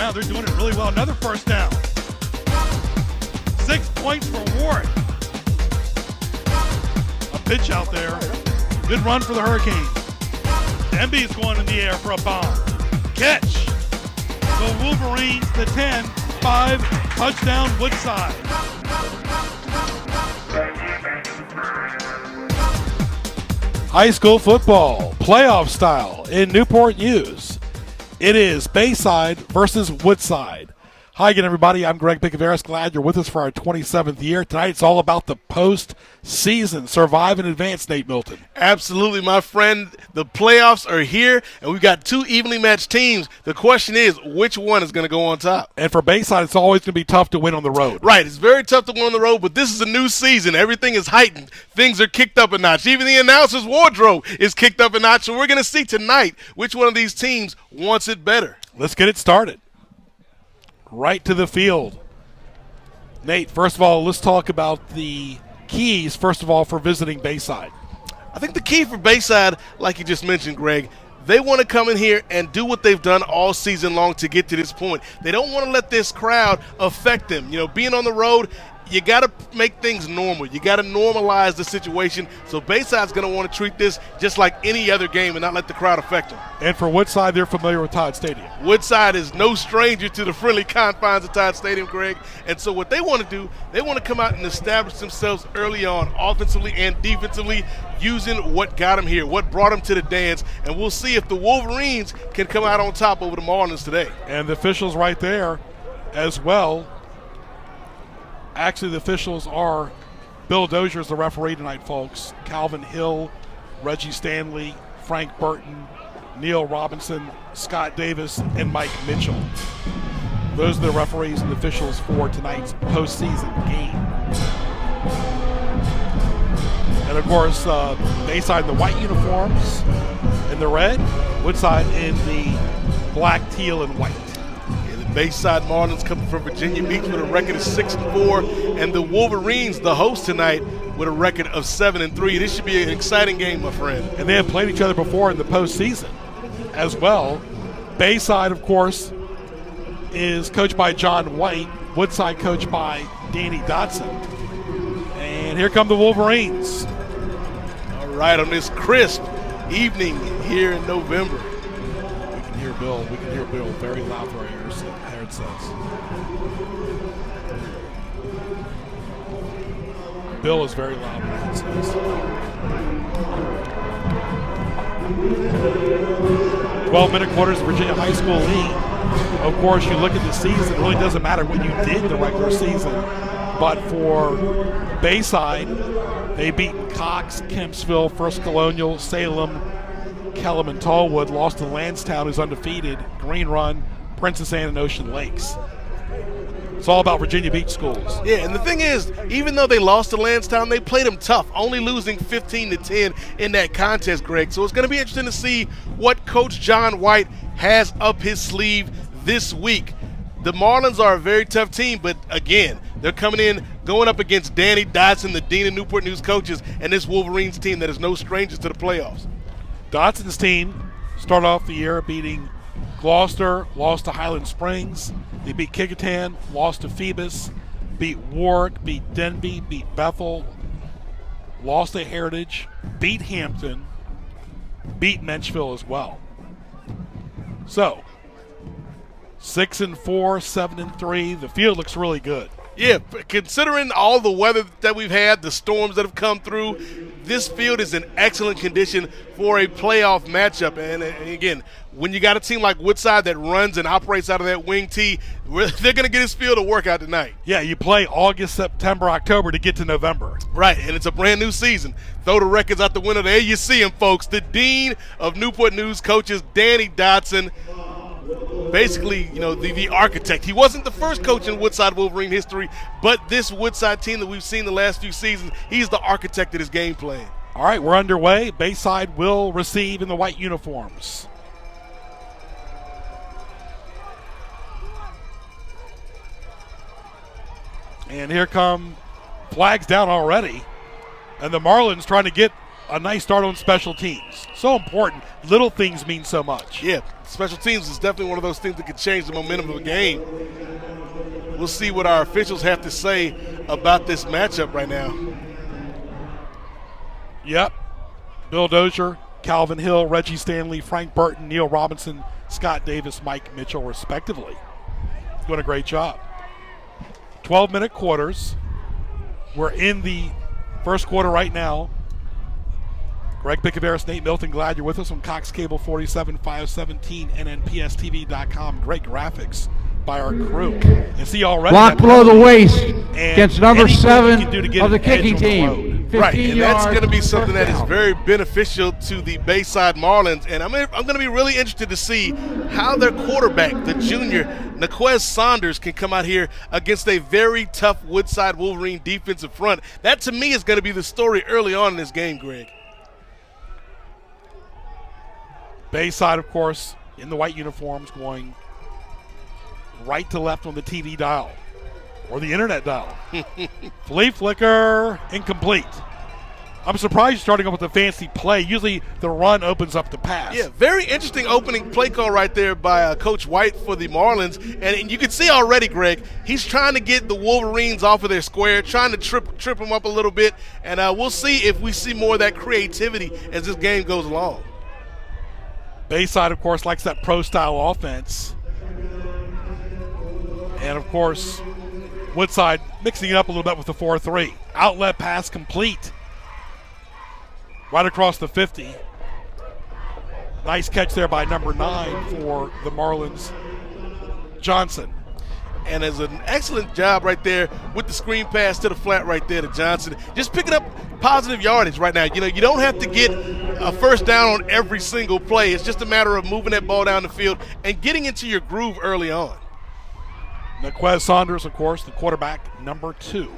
down. They're doing it really well. Another first down. 6 points for Ward. A pitch out there. Good run for the Hurricanes. MB's going in the air for a bomb. Catch. The Wolverines to 10. 5. Touchdown Woodside. High school football, playoff style in Newport News. It is Bayside versus Woodside. Hi again, everybody. I'm Greg Picaveras. Glad you're with us for our 27th year. Tonight, it's all about the post-season. Survive and advance, Nate Milton. Absolutely, my friend. The playoffs are here, and we've got two evenly matched teams. The question is, which one is going to go on top? And for Bayside, it's always going to be tough to win on the road. Right. It's very tough to win on the road, but this is a new season. Everything is heightened. Things are kicked up a notch. Even the announcer's wardrobe is kicked up a notch. So we're going to see tonight which one of these teams wants it better. Let's get it started. Right to the field. Nate, first of all, let's talk about the keys, first of all, for visiting Bayside. I think the key for Bayside, like you just mentioned, Greg, they want to come in here and do what they've done all season long to get to this point. They don't want to let this crowd affect them. You know, being on the road, you got to make things normal. You got to normalize the situation. So Bayside's going to want to treat this just like any other game and not let the crowd affect them. And for Woodside, they're familiar with Todd Stadium. Woodside is no stranger to the friendly confines of Todd Stadium, Greg. And so what they want to do, they want to come out and establish themselves early on, offensively and defensively, using what got them here, what brought them to the dance. And we'll see if the Wolverines can come out on top over the Marlins today. And the officials right there as well. Actually, the officials are Bill Dozier's the referee tonight, folks. Calvin Hill, Reggie Stanley, Frank Burton, Neil Robinson, Scott Davis, and Mike Mitchell. Those are the referees and officials for tonight's postseason game. And, of course, Bayside in the white uniforms in the red, Woodside in the black, teal, and white. Bayside Marlins coming from Virginia Beach with a record of 6-4, and the Wolverines, the host tonight, with a record of 7-3. This should be an exciting game, my friend. And they have played each other before in the postseason as well. Bayside, of course, is coached by John White. Woodside coached by Danny Dotson. And here come the Wolverines. All right, on this crisp evening here in November. We can hear Bill very loud through our headsets. Bill is very loud with headsets. 12-minute quarters, Virginia High School lead. Of course, you look at the season, it really doesn't matter what you did in the regular season. But for Bayside, they beat Cox, Kempsville, First Colonial, Salem, Kellam, and Tallwood. Lost to Lansdowne, who's undefeated, Green Run, Princess Anne, and Ocean Lakes. It's all about Virginia Beach schools. Yeah, and the thing is, even though they lost to Lansdowne, they played them tough, only losing 15-10 in that contest, Greg. So it's going to be interesting to see what Coach John White has up his sleeve this week. The Marlins are a very tough team, but again, they're coming in, going up against Danny Dotson, the Dean of Newport News coaches, and this Wolverines team that is no strangers to the playoffs. Dotson's team started off the year beating Gloucester, lost to Highland Springs. They beat Kickingham, lost to Phoebus, beat Warwick, beat Denby, beat Bethel, lost to Heritage, beat Hampton, beat Menchville as well. So, 6-4, 7-3. The field looks really good. Yeah, considering all the weather that we've had, the storms that have come through, this field is in excellent condition for a playoff matchup. And again, when you got a team like Woodside that runs and operates out of that wing tee, they're going to get this field to work out tonight. Yeah, you play August, September, October to get to November. Right, and it's a brand new season. Throw the records out the window. There you see him, folks. The Dean of Newport News coaches, Danny Dotson. Basically, you know, the architect. He wasn't the first coach in Woodside Wolverine history, but this Woodside team that we've seen the last few seasons, he's the architect of this game plan. All right, we're underway. Bayside will receive in the white uniforms. And here come flags down already. And the Marlins trying to get a nice start on special teams. So important. Little things mean so much. Yeah, Special teams is definitely one of those things that could change the momentum of a game. We'll see what our officials have to say about this matchup right now. Yep. Bill Dozier, Calvin Hill, Reggie Stanley, Frank Burton, Neil Robinson, Scott Davis, Mike Mitchell, respectively. Doing a great job. 12-minute quarters. We're in the first quarter right now. Greg Pickaveris, Nate Milton, glad you're with us on Cox Cable 47, 517, NNPSTV.com. Great graphics by our crew. And see already block below the waist against number 7 of the kicking team. Right, and that's going to be something that is very beneficial to the Bayside Marlins. And I'm going to be really interested to see how their quarterback, the junior, Naquez Saunders, can come out here against a very tough Woodside Wolverine defensive front. That, to me, is going to be the story early on in this game, Greg. Bayside, of course, in the white uniforms, going right to left on the TV dial or the internet dial. Flea flicker, incomplete. I'm surprised you're starting up with a fancy play. Usually the run opens up the pass. Yeah, very interesting opening play call right there by Coach White for the Marlins. And you can see already, Greg, he's trying to get the Wolverines off of their square, trying to trip them up a little bit. And we'll see if we see more of that creativity as this game goes along. Bayside, of course, likes that pro-style offense. And, of course, Woodside mixing it up a little bit with the 4-3. Outlet pass complete. Right across the 50. Nice catch there by number 9 for the Marlins, Johnson. And as an excellent job right there with the screen pass to the flat right there to Johnson. Just picking up positive yardage right now. You know, you don't have to get a first down on every single play. It's just a matter of moving that ball down the field and getting into your groove early on. Naquez Saunders, of course, the quarterback, number 2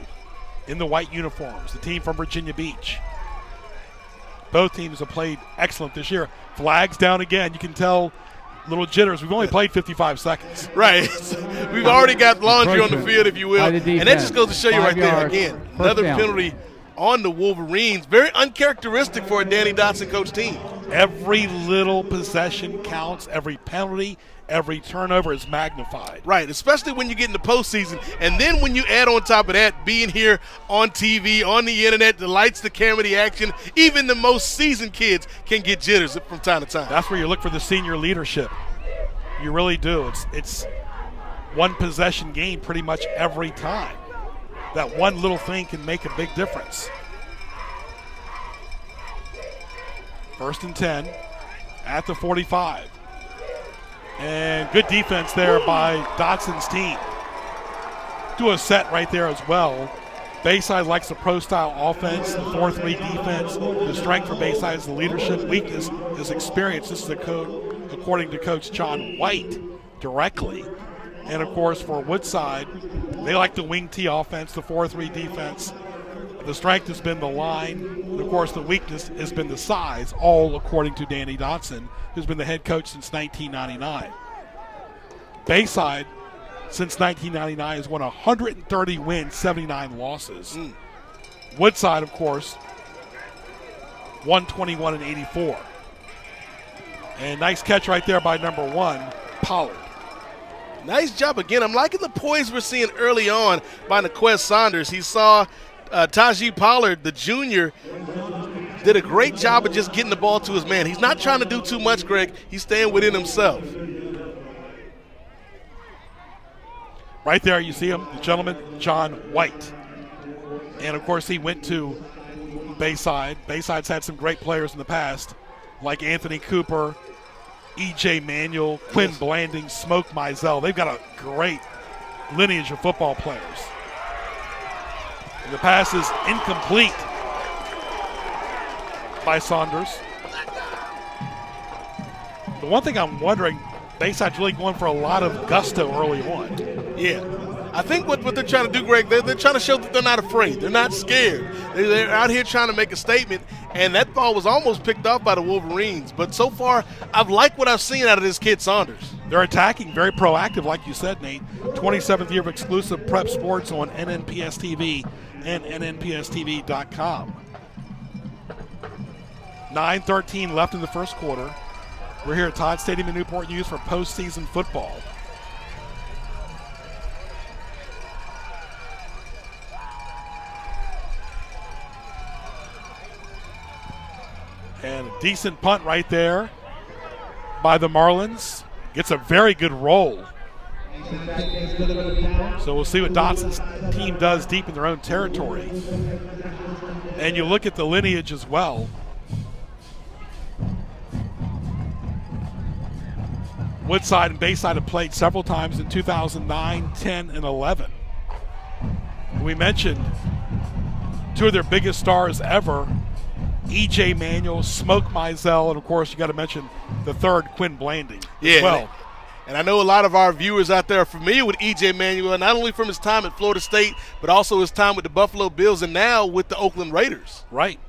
in the white uniforms, the team from Virginia Beach. Both teams have played excellent this year. Flags down again. You can tell little jitters. We've only played 55 seconds. Right. We've already got laundry on the field, if you will. And that just goes to show you right there, again, another penalty on the Wolverines. Very uncharacteristic for a Danny Dotson coach team. Every little possession counts. Every penalty, every turnover is magnified. Right, especially when you get in the postseason. And then when you add on top of that, being here on TV, on the internet, the lights, the camera, the action, even the most seasoned kids can get jitters from time to time. That's where you look for the senior leadership. You really do. It's one possession game pretty much every time. That one little thing can make a big difference. 1st and 10 at the 45. And good defense there by Dotson's team. Do a set right there as well. Bayside likes the pro-style offense, the 4-3 defense. The strength for Bayside is the leadership. Weakness is experience. This is according to Coach John White directly. And, of course, for Woodside, they like the wing T offense, the 4-3 defense. The strength has been the line. And, of course, the weakness has been the size, all according to Danny Dotson, who's been the head coach since 1999. Bayside, since 1999, has won 130 wins, 79 losses. Woodside, of course, 121 and 84. And nice catch right there by number 1, Pollard. Nice job again. I'm liking the poise we're seeing early on by Naquez Saunders. He saw Tajee Pollard, the junior, did a great job of just getting the ball to his man. He's not trying to do too much, Greg. He's staying within himself. Right there you see him, the gentleman, John White. And, of course, he went to Bayside. Bayside's had some great players in the past, like Anthony Cooper, E.J. Manuel, Quinn Blanding, Smoke Mizell. They've got a great lineage of football players. And the pass is incomplete by Saunders. The one thing I'm wondering, Bayside's really going for a lot of gusto early on. Yeah. I think what they're trying to do, Greg, they're trying to show that they're not afraid. They're not scared. They're out here trying to make a statement, and that ball was almost picked off by the Wolverines. But so far, I've liked what I've seen out of this kid Saunders. They're attacking, very proactive, like you said, Nate. 27th year of exclusive prep sports on NNPS TV and NNPSTV.com. 9:13 left in the first quarter. We're here at Todd Stadium in Newport News for postseason football. And a decent punt right there by the Marlins. Gets a very good roll. So we'll see what Dotson's team does deep in their own territory. And you look at the lineage as well. Woodside and Bayside have played several times in 2009, 10, and 11. We mentioned two of their biggest stars ever, E.J. Manuel, Smoke Mizell, and of course you got to mention the third, Quinn Blanding. Yeah, well. And I know a lot of our viewers out there are familiar with E.J. Manuel, not only from his time at Florida State, but also his time with the Buffalo Bills and now with the Oakland Raiders. Right.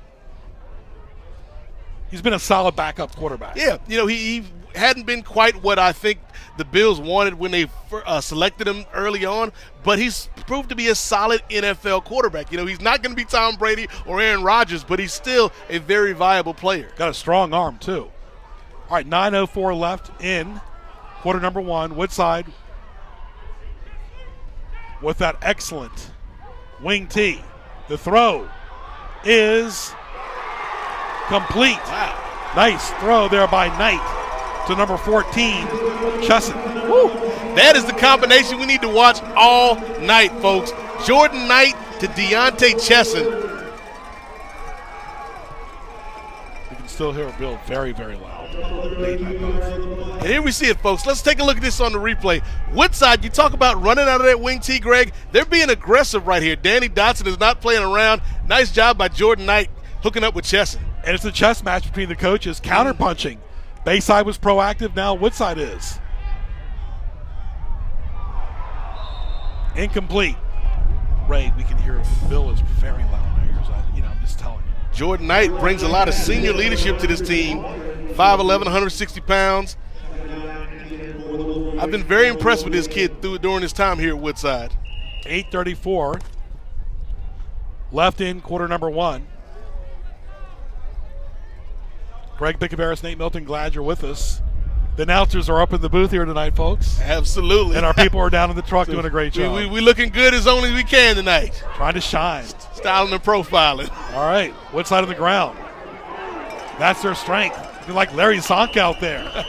He's been a solid backup quarterback. Yeah, he hadn't been quite what I think the Bills wanted when they selected him early on, but he's proved to be a solid NFL quarterback. He's not going to be Tom Brady or Aaron Rodgers, but he's still a very viable player. Got a strong arm, too. All right, 9:04 left in quarter number one. Woodside with that excellent wing tee. The throw is complete. Wow. Nice throw there by Knight to number 14, Chesson. Woo. That is the combination we need to watch all night, folks. Jordan Knight to Deontay Chesson. You can still hear Bill very, very loud. And here we see it, folks. Let's take a look at this on the replay. Woodside, you talk about running out of that wing tee, Greg. They're being aggressive right here. Danny Dotson is not playing around. Nice job by Jordan Knight hooking up with Chesson. And it's a chess match between the coaches, counter-punching. Bayside was proactive, now Woodside is. Incomplete. Ray, we can hear Bill is very loud in our ears. I'm just telling you. Jordan Knight brings a lot of senior leadership to this team. 5'11", 160 pounds. I've been very impressed with this kid during his time here at Woodside. 8:34 left in quarter number one. Greg Bickabaris, Nate Milton, glad you're with us. The announcers are up in the booth here tonight, folks. Absolutely. And our people are down in the truck doing a great job. We looking good as only we can tonight. Trying to shine. Styling and profiling. All right, Woodside on the ground. That's their strength. Looking like Larry Zonk out there.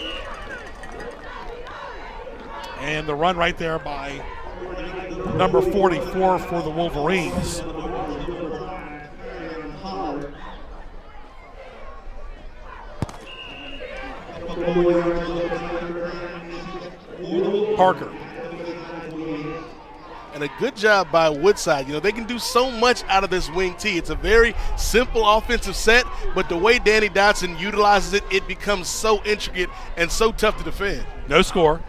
And the run right there by number 44 for the Wolverines. Parker. And a good job by Woodside. They can do so much out of this wing tee. It's a very simple offensive set, but the way Danny Dotson utilizes it, it becomes so intricate and so tough to defend. No score.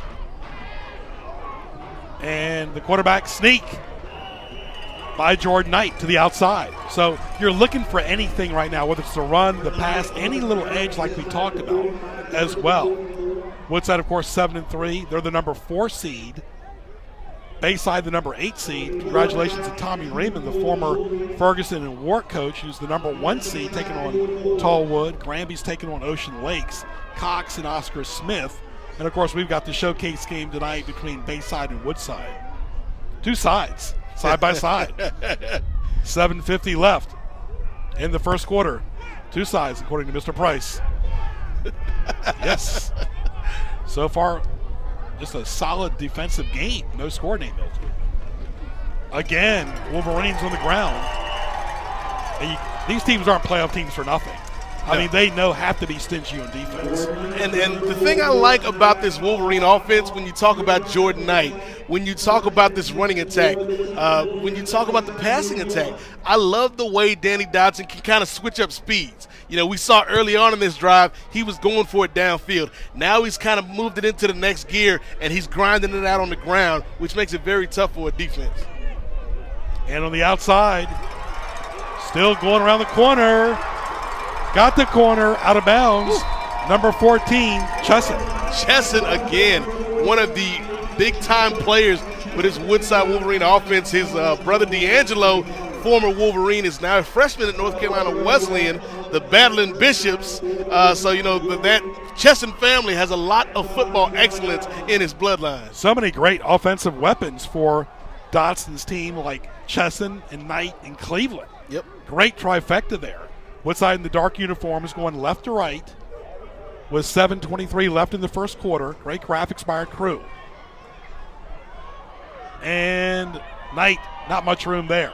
And the quarterback sneak by Jordan Knight to the outside. So you're looking for anything right now, whether it's the run, the pass, any little edge like we talked about as well. Woodside, of course, 7-3. They're the number 4 seed. Bayside, the number 8 seed. Congratulations to Tommy Raymond, the former Ferguson and Warwick coach, who's the number 1 seed, taking on Tallwood. Granby's taking on Ocean Lakes. Cox and Oscar Smith. And, of course, we've got the showcase game tonight between Bayside and Woodside. Two sides, side by side. 7:50 left in the first quarter. Two sides, according to Mr. Price. Yes. So far, just a solid defensive game. No score, Nate Milton. Again, Wolverines on the ground. And these teams aren't playoff teams for nothing. I mean, they have to be stingy on defense. And the thing I like about this Wolverine offense, when you talk about Jordan Knight, when you talk about this running attack, when you talk about the passing attack, I love the way Danny Dotson can kind of switch up speeds. We saw early on in this drive, he was going for it downfield. Now he's kind of moved it into the next gear, and he's grinding it out on the ground, which makes it very tough for a defense. And on the outside, still going around the corner. Got the corner, out of bounds. Number 14, Chesson. Chesson again, one of the big-time players with his Woodside Wolverine offense. His brother D'Angelo, former Wolverine, is now a freshman at North Carolina Wesleyan, the Battling Bishops. So, that Chesson family has a lot of football excellence in his bloodline. So many great offensive weapons for Dotson's team, like Chesson and Knight and Cleveland. Yep. Great trifecta there. Woodside in the dark uniforms going left to right with 7:23 left in the first quarter. Great graphics by our crew. And Knight, not much room there.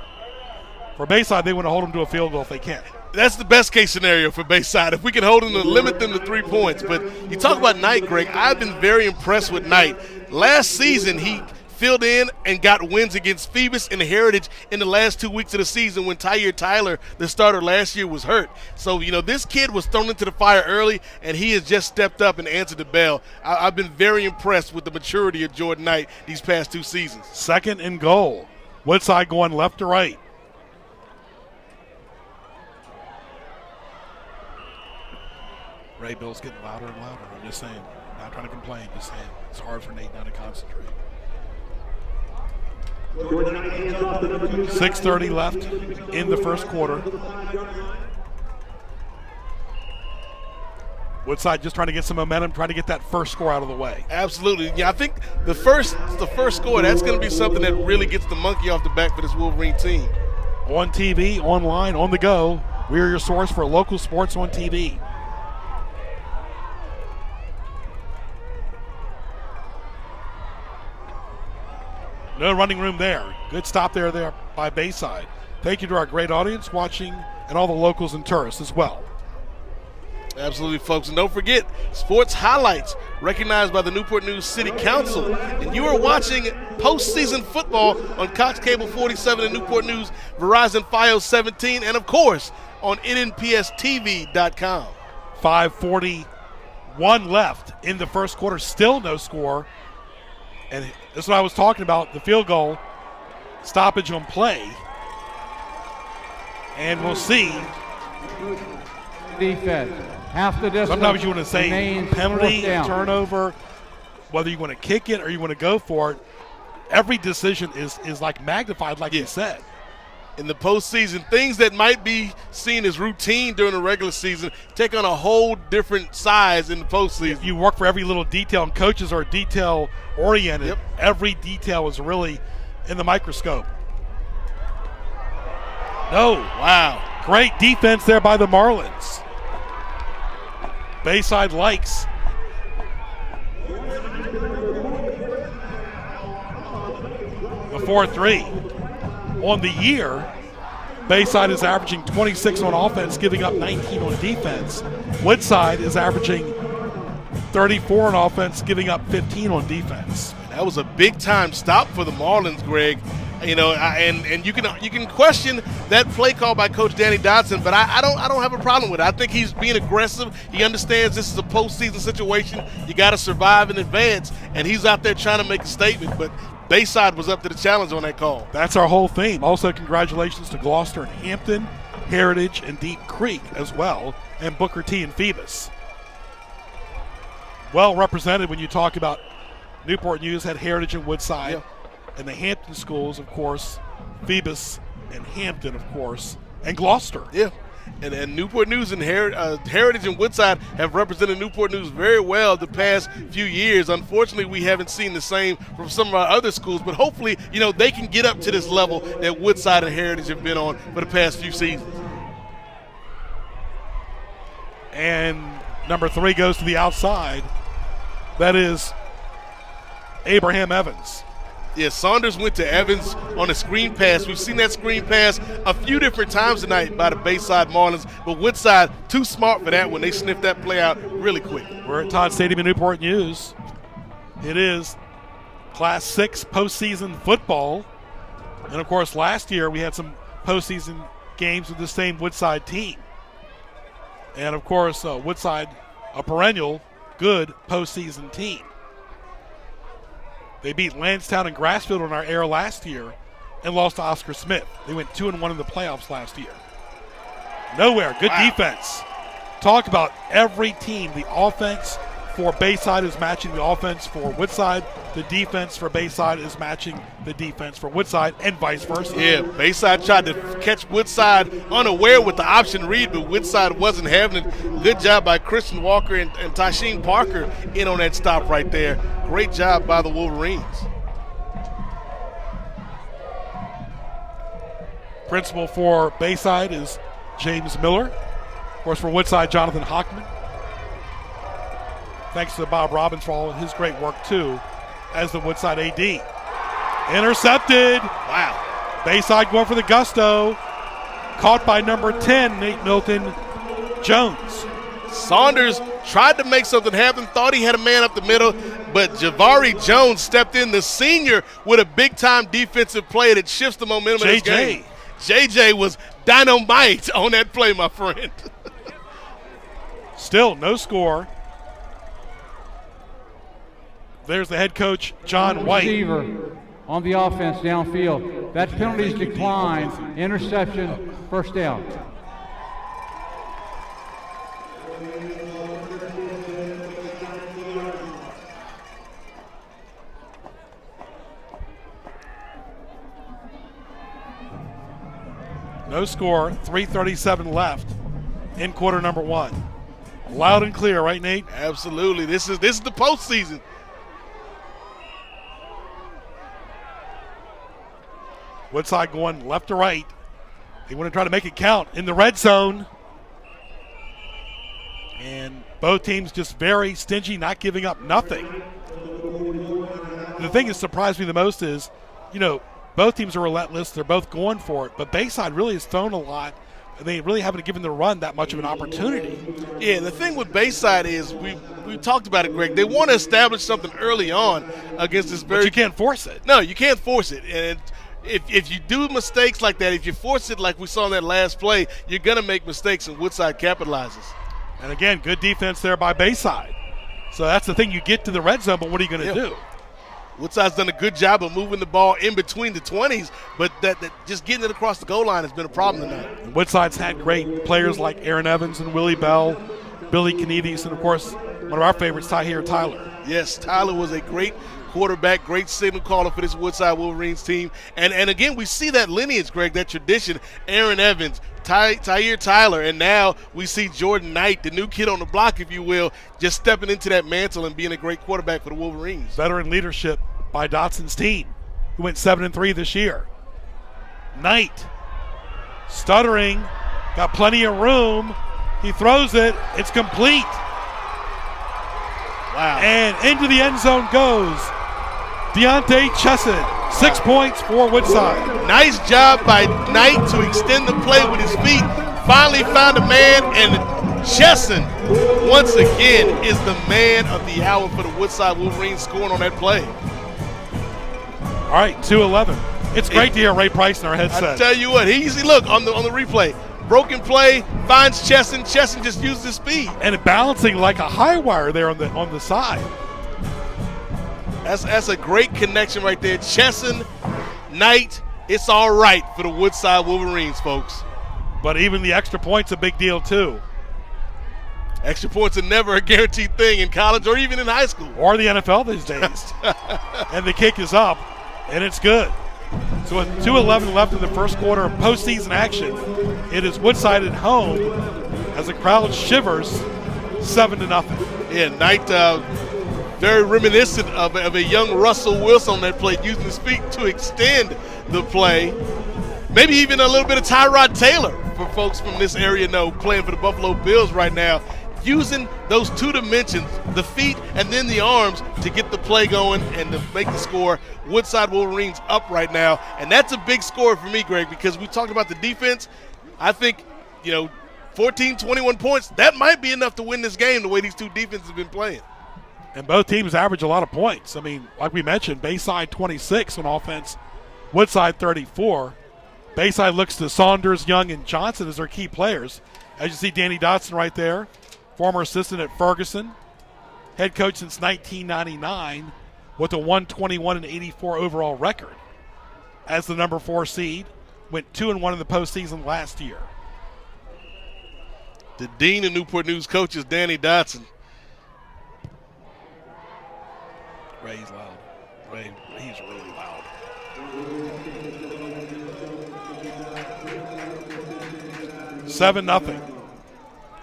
For Bayside, they want to hold them to a field goal if they can. That's the best case scenario for Bayside, if we can hold them to limit them to 3 points. But you talk about Knight, Greg. I've been very impressed with Knight. Last season, he filled in and got wins against Phoebus and Heritage in the last 2 weeks of the season when Tyre Tyler, the starter last year, was hurt. So, this kid was thrown into the fire early, and he has just stepped up and answered the bell. I've been very impressed with the maturity of Jordan Knight these past 2 seasons. 2nd and goal. Woodside going left to right. Ray Bill's getting louder and louder. I'm just saying. Not trying to complain. Just saying. It's hard for Nate now to concentrate. 6:30 left in the first quarter. Woodside just trying to get some momentum, trying to get that first score out of the way. Absolutely. Yeah, I think the first score, that's going to be something that really gets the monkey off the back for this Wolverine team. On TV, online, on the go, we are your source for local sports on TV. No running room there. Good stop there by Bayside. Thank you to our great audience watching and all the locals and tourists as well. Absolutely, folks. And don't forget, sports highlights recognized by the Newport News City Council. And you are watching postseason football on Cox Cable 47 and Newport News, Verizon Fios 17, and, of course, on NNPSTV.com. 5:41 left in the first quarter. Still no score. And this is what I was talking about, the field goal stoppage on play. And we'll see. Defense. Half the distance. Sometimes you want to say penalty, turnover, whether you want to kick it or you want to go for it. Every decision is like magnified, like you said. In the postseason, things that might be seen as routine during the regular season take on a whole different size in the postseason. You work for every little detail, and coaches are detail-oriented. Yep. Every detail is really in the microscope. No. Wow. Great defense there by the Marlins. Bayside likes. The 4-3. On the year, Bayside is averaging 26 on offense, giving up 19 on defense. Woodside is averaging 34 on offense, giving up 15 on defense. That was a big-time stop for the Marlins, Greg. And you can question that play call by Coach Danny Dodson, but I don't have a problem with it. I think he's being aggressive. He understands this is a postseason situation. You got to survive in advance, and he's out there trying to make a statement. But Bayside was up to the challenge on that call. That's our whole theme. Also, congratulations to Gloucester and Hampton, Heritage and Deep Creek as well, and Booker T and Phoebus. Well represented when you talk about Newport News had Heritage and Woodside. Yeah. And the Hampton schools, of course, Phoebus and Hampton, of course, and Gloucester. Yeah. And Newport News and Heritage and Woodside have represented Newport News very well the past few years. Unfortunately, we haven't seen the same from some of our other schools, but hopefully, they can get up to this level that Woodside and Heritage have been on for the past few seasons. And number 3 goes to the outside. That is Abraham Evans. Yeah, Saunders went to Evans on a screen pass. We've seen that screen pass a few different times tonight by the Bayside Marlins, but Woodside too smart for that one. They sniffed that play out really quick. We're at Todd Stadium in Newport News. It is Class 6 postseason football. And, of course, last year we had some postseason games with the same Woodside team. And, of course, Woodside, a perennial good postseason team. They beat Lansdowne and Grassfield on our air last year and lost to Oscar Smith. They went 2-1 in the playoffs last year. Nowhere. Good defense. Talk about every team, the offense for Bayside is matching the offense for Woodside. The defense for Bayside is matching the defense for Woodside, and vice versa. Yeah, Bayside tried to catch Woodside unaware with the option read, but Woodside wasn't having it. Good job by Christian Walker and Tysheen Parker in on that stop right there. Great job by the Wolverines. Principal for Bayside is James Miller. Of course, for Woodside, Jonathan Hockman. Thanks to Bob Robbins for all of his great work, too, as the Woodside AD. Intercepted. Wow. Bayside going for the gusto. Caught by number 10, Nate Milton Jones. Saunders tried to make something happen, thought he had a man up the middle, but Javari Jones stepped in, the senior, with a big-time defensive play that shifts the momentum of this game. JJ was dynamite on that play, my friend. Still no score. There's the head coach, John White. Receiver on the offense downfield. That's penalties decline. Interception, first down. No score, 3:37 left in quarter number 1. Loud and clear, right, Nate? Absolutely. This is the postseason. Woodside going left to right. They want to try to make it count in the red zone. And both teams just very stingy, not giving up nothing. The thing that surprised me the most is, both teams are relentless. They're both going for it. But Bayside really has thrown a lot, and they really haven't given the run that much of an opportunity. Yeah, the thing with Bayside is we talked about it, Greg. They want to establish something early on against this very – But you can't force it. No, you can't force it. And if you do mistakes like that, if you force it like we saw in that last play, you're going to make mistakes, and Woodside capitalizes. And, again, good defense there by Bayside. So that's the thing. You get to the red zone, but what are you going to do? Woodside's done a good job of moving the ball in between the 20s, but that just getting it across the goal line has been a problem tonight. And Woodside's had great players like Aaron Evans and Willie Bell, Billy Kanides, and, of course, one of our favorites, Tahir Tyler. Yes, Tyler was a great quarterback, great signal caller for this Woodside Wolverines team. And again, we see that lineage, Greg, that tradition. Aaron Evans, Tahir Tyler, and now we see Jordan Knight, the new kid on the block, if you will, just stepping into that mantle and being a great quarterback for the Wolverines. Veteran leadership by Dotson's team, who went 7-3 this year. Knight, stuttering, got plenty of room. He throws it. It's complete. Wow. And into the end zone goes Chesson. 6 points for Woodside. Nice job by Knight to extend the play with his feet. Finally found a man, and Chesson, once again, is the man of the hour for the Woodside Wolverines, scoring on that play. All right, 2-11. It's great to hear Ray Price in our headset. I tell you what, look on the replay. Broken play, finds Chesson. Chesson just used his speed. And balancing like a high wire there on the side. That's a great connection right there. Chesson, Knight, it's all right for the Woodside Wolverines, folks. But even the extra point's a big deal, too. Extra points are never a guaranteed thing in college or even in high school. Or the NFL these days. And the kick is up, and it's good. So with 2:11 left in the first quarter of postseason action, it is Woodside at home as the crowd shivers 7-0. Yeah, Knight very reminiscent of a young Russell Wilson on that play, using his feet to extend the play. Maybe even a little bit of Tyrod Taylor for folks from this area know, playing for the Buffalo Bills right now. Using those two dimensions, the feet and then the arms, to get the play going and to make the score. Woodside Wolverines up right now, and that's a big score for me, Greg, because we talked about the defense. I think, 14, 21 points, that might be enough to win this game the way these two defenses have been playing. And both teams average a lot of points. I mean, like we mentioned, Bayside 26 on offense, Woodside 34. Bayside looks to Saunders, Young, and Johnson as their key players. As you see, Danny Dotson right there, former assistant at Ferguson, head coach since 1999 with a 121-84 overall record. As the number 4 seed, went 2-1 in the postseason last year. The dean of Newport News coaches, Danny Dotson. Ray's loud. Ray, he's really loud. Seven 0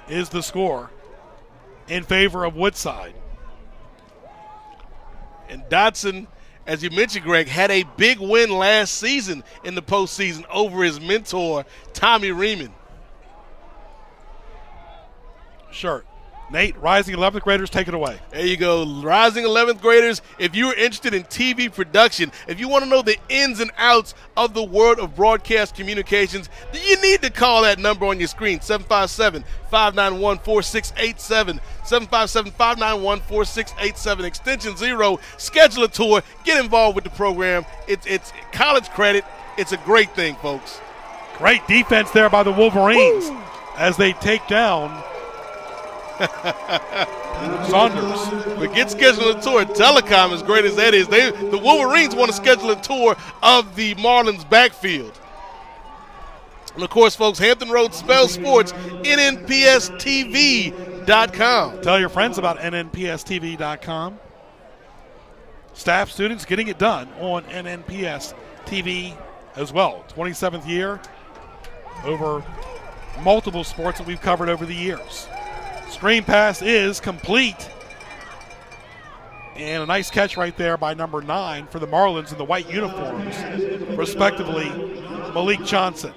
is the score in favor of Woodside. And Dotson, as you mentioned, Greg, had a big win last season in the postseason over his mentor, Tommy Riemann. Sure. Nate, rising 11th graders, take it away. There you go, rising 11th graders. If you're interested in TV production, if you want to know the ins and outs of the world of broadcast communications, then you need to call that number on your screen, 757-591-4687, 757-591-4687, extension 0. Schedule a tour, get involved with the program. It's college credit. It's a great thing, folks. Great defense there by the Wolverines as they take down Saunders. But get scheduled a tour. Telecom, as great as that is, the Wolverines want to schedule a tour of the Marlins backfield. And of course, folks, Hampton Road Spell Sports, nnpstv.com. Tell your friends about nnpstv.com. Staff, students getting it done on NNPS TV as well. 27th year over multiple sports that we've covered over the years. Screen pass is complete. And a nice catch right there by number 9 for the Marlins in the white uniforms, respectively, Malik Johnson.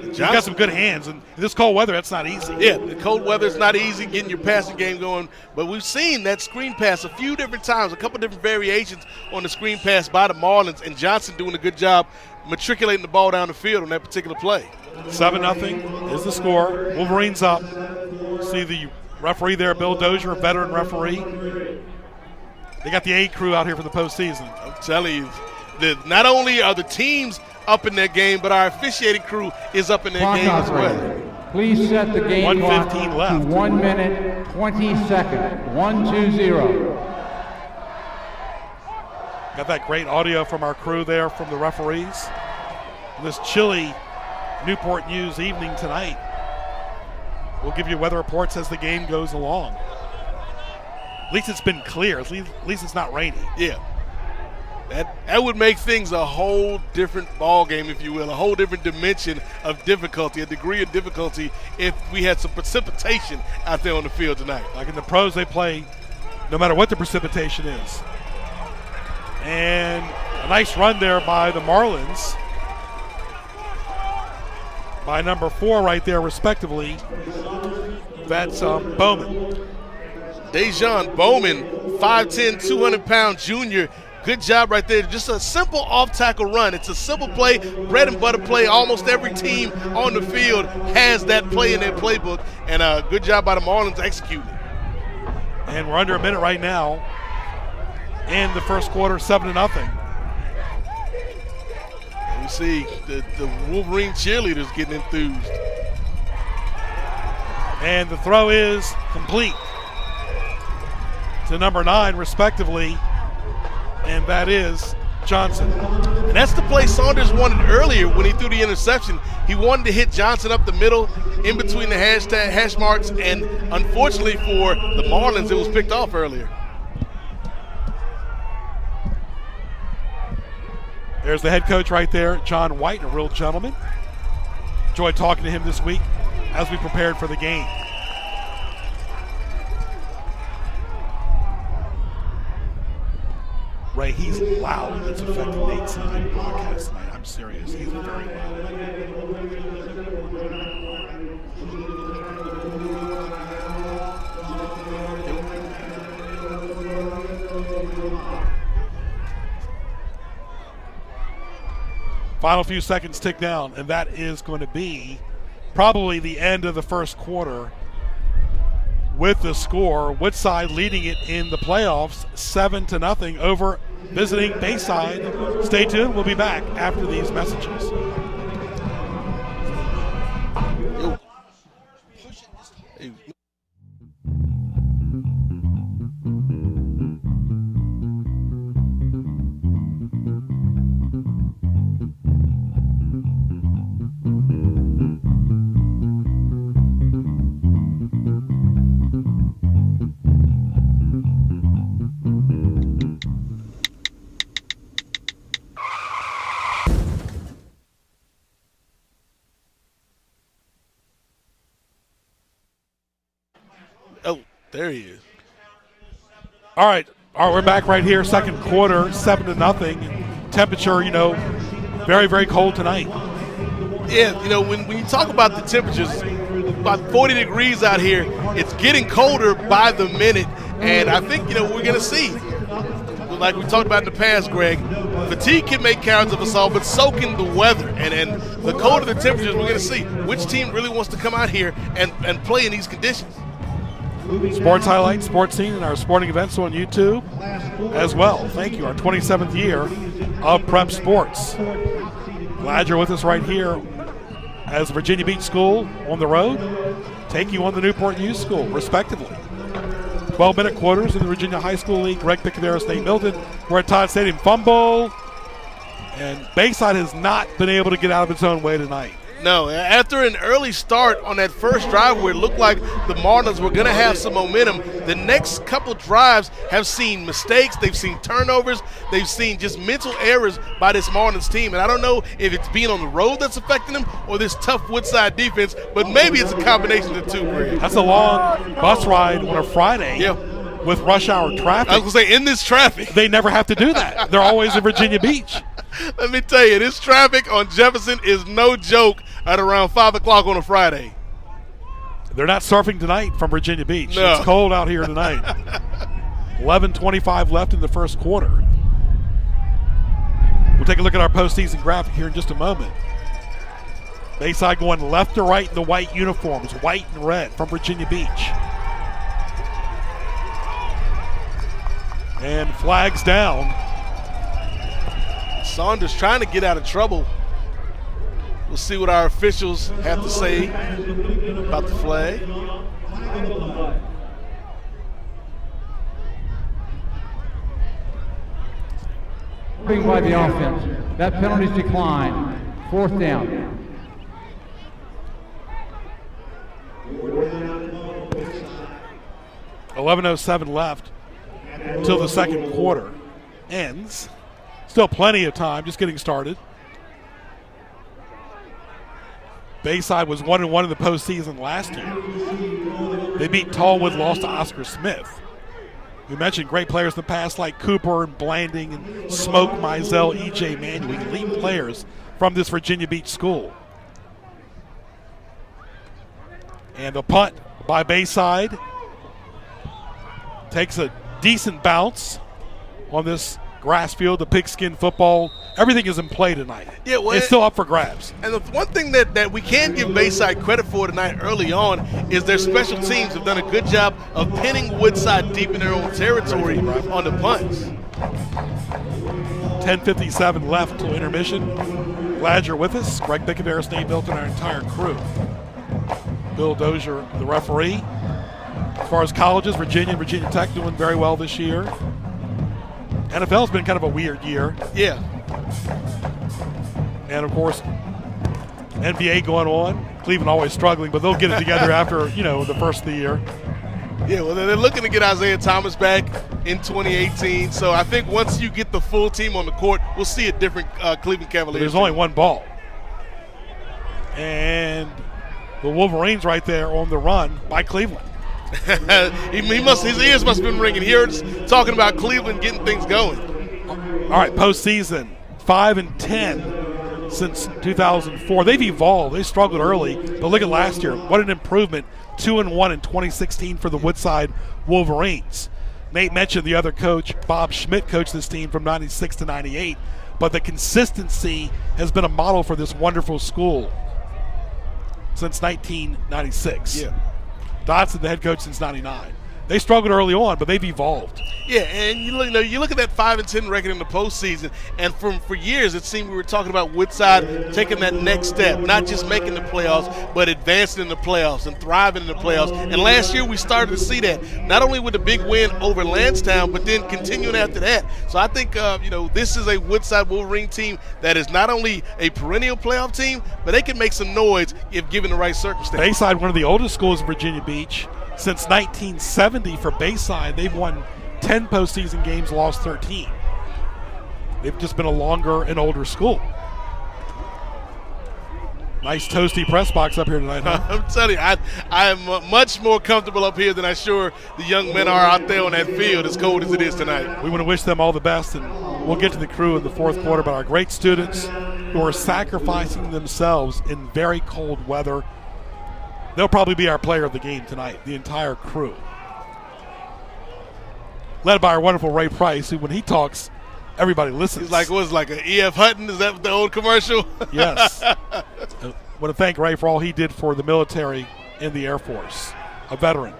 He's got some good hands, and in this cold weather, that's not easy. Yeah, the cold weather is not easy getting your passing game going, but we've seen that screen pass a few different times, a couple different variations on the screen pass by the Marlins, and Johnson doing a good job matriculating the ball down the field on that particular play. 7-0 is the score. Wolverines up. See the referee there, Bill Dozier, a veteran referee. They got the A crew out here for the postseason. I'm telling you, not only are the teams up in their game, but our officiating crew is up in their Clock game as operator, well. please set the game clock 1:15 left. to 1 minute, 20 seconds, 1:20. Got that great audio from our crew there from the referees. This chilly Newport News evening tonight. We'll give you weather reports as the game goes along. At least it's been clear. At least it's not rainy. Yeah. That would make things a whole different ball game, if you will, a whole different dimension of difficulty, a degree of difficulty if we had some precipitation out there on the field tonight. Like in the pros, they play no matter what the precipitation is. And a nice run there by the Marlins. By number 4 right there, respectively. That's Bowman. Dejan Bowman, 5'10", 200-pound junior. Good job right there. Just a simple off-tackle run. It's a simple play, bread and butter play. Almost every team on the field has that play in their playbook. And a good job by the Marlins executing. And we're under a minute right now in the first quarter, 7-0. You see the Wolverine cheerleaders getting enthused. And the throw is complete to number 9, respectively, and that is Johnson. And that's the play Saunders wanted earlier when he threw the interception. He wanted to hit Johnson up the middle in between the hash marks, and unfortunately for the Marlins, it was picked off earlier. There's the head coach right there, John White, a real gentleman. Enjoyed talking to him this week as we prepared for the game. Ray, he's loud. It's affecting Nate's broadcast tonight. I'm serious. He's very loud. Final few seconds tick down, and that is going to be probably the end of the first quarter with the score. Woodside leading it in the playoffs 7-0 over visiting Bayside. Stay tuned. We'll be back after these messages. There he is. All right, we're back right here, second quarter, 7-0. Temperature, very, very cold tonight. Yeah, when you talk about the temperatures, about 40 degrees out here, it's getting colder by the minute. And I think, we're going to see, like we talked about in the past, Greg, fatigue can make cowards of us all, but so can the weather. And the colder the temperatures, we're going to see which team really wants to come out here and play in these conditions. Sports highlights, sports scene, and our sporting events on YouTube as well. Thank you. Our 27th year of Prep Sports. Glad you're with us right here as Virginia Beach School on the road, take you on the Newport U School, respectively. 12-minute quarters in the Virginia High School League. Greg Picadero, Nate Milton. We're at Todd Stadium. Fumble. And Bayside has not been able to get out of its own way tonight. No, after an early start on that first drive where it looked like the Marlins were going to have some momentum, the next couple drives have seen mistakes, they've seen turnovers, they've seen just mental errors by this Marlins team. And I don't know if it's being on the road that's affecting them or this tough Woodside defense, but maybe it's a combination of the two, Greg. That's a long bus ride on a Friday. Yeah. With rush hour traffic. I was going to say, in this traffic. They never have to do that. They're always in Virginia Beach. Let me tell you, this traffic on Jefferson is no joke at around 5 o'clock on a Friday. They're not surfing tonight from Virginia Beach. No. It's cold out here tonight. 11:25 left in the first quarter. We'll take a look at our postseason graphic here in just a moment. Bayside going left to right in the white uniforms, white and red from Virginia Beach. And flags down. Saunders trying to get out of trouble. We'll see what our officials have to say about the flag. By the offense. That penalty's declined. Fourth down. $11:07 left until the second quarter ends. Still plenty of time, just getting started. Bayside was 1-1 in the postseason last year. They beat Tallwood, lost to Oscar Smith. We mentioned great players in the past like Cooper and Blanding and Smoke Mizell, E.J. Manuel, elite players from this Virginia Beach school. And the punt by Bayside takes a decent bounce on this grass field, the pigskin football. Everything is in play tonight. Yeah, well, it's still up for grabs. And the one thing that we can give Bayside credit for tonight early on is their special teams have done a good job of pinning Woodside deep in their own territory on the punts. 10:57 left till intermission. Glad you're with us. Greg Picadero, Nate Milton, our entire crew. Bill Dozier, the referee. As far as colleges, Virginia and Virginia Tech doing very well this year. NFL's been kind of a weird year. Yeah. And, of course, NBA going on. Cleveland always struggling, but they'll get it together after, the first of the year. Yeah, well, they're looking to get Isaiah Thomas back in 2018. So I think once you get the full team on the court, we'll see a different Cleveland Cavaliers. There's only one ball. And the Wolverines right there on the run by Cleveland. His ears must have been ringing. Here, talking about Cleveland getting things going. All right, postseason, 5-10 since 2004. They've evolved. They struggled early, but look at last year. What an improvement. 2-1 in 2016 for the Woodside Wolverines. Nate mentioned the other coach, Bob Schmidt, coached this team from 96 to 98, but the consistency has been a model for this wonderful school since 1996. Yeah. Dotson, the head coach since 99. They struggled early on, but they've evolved. Yeah, and you look at that 5-10 record in the postseason, and for years it seemed we were talking about Woodside taking that next step, not just making the playoffs, but advancing in the playoffs and thriving in the playoffs. And last year we started to see that, not only with the big win over Lansdowne, but then continuing after that. So I think this is a Woodside Wolverine team that is not only a perennial playoff team, but they can make some noise if given the right circumstances. Bayside, one of the oldest schools in Virginia Beach. Since 1970 for Bayside, they've won 10 postseason games, lost 13. They've just been a longer and older school. Nice toasty press box up here tonight, huh? I'm telling you, I am much more comfortable up here than I'm sure the young men are out there on that field, as cold as it is tonight. We want to wish them all the best, and we'll get to the crew in the fourth quarter, but our great students who are sacrificing themselves in very cold weather, they'll probably be our player of the game tonight, the entire crew. Led by our wonderful Ray Price, who when he talks, everybody listens. He's like, what's like an E.F. Hutton? Is that the old commercial? Yes. I want to thank Ray for all he did for the military in the Air Force, a veteran.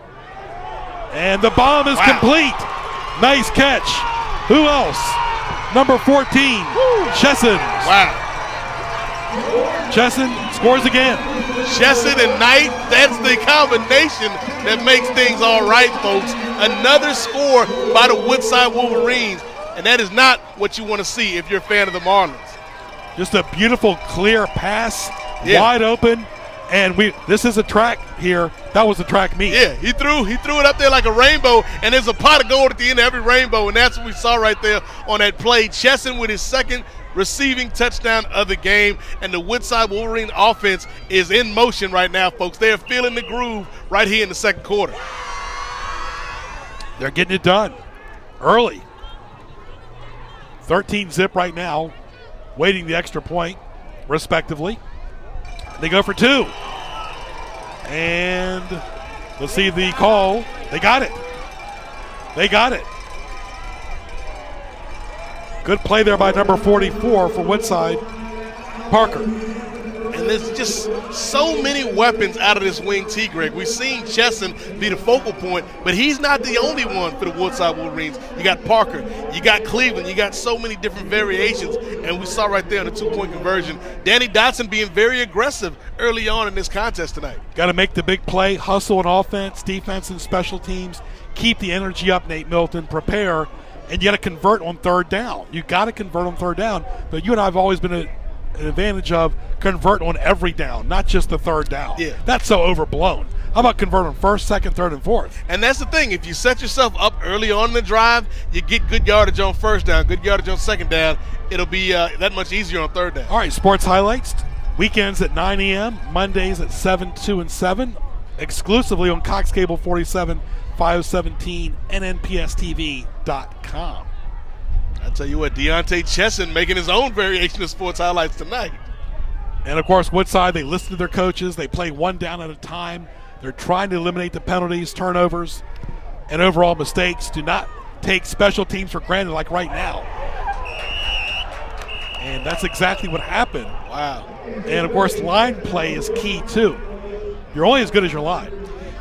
And the bomb is complete. Nice catch. Who else? Number 14, Chesson. Wow. Chesson scores again. Chesson and Knight, that's the combination that makes things all right, folks. Another score by the Woodside Wolverines, and that is not what you want to see if you're a fan of the Marlins. Just a beautiful, clear pass, wide open, and this is a track here. That was a track meet. Yeah, he threw it up there like a rainbow, and there's a pot of gold at the end of every rainbow, and that's what we saw right there on that play. Chesson with his second receiving touchdown of the game, and the Woodside Wolverine offense is in motion right now, folks. They are feeling the groove right here in the second quarter. They're getting it done early. 13-zip right now, waiting the extra point, respectively. They go for two. And let's see the call. They got it. They got it. Good play there by number 44 for Woodside, Parker. And there's just so many weapons out of this wing T, Greg. We've seen Chesson be the focal point, but he's not the only one for the Woodside Wolverines. You got Parker, you got Cleveland, you got so many different variations, and we saw right there on the two-point conversion, Danny Dotson being very aggressive early on in this contest tonight. Got to make the big play, hustle on offense, defense, and special teams. Keep the energy up, Nate Milton, prepare, and you got to convert on third down. You got to convert on third down, but you and I have always been an advantage of convert on every down, not just the third down. Yeah. That's so overblown. How about convert on first, second, third, and fourth? And that's the thing. If you set yourself up early on in the drive, you get good yardage on first down, good yardage on second down. It'll be that much easier on third down. All right, sports highlights. Weekends at 9 a.m., Mondays at 7, 2, and 7, exclusively on Cox Cable 47, 517, and NPSTV.com. I tell you what, Deontay Chesson making his own variation of sports highlights tonight. And, of course, Woodside, they listen to their coaches. They play one down at a time. They're trying to eliminate the penalties, turnovers, and overall mistakes. Do not take special teams for granted like right now. And that's exactly what happened. Wow. And, of course, line play is key, too. You're only as good as your line.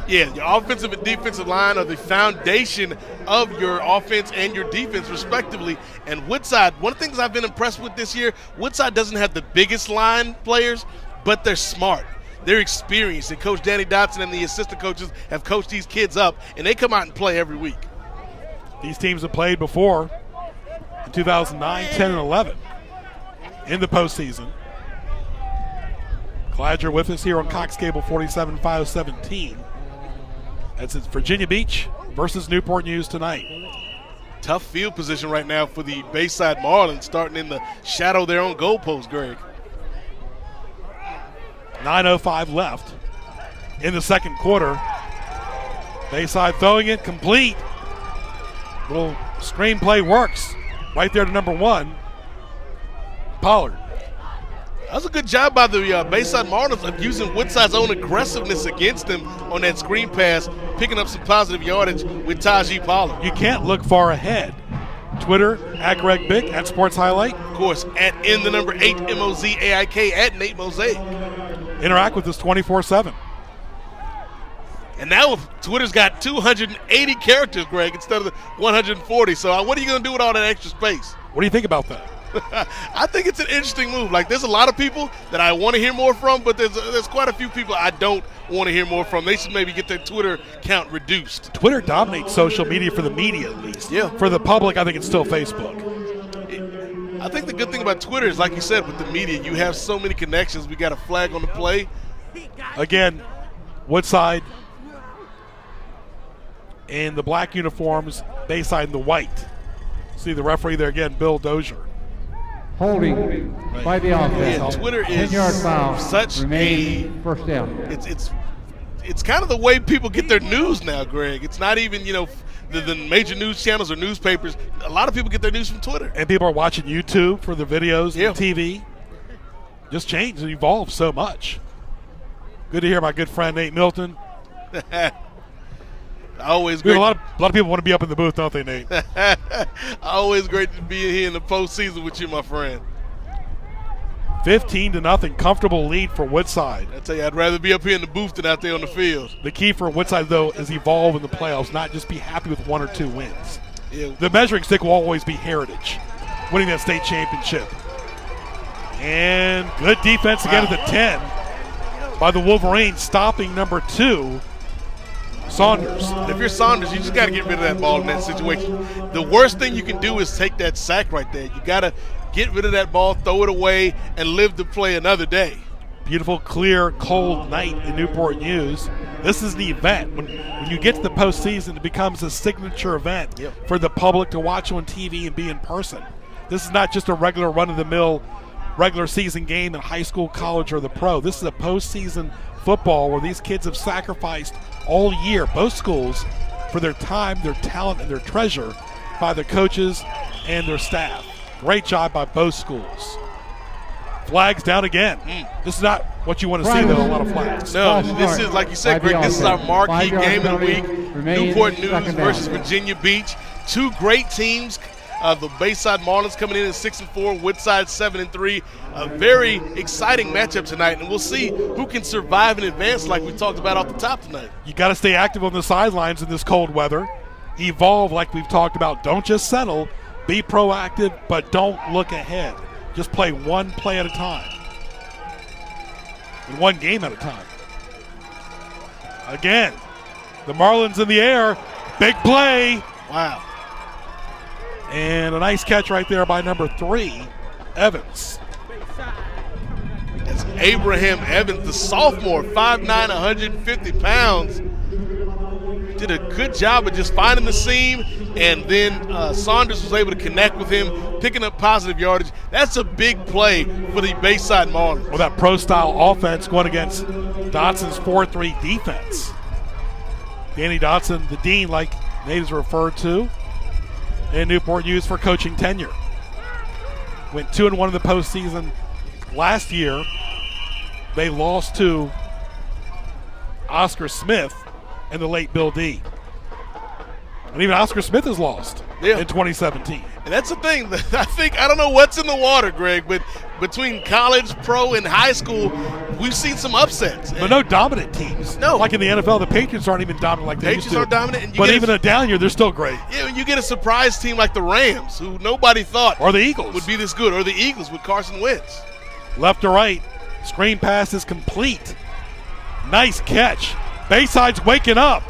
Yeah, your offensive and defensive line are the foundation of your offense and your defense, respectively. And Woodside, one of the things I've been impressed with this year, Woodside doesn't have the biggest line players, but they're smart. They're experienced. And Coach Danny Dotson and the assistant coaches have coached these kids up, and they come out and play every week. These teams have played before in 2009, 10, and 11 in the postseason. Glad you're with us here on Cox Cable 47, 517. That's it. Virginia Beach versus Newport News tonight. Tough field position right now for the Bayside Marlins, starting in the shadow of their own goalpost, Greg. 9:05 left in the second quarter. Bayside throwing it complete. Little screenplay works. Right there to number 1, Pollard. That was a good job by the Bayside Marlins of using Woodside's own aggressiveness against them on that screen pass, picking up some positive yardage with Tajee Pollard. You can't look far ahead. Twitter, @GregBick, @Sports Highlight. Of course, @in the number 8 MOZAIK, @Nate Mosaic. Interact with us 24/7. And now Twitter's got 280 characters, Greg, instead of the 140. So what are you going to do with all that extra space? What do you think about that? I think it's an interesting move. Like, there's a lot of people that I want to hear more from, but there's quite a few people I don't want to hear more from. They should maybe get their Twitter count reduced. Twitter dominates social media for the media, at least. Yeah. For the public, I think it's still Facebook. I think the good thing about Twitter is, like you said, with the media, you have so many connections. We got a flag on the play. Again, Woodside in the black uniforms, Bayside in the white. See the referee there again, Bill Dozier. Holding by the offense. Yeah, Twitter is 10-yard foul. such Remaining first down. It's kind of the way people get their news now, Greg. It's not even, the major news channels or newspapers. A lot of people get their news from Twitter. And people are watching YouTube for the videos Yeah. and TV. Just changed and evolved so much. Good to hear my good friend Nate Milton. Always Good. great. A lot of people want to be up in the booth, don't they, Nate? Always great to be here in the postseason with you, my friend. 15-0, comfortable lead for Woodside. I tell you, I'd rather be up here in the booth than out there on the field. The key for Woodside, though, is evolve in the playoffs, not just be happy with 1 or 2 wins. Yeah. The measuring stick will always be Heritage, winning that state championship. And good defense again at the 10 by the Wolverines, stopping number 2, Saunders. And if you're Saunders, you just got to get rid of that ball in that situation. The worst thing you can do is take that sack right there. You got to get rid of that ball, throw it away, and live to play another day. Beautiful, clear, cold night in Newport News. This is the event. When you get to the postseason, it becomes a signature event for the public to watch on TV and be in person. This is not just a regular run-of-the-mill regular season game in high school, college, or the pro. This is a postseason football where these kids have sacrificed all year, both schools, for their time, their talent, and their treasure by their coaches and their staff. Great job by both schools. Flags down again. This is not what you want to see, though, a lot of flags. No, this is, like you said, Greg, this is our marquee game of the week. Newport News versus Virginia Beach. 2 great teams. The Bayside Marlins coming in at 6-4, Woodside 7-3. A very exciting matchup tonight, and we'll see who can survive and advance like we talked about off the top tonight. You got to stay active on the sidelines in this cold weather. Evolve like we've talked about. Don't just settle. Be proactive, but don't look ahead. Just play one play at a time. And one game at a time. Again, the Marlins in the air. Big play. Wow. And a nice catch right there by number 3, Evans. That's Abraham Evans, the sophomore, 5'9", 150 pounds. Did a good job of just finding the seam, and then Saunders was able to connect with him, picking up positive yardage. That's a big play for the Bayside Marlins. Well, that pro-style offense going against Dotson's 4-3 defense. Danny Dotson, the dean, like Nate has referred to, in Newport News for coaching tenure. Went 2-1 in the postseason last year. They lost to Oscar Smith and the late Bill D. And even Oscar Smith has lost in 2017. And that's the thing. I don't know what's in the water, Greg, but between college, pro, and high school, we've seen some upsets. But no dominant teams. No. Like in the NFL, the Patriots aren't even dominant like they used to. Patriots aren't dominant. And but even a down year, they're still great. Yeah, when you get a surprise team like the Rams, who nobody thought or the Eagles would be this good, or the Eagles with Carson Wentz. Left to right, screen pass is complete. Nice catch. Bayside's waking up.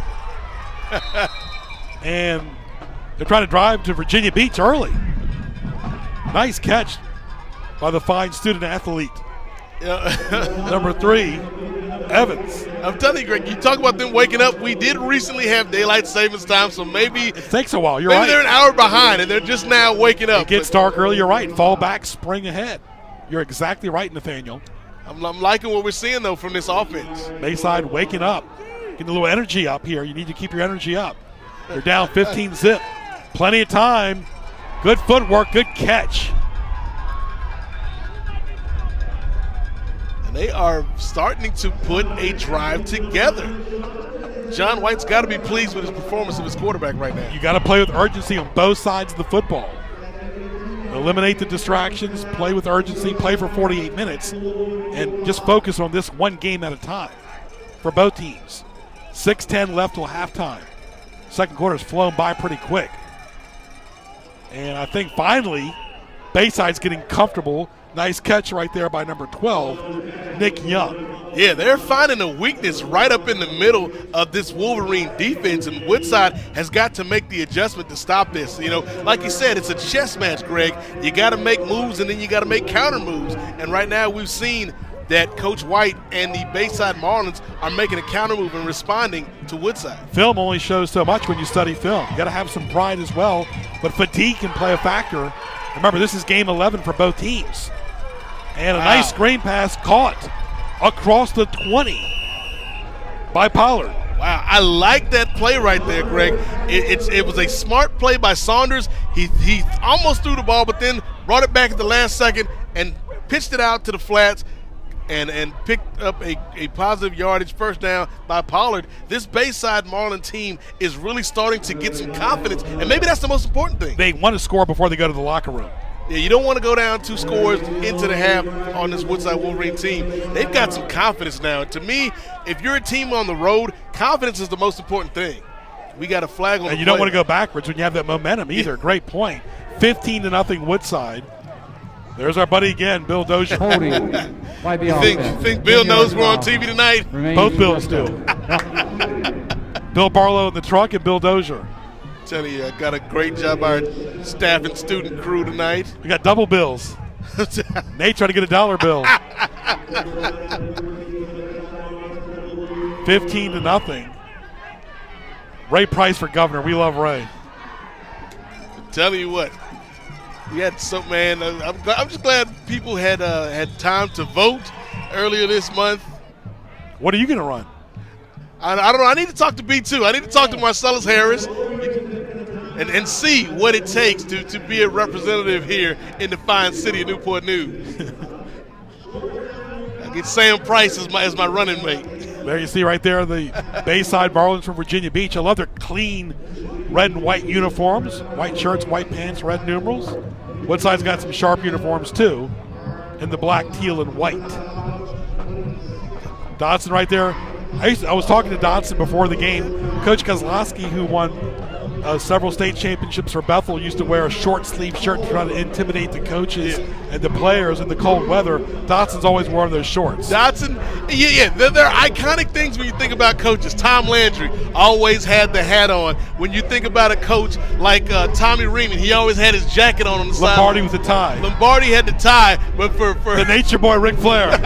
And they're trying to drive to Virginia Beach early. Nice catch by the fine student athlete. Number 3, Evans. I'm telling you, Greg, you talk about them waking up. We did recently have daylight savings time, so maybe it takes a while. You're maybe right. They're an hour behind, and they're just now waking up. It gets dark early. You're right. Fall back, spring ahead. You're exactly right, Nathaniel. I'm liking what we're seeing, though, from this offense. Bayside waking up. Getting a little energy up here. You need to keep your energy up. They're down 15 zip. Plenty of time. Good footwork. Good catch. And they are starting to put a drive together. John White's got to be pleased with his performance of his quarterback right now. You got to play with urgency on both sides of the football. Eliminate the distractions, play with urgency, play for 48 minutes, and just focus on this one game at a time for both teams. 6:10 left till halftime. Second quarter's flown by pretty quick. And I think finally, Bayside's getting comfortable. Nice catch right there by number 12, Nick Young. Yeah, they're finding a weakness right up in the middle of this Wolverine defense, and Woodside has got to make the adjustment to stop this. You know, like you said, it's a chess match, Greg. You got to make moves, and then you got to make counter moves. And right now we've seen that Coach White and the Bayside Marlins are making a counter move and responding to Woodside. Film only shows so much when you study film. You got to have some pride as well, but fatigue can play a factor Remember, this is game 11 for both teams. And a Wow. nice screen pass caught across the 20 by Pollard. Wow, I like that play right there, Greg. It was a smart play by Saunders. He almost threw the ball, but then brought it back at the last second and pitched it out to the flats and picked up a positive yardage first down by Pollard. This Bayside Marlin team is really starting to get some confidence, and maybe that's the most important thing. They want to score before they go to the locker room. Yeah, you don't want to go down 2 scores into the half on this Woodside Wolverine team. They've got some confidence now. And to me, if you're a team on the road, confidence is the most important thing. We got a flag on the And you don't play. want to go backwards when you have that momentum either. Great point. 15-0 Woodside. There's our buddy again, Bill Dozier. Holding by the You offense. think Bill 10 knows yards we're on off. TV tonight? Remains Both Bills first do. down. Bill Barlow in the truck and Bill Dozier. Telling you, I got a great job our staff and student crew tonight. We got double bills. Nate trying to get a dollar bill. 15-0. Ray Price for governor. We love Ray. Telling you what, we had so man. I'm just glad people had time to vote earlier this month. What are you going to run? I don't know. I need to talk to B2. I need to talk to Marcellus Harris and see what it takes to be a representative here in the fine city of Newport News. I get Sam Price as my running mate. There you see right there the Bayside Marlins from Virginia Beach. I love their clean red and white uniforms. White shirts, white pants, red numerals. Woodside's got some sharp uniforms too in the black, teal, and white. Dodson right there. I was talking to Dodson before the game. Coach Kozlowski, who won several state championships for Bethel, used to wear a short sleeve shirt to try to intimidate the coaches and the players in the cold weather. Dodson's always worn those shorts. Dodson, yeah, they're iconic things when you think about coaches. Tom Landry always had the hat on. When you think about a coach like Tommy Reaman, he always had his jacket on the side. Lombardi with the tie. Lombardi had the tie, but for The nature boy Ric Flair.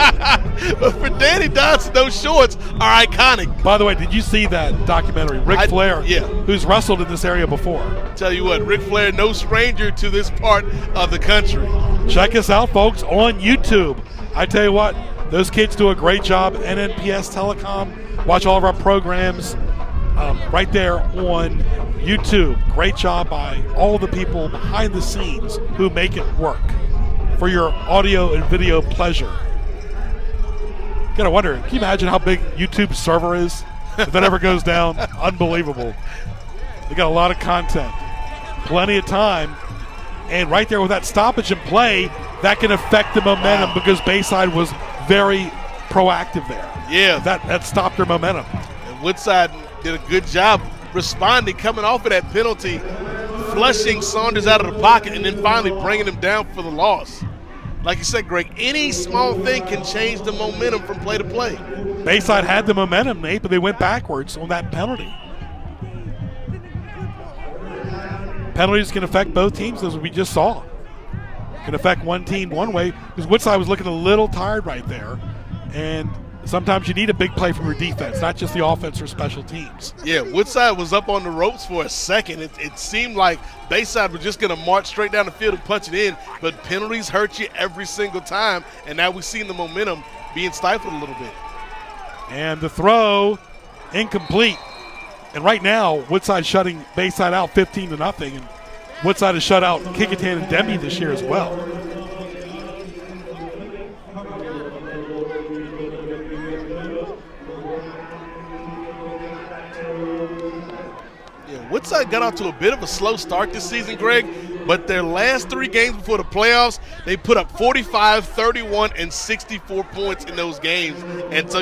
but for Danny Dodson, those shorts are iconic. By the way, did you see that documentary? Ric Flair, yeah. who's wrestled in this area before. Tell you what, Ric Flair, no stranger to this part of the country. Check us out, folks, on YouTube. I tell you what, those kids do a great job. NNPS Telecom. Watch all of our programs right there on YouTube. Great job by all the people behind the scenes who make it work for your audio and video pleasure. Gotta wonder, can you imagine how big YouTube's server is? If that ever goes down, unbelievable. They got a lot of content, plenty of time, and right there with that stoppage in play, that can affect the momentum because Bayside was very proactive there. Yeah. That stopped their momentum. And Woodside did a good job responding, coming off of that penalty, flushing Saunders out of the pocket, and then finally bringing him down for the loss. Like you said, Greg, any small thing can change the momentum from play to play. Bayside had the momentum, Nate, but they went backwards on that penalty. Penalties can affect both teams, as we just saw. Can affect one team one way, because Woodside was looking a little tired right there. And sometimes you need a big play from your defense, not just the offense or special teams. Yeah, Woodside was up on the ropes for a second. It seemed like Bayside was just going to march straight down the field and punch it in, but penalties hurt you every single time, and now we've seen the momentum being stifled a little bit. And the throw, incomplete. And right now, Woodside shutting Bayside out 15-0, and Woodside has shut out Kickingham and Demi this year as well. Yeah, Woodside got off to a bit of a slow start this season, Greg, but their last 3 games before the playoffs, they put up 45, 31, and 64 points in those games. And so,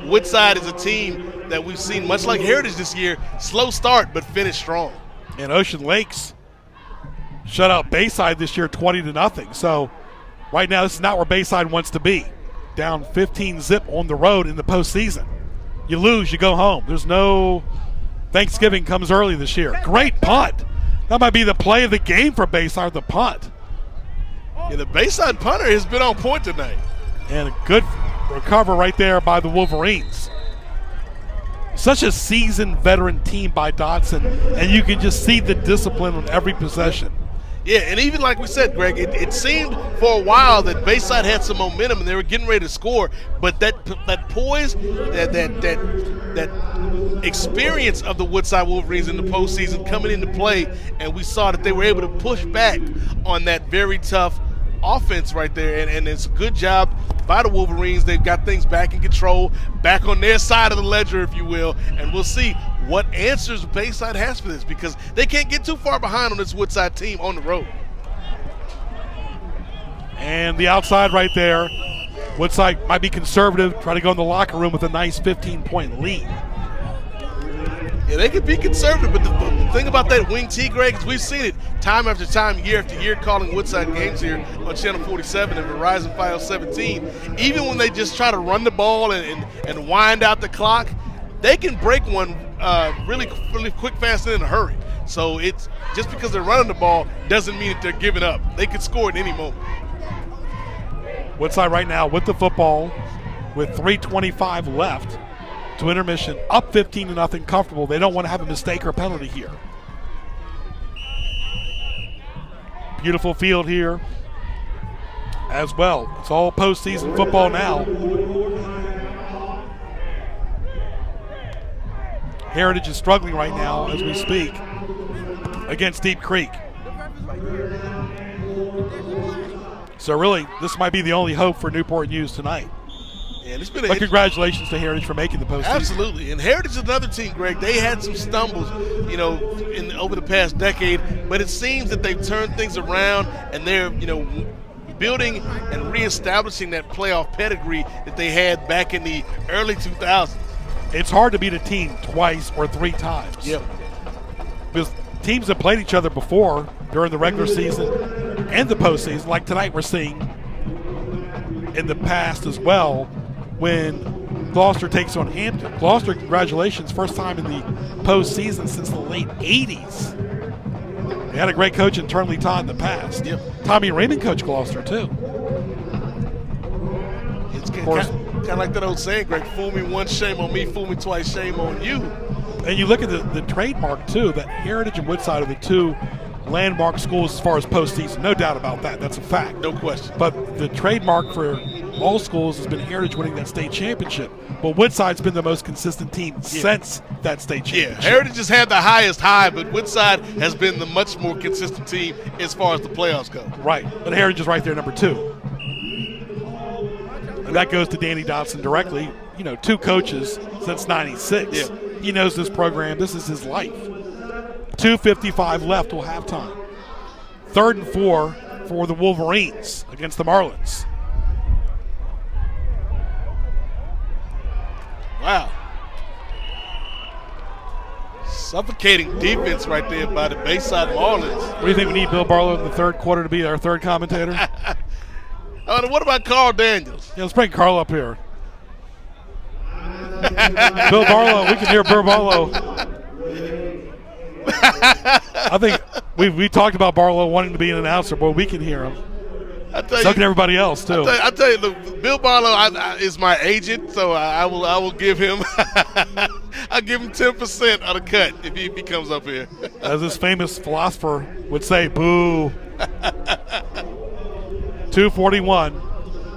Woodside is a team that we've seen, much like Heritage this year, slow start but finish strong. And Ocean Lakes shut out Bayside this year 20-0. So right now, this is not where Bayside wants to be. Down 15-zip on the road in the postseason. You lose, you go home. There's no Thanksgiving comes early this year. Great punt. That might be the play of the game for Bayside, the punt. Yeah, the Bayside punter has been on point tonight. And a good recover right there by the Wolverines. Such a seasoned veteran team by Dodson, and you can just see the discipline on every possession. Yeah, and even like we said, Greg, it seemed for a while that Bayside had some momentum and they were getting ready to score, but that poise, that experience of the Woodside Wolverines in the postseason coming into play, and we saw that they were able to push back on that very tough offense right there, and it's a good job by the Wolverines. They've got things back in control, back on their side of the ledger, if you will, and we'll see what answers Bayside has for this, because they can't get too far behind on this Woodside team on the road. And the outside right there, Woodside might be conservative, try to go in the locker room with a nice 15-point lead. Yeah, they could be conservative, but the thing about that wing T, Greg, is we've seen it time after time, year after year, calling Woodside games here on Channel 47 and Verizon 517. Even when they just try to run the ball and wind out the clock, they can break one really quick, fast, and in a hurry. So it's just because they're running the ball doesn't mean that they're giving up. They could score at any moment. Woodside right now with the football with 3:25 left to intermission, up 15-0, comfortable. They don't want to have a mistake or a penalty here. Beautiful field here as well. It's all postseason football now. Heritage is struggling right now as we speak against Deep Creek. So really, this might be the only hope for Newport News tonight. And it's been but congratulations to Heritage for making the postseason. Absolutely. And Heritage is another team, Greg. They had some stumbles, over the past decade, but it seems that they've turned things around and they're, building and reestablishing that playoff pedigree that they had back in the early 2000s. It's hard to beat a team twice or three times. Yep. Because teams have played each other before during the regular season and the postseason, like tonight we're seeing in the past as well, when Gloucester takes on Hampton. Gloucester, congratulations, first time in the postseason since the late 80s. They had a great coach internally, Todd, in the past. Yep. Tommy Raymond coached Gloucester, too. It's kind of like that old saying, Greg, fool me once, shame on me, fool me twice, shame on you. And you look at the trademark, too, that Heritage and Woodside are the two landmark schools as far as postseason. No doubt about that. That's a fact. No question. But the trademark for all schools has been Heritage winning that state championship. But Woodside's been the most consistent team since that state championship. Yeah, Heritage has had the highest high, but Woodside has been the much more consistent team as far as the playoffs go. Right, but Heritage is right there, number 2. And that goes to Danny Dodson directly. 2 coaches since 96. Yeah. He knows this program. This is his life. 2:55 left till halftime. 3rd and 4 for the Wolverines against the Marlins. Wow. Suffocating defense right there by the Bayside Marlins. What do you think we need Bill Barlow in the third quarter to be our third commentator? What about Carl Daniels? Yeah, let's bring Carl up here. Bill Barlow, we can hear Bill Barlow. I think we talked about Barlow wanting to be an announcer, but we can hear him. So can everybody else too. I tell you, look, Bill Barlow is my agent, so I will give him I'll give him 10% of the cut if he comes up here. As this famous philosopher would say, boo. 2:41.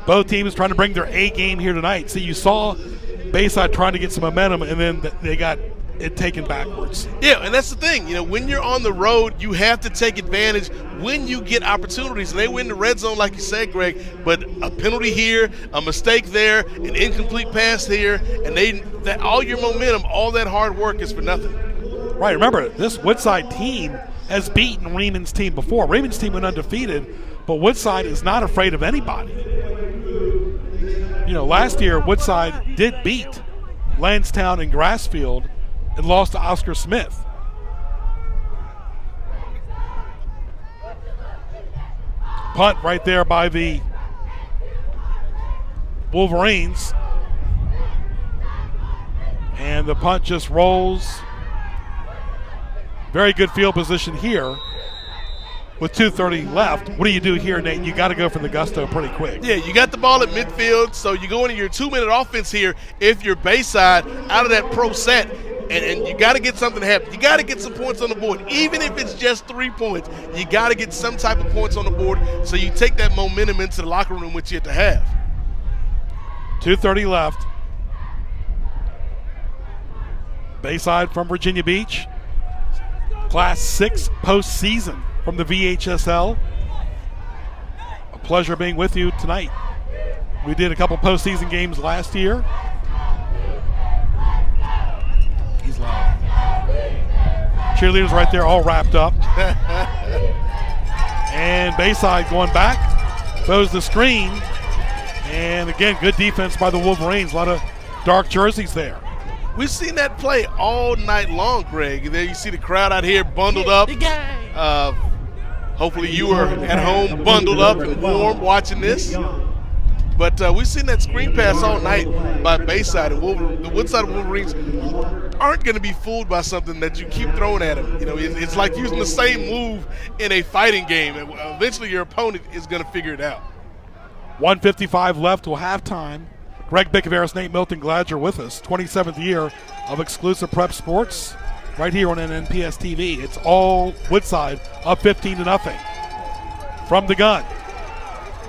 Both teams trying to bring their A game here tonight. See, you saw Bayside trying to get some momentum, and then they got it taken backwards. Yeah, and that's the thing. When you're on the road, you have to take advantage when you get opportunities. And they win the red zone, like you said, Greg, but a penalty here, a mistake there, an incomplete pass here, and all your momentum, all that hard work is for nothing. Right, remember, this Woodside team has beaten Raymond's team before. Raymond's team went undefeated, but Woodside is not afraid of anybody. Last year, Woodside did beat Lansdowne and Grassfield and lost to Oscar Smith. Punt right there by the Wolverines. And the punt just rolls. Very good field position here. With 2:30 left, what do you do here, Nate? You got to go for the gusto pretty quick. Yeah, you got the ball at midfield, so you go into your 2-minute offense here. If you're Bayside out of that pro set, And you got to get something to happen. You got to get some points on the board. Even if it's just 3 points, you got to get some type of points on the board so you take that momentum into the locker room, which you have to have. 2:30 left. Bayside from Virginia Beach. Class 6 postseason from the VHSL. A pleasure being with you tonight. We did a couple postseason games last year. He's loud. Cheerleaders right there all wrapped up. And Bayside going back. Throws the screen. And again, good defense by the Wolverines. A lot of dark jerseys there. We've seen that play all night long, Greg. There you see the crowd out here bundled up. Hopefully you were at home bundled up and warm watching this. But we've seen that screen pass all night by Bayside. And the Woodside Wolverines aren't going to be fooled by something that you keep throwing at them. You know, it's like using the same move in a fighting game. And eventually your opponent is going to figure it out. 1:55 left till halftime. Greg Bickaveris, Nate Milton, glad you're with us. 27th year of exclusive prep sports right here on NPS TV. It's all Woodside up 15-0. From the gun.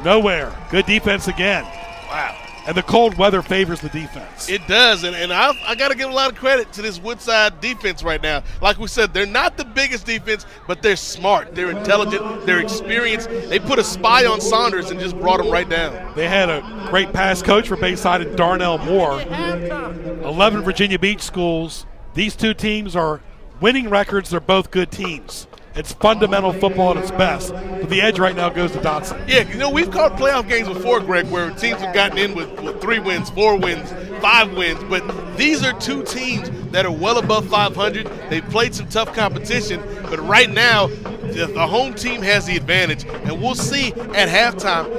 Nowhere. Good defense again. Wow. And the cold weather favors the defense. It does, and I got to give a lot of credit to this Woodside defense right now. Like we said, they're not the biggest defense, but they're smart. They're intelligent. They're experienced. They put a spy on Saunders and just brought him right down. They had a great pass coach for Bayside and Darnell Moore. 11 Virginia Beach schools. These two teams are winning records. They're both good teams. It's fundamental football at its best. But the edge right now goes to Dotson. Yeah, you know, we've called playoff games before, Greg, where teams have gotten in with 3 wins, 4 wins, 5 wins. But these are two teams that are well above 500. They've played some tough competition. But right now, the home team has the advantage. And we'll see at halftime,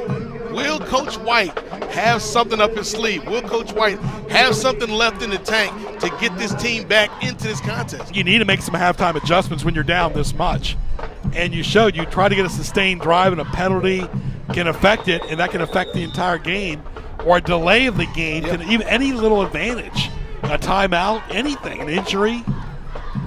will Coach White have something up his sleeve? Will Coach White have something left in the tank to get this team back into this contest? You need to make some halftime adjustments when you're down this much. And you showed you try to get a sustained drive, and a penalty can affect it, and that can affect the entire game. Or a delay of the game can even any little advantage. A timeout, anything, an injury.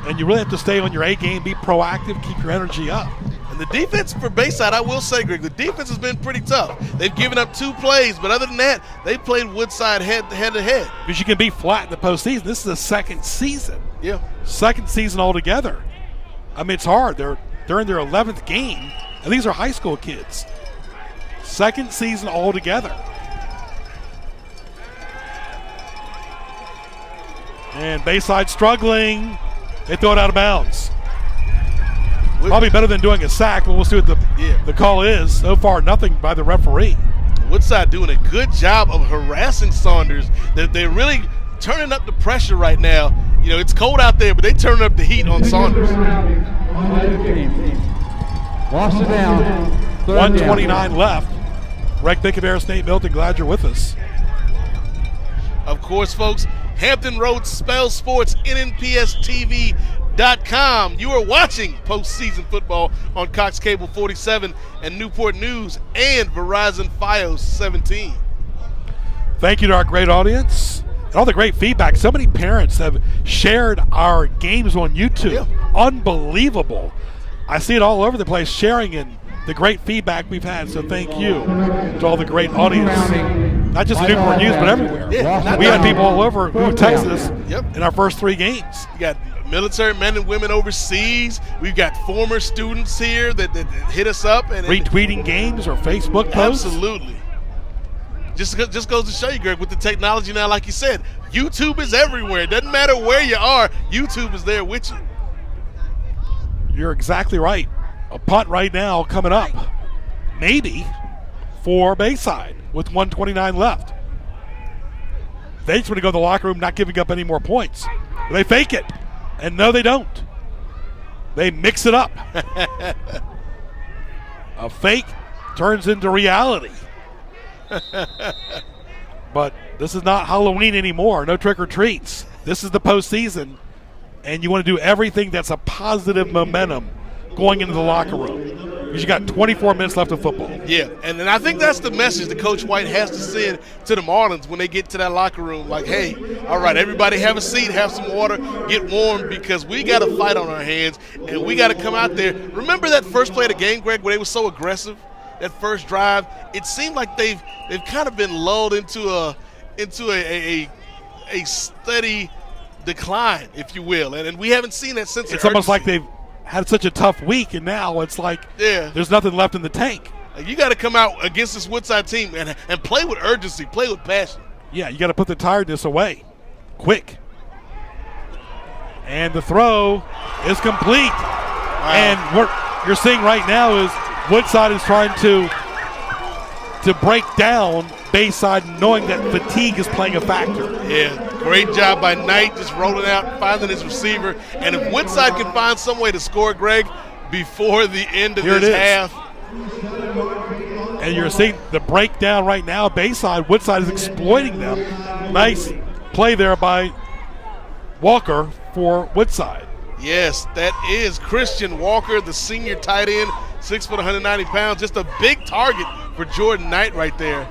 And you really have to stay on your A game, be proactive, keep your energy up. And the defense for Bayside, I will say, Greg, the defense has been pretty tough. They've given up 2 plays, but other than that, they played Woodside head to head. Because you can be flat in the postseason. This is the second season. Yeah. Second season altogether. I mean, it's hard. They're in their 11th game, and these are high school kids. Second season altogether. And Bayside struggling. They throw it out of bounds. Probably better than doing a sack, but we'll see what the call is. So far, nothing by the referee. Woodside doing a good job of harassing Saunders. They're really turning up the pressure right now. You know, it's cold out there, but they're turning up the heat on Saunders. Lost it down. 1:29 left. Greg Bickaveris, Nate Milton, glad you're with us. Of course, folks, Hampton Roads Spell Sports, NNPSTV.com. You are watching postseason football on Cox Cable 47 and Newport News and Verizon Fios 17. Thank you to our great audience and all the great feedback. So many parents have shared our games on YouTube. Yeah. Unbelievable. I see it all over the place, sharing and the great feedback we've had. So thank you to all the great audience. Not just the Newport News, but everywhere. Yeah, we had people all over who texted us in our first 3 games. You got military men and women overseas. We've got former students here that hit us up. And retweeting games or Facebook posts. Absolutely. Just goes to show you, Greg, with the technology now, like you said, YouTube is everywhere. It doesn't matter where you are, YouTube is there with you. You're exactly right. A punt right now coming up. Maybe for Bayside with 1:29 left. They just want to go to the locker room, not giving up any more points. They fake it. And no, they don't. They mix it up. A fake turns into reality. But this is not Halloween anymore. No trick or treats. This is the postseason. And you want to do everything that's a positive momentum going into the locker room. because you got 24 minutes left of football. Yeah, and I think that's the message that Coach White has to send to the Marlins when they get to that locker room. Like, hey, all right, everybody have a seat, have some water, get warm, because we got a fight on our hands, and we got to come out there. Remember that first play of the game, Greg, where they were so aggressive? That first drive, it seemed like they've kind of been lulled into a steady decline, if you will, and we haven't seen that since. It's almost like they've had such a tough week, and now it's like there's nothing left in the tank. You got to come out against this Woodside team and play with urgency, play with passion. Yeah, you got to put the tiredness away, quick. And the throw is complete. Wow. And what you're seeing right now is Woodside is trying to break down Bayside, knowing that fatigue is playing a factor. Yeah, great job by Knight, just rolling out, finding his receiver. And if Woodside can find some way to score, Greg, before the end of this half. And you're seeing the breakdown right now. Bayside, Woodside is exploiting them. Nice play there by Walker for Woodside. Yes, that is Christian Walker, the senior tight end, 6 foot, 190 pounds. Just a big target for Jordan Knight right there.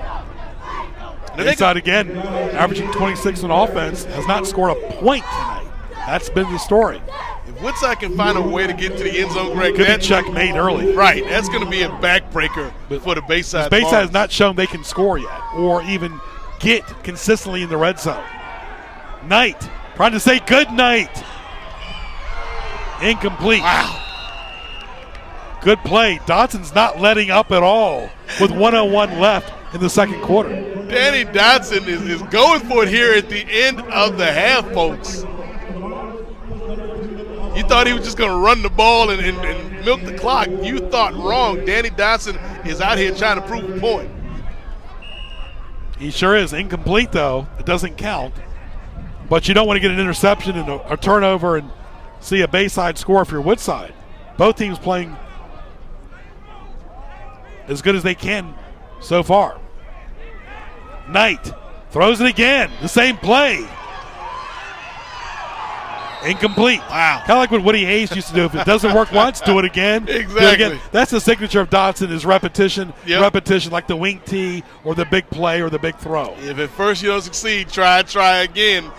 Bayside again, averaging 26 on offense, has not scored a point tonight. That's been the story. If Woodside can find a way to get to the end zone, Greg, could be checkmate early. Right, that's going to be a backbreaker for the Bayside. Bayside has not shown they can score yet or even get consistently in the red zone. Knight trying to say good night. Incomplete. Wow. Good play. Dotson's not letting up at all with 1:01 left in the second quarter. Danny Dotson is going for it here at the end of the half, folks. You thought he was just going to run the ball and milk the clock. You thought wrong. Danny Dotson is out here trying to prove a point. He sure is. Incomplete, though. It doesn't count. But you don't want to get an interception and a turnover and see a Bayside score if you're Woodside. Both teams playing as good as they can so far. Knight throws it again. The same play. Incomplete. Wow. Kind of like what Woody Hayes used to do. If it doesn't work once, do it again. Exactly. Do it again. That's the signature of Dotson is repetition. Yep. Repetition, like the wing tee or the big play or the big throw. If at first you don't succeed, try again.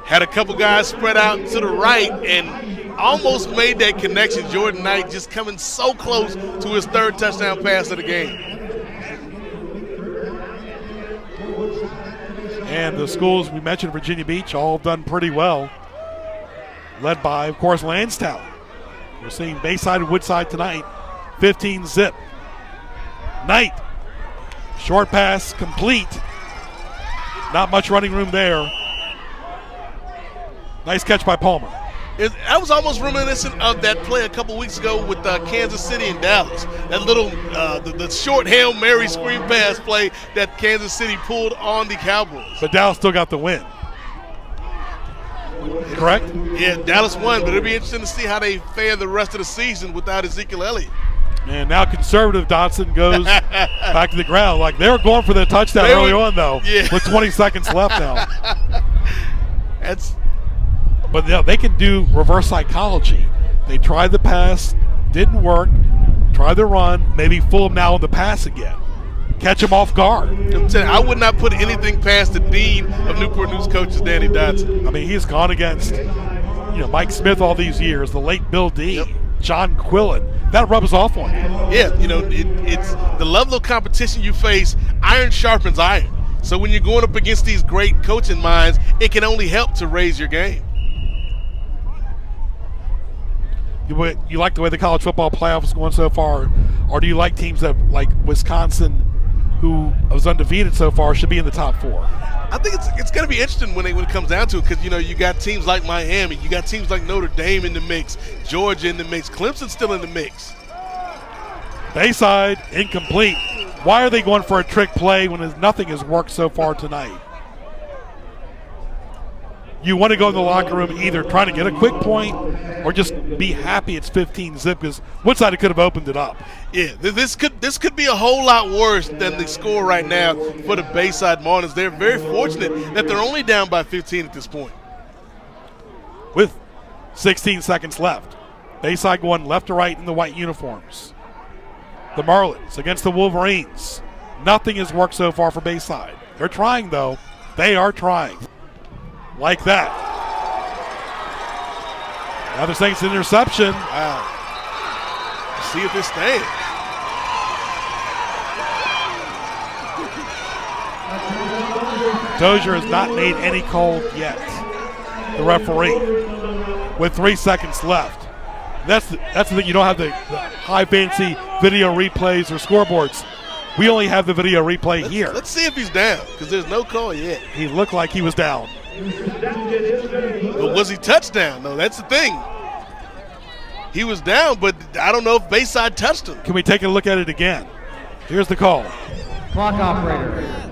Had a couple guys spread out to the right and almost made that connection. Jordan Knight just coming so close to his third touchdown pass of the game. And the schools we mentioned, Virginia Beach, all done pretty well. Led by, of course, Lansdowne. We're seeing Bayside and Woodside tonight, 15-zip. Knight, short pass, complete. Not much running room there. Nice catch by Palmer. I was almost reminiscent of that play a couple weeks ago with Kansas City and Dallas. That little, the short Hail Mary screen pass play that Kansas City pulled on the Cowboys. But Dallas still got the win. Correct? Yeah, Dallas won, but it'll be interesting to see how they fare the rest of the season without Ezekiel Elliott. And now conservative Dotson goes back to the ground. Like they were going for the touchdown early on, though, with 20 seconds left now. But they can do reverse psychology. They tried the pass, didn't work. Try the run, maybe fool them now on the pass again. Catch them off guard. I'm telling you, I would not put anything past the dean of Newport News coaches, Danny Dotson. I mean, he's gone against Mike Smith all these years, the late Bill D, John Quillen. That rubs off on you. Yeah, it's the level of competition you face. Iron sharpens iron. So when you're going up against these great coaching minds, it can only help to raise your game. You like the way the college football playoff is going so far, or do you like teams that, like Wisconsin, who was undefeated so far, should be in the top four? I think it's going to be interesting when it comes down to it, because you got teams like Miami, you got teams like Notre Dame in the mix, Georgia in the mix, Clemson still in the mix. Bayside incomplete. Why are they going for a trick play when nothing has worked so far tonight? You want to go in the locker room either trying to get a quick point or just be happy it's 15-zip, because Woodside could have opened it up. Yeah, this could be a whole lot worse than the score right now for the Bayside Marlins. They're very fortunate that they're only down by 15 at this point. With 16 seconds left. Bayside going left to right in the white uniforms. the Marlins against the Wolverines. Nothing has worked so far for Bayside. They're trying, though. They are trying. Like that. Now they're saying it's an interception. Wow. Let's see if this stands. Dozier has not made any call yet, the referee, with 3 seconds left. That's the thing. You don't have the high fancy video replays or scoreboards. We only have the video replay here. Let's see if he's down, because there's no call yet. He looked like he was down. But was he touchdown? No, that's the thing. He was down, but I don't know if Bayside touched him. Can we take a look at it again? Here's the call. Clock operator.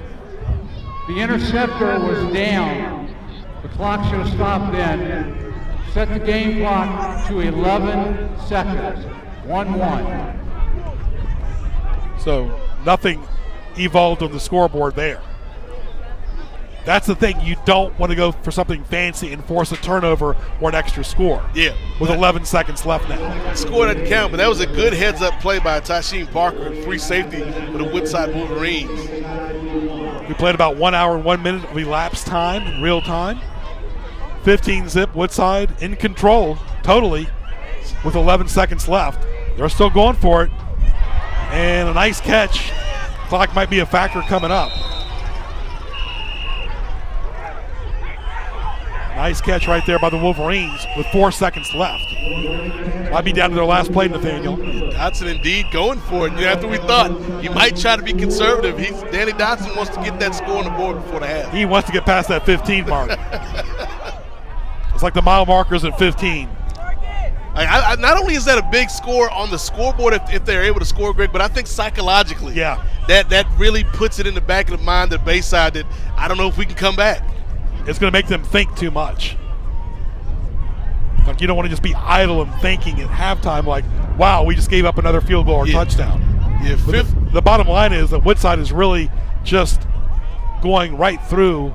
The interceptor was down. The clock should have stopped then. Set the game clock to 11 seconds. 1-1. So nothing evolved on the scoreboard there. That's the thing. You don't want to go for something fancy and force a turnover or an extra score. Yeah. With 11 seconds left now. Score doesn't count, but that was a good heads-up play by Tasheen Parker, free safety for the Woodside Wolverines. We played about 1 hour and 1 minute of elapsed time in real time. 15-zip, Woodside in control totally with 11 seconds left. They're still going for it. And a nice catch. Clock might be a factor coming up. Nice catch right there by the Wolverines with 4 seconds left. Might be down to their last play, Nathaniel. Dotson indeed going for it. After we thought he might try to be conservative, Danny Dotson wants to get that score on the board before the half. He wants to get past that 15 mark. It's like the mile markers at 15. Not only is that a big score on the scoreboard if they're able to score, Greg, but I think psychologically, yeah, that really puts it in the back of the mind of Bayside that I don't know if we can come back. It's going to make them think too much. Like, you don't want to just be idle and thinking at halftime like, wow, we just gave up another field goal or touchdown. Yeah, the bottom line is that Woodside is really just going right through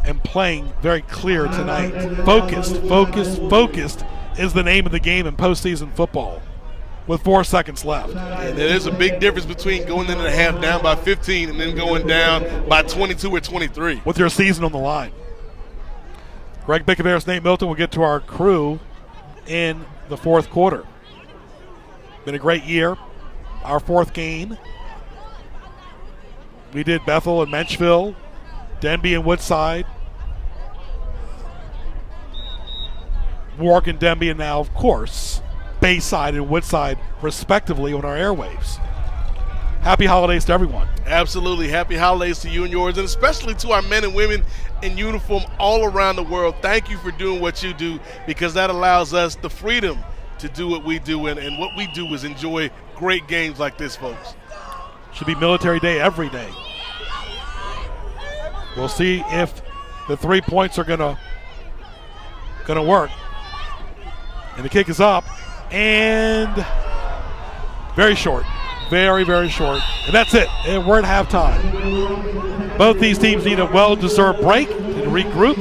and playing very clear tonight. Focused is the name of the game in postseason football with 4 seconds left. And there's a big difference between going into the half down by 15 and then going down by 22 or 23. With your season on the line. Greg Bickaveris, Nate Milton will get to our crew in the fourth quarter. Been a great year. Our fourth game. We did Bethel and Menchville, Denby and Woodside, Warwick and Denby, and now, of course, Bayside and Woodside, respectively, on our airwaves. Happy holidays to everyone. Absolutely. Happy holidays to you and yours, and especially to our men and women in uniform all around the world. Thank you for doing what you do, because that allows us the freedom to do what we do, and what we do is enjoy great games like this, folks. Should be Military Day every day. We'll see if the 3 points are gonna work. And the kick is up, and very short. Very, very short. And that's it. And we're at halftime. Both these teams need a well-deserved break and regroup.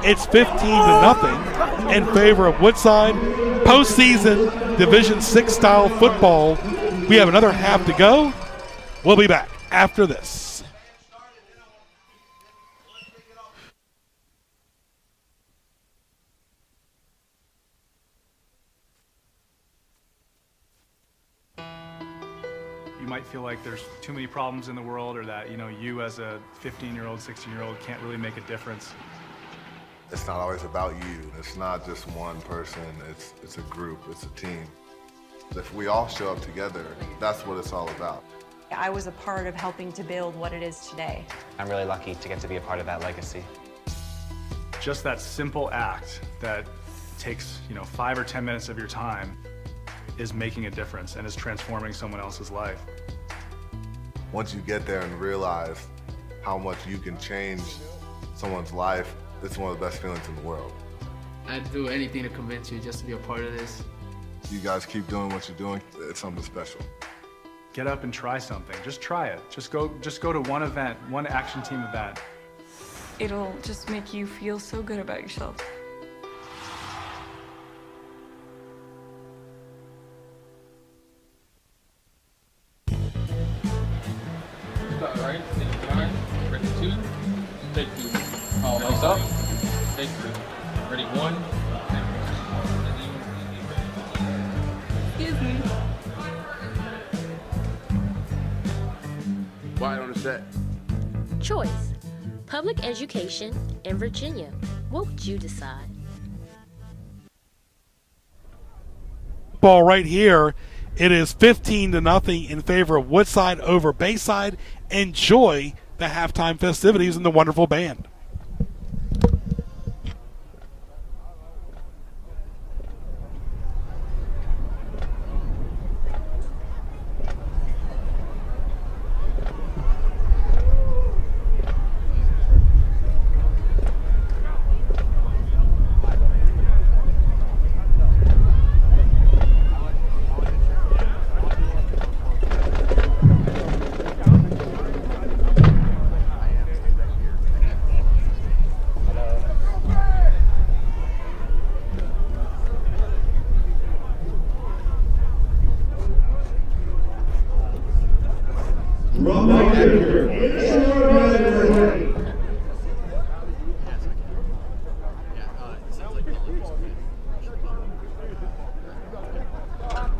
It's 15-0 in favor of Woodside. Postseason Division VI style football. We have another half to go. We'll be back after this. You might feel like there's too many problems in the world, or that, you as a 15-year-old, 16-year-old can't really make a difference. It's not always about you. It's not just one person. It's a group. It's a team. If we all show up together, that's what it's all about. I was a part of helping to build what it is today. I'm really lucky to get to be a part of that legacy. Just that simple act that takes, 5 or 10 minutes of your time is making a difference and is transforming someone else's life. Once you get there and realize how much you can change someone's life, it's one of the best feelings in the world. I'd do anything to convince you just to be a part of this. You guys keep doing what you're doing. It's something special. Get up and try something. Just try it. Just go to one event, one action team event. It'll just make you feel so good about yourself. Take two. Oh, nice up. Take three. Ready, one. Excuse me. Quiet on the set. Choice. Public education in Virginia. What would you decide? Ball right here. It is 15-0 in favor of Woodside over Bayside. Enjoy the halftime festivities and the wonderful band.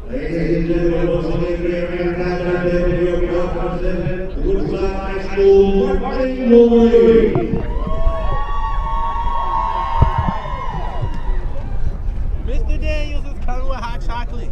Ladies and gentlemen, once again, we are in the Woodside High School marching glory. Mr. Daniels is coming with hot chocolate.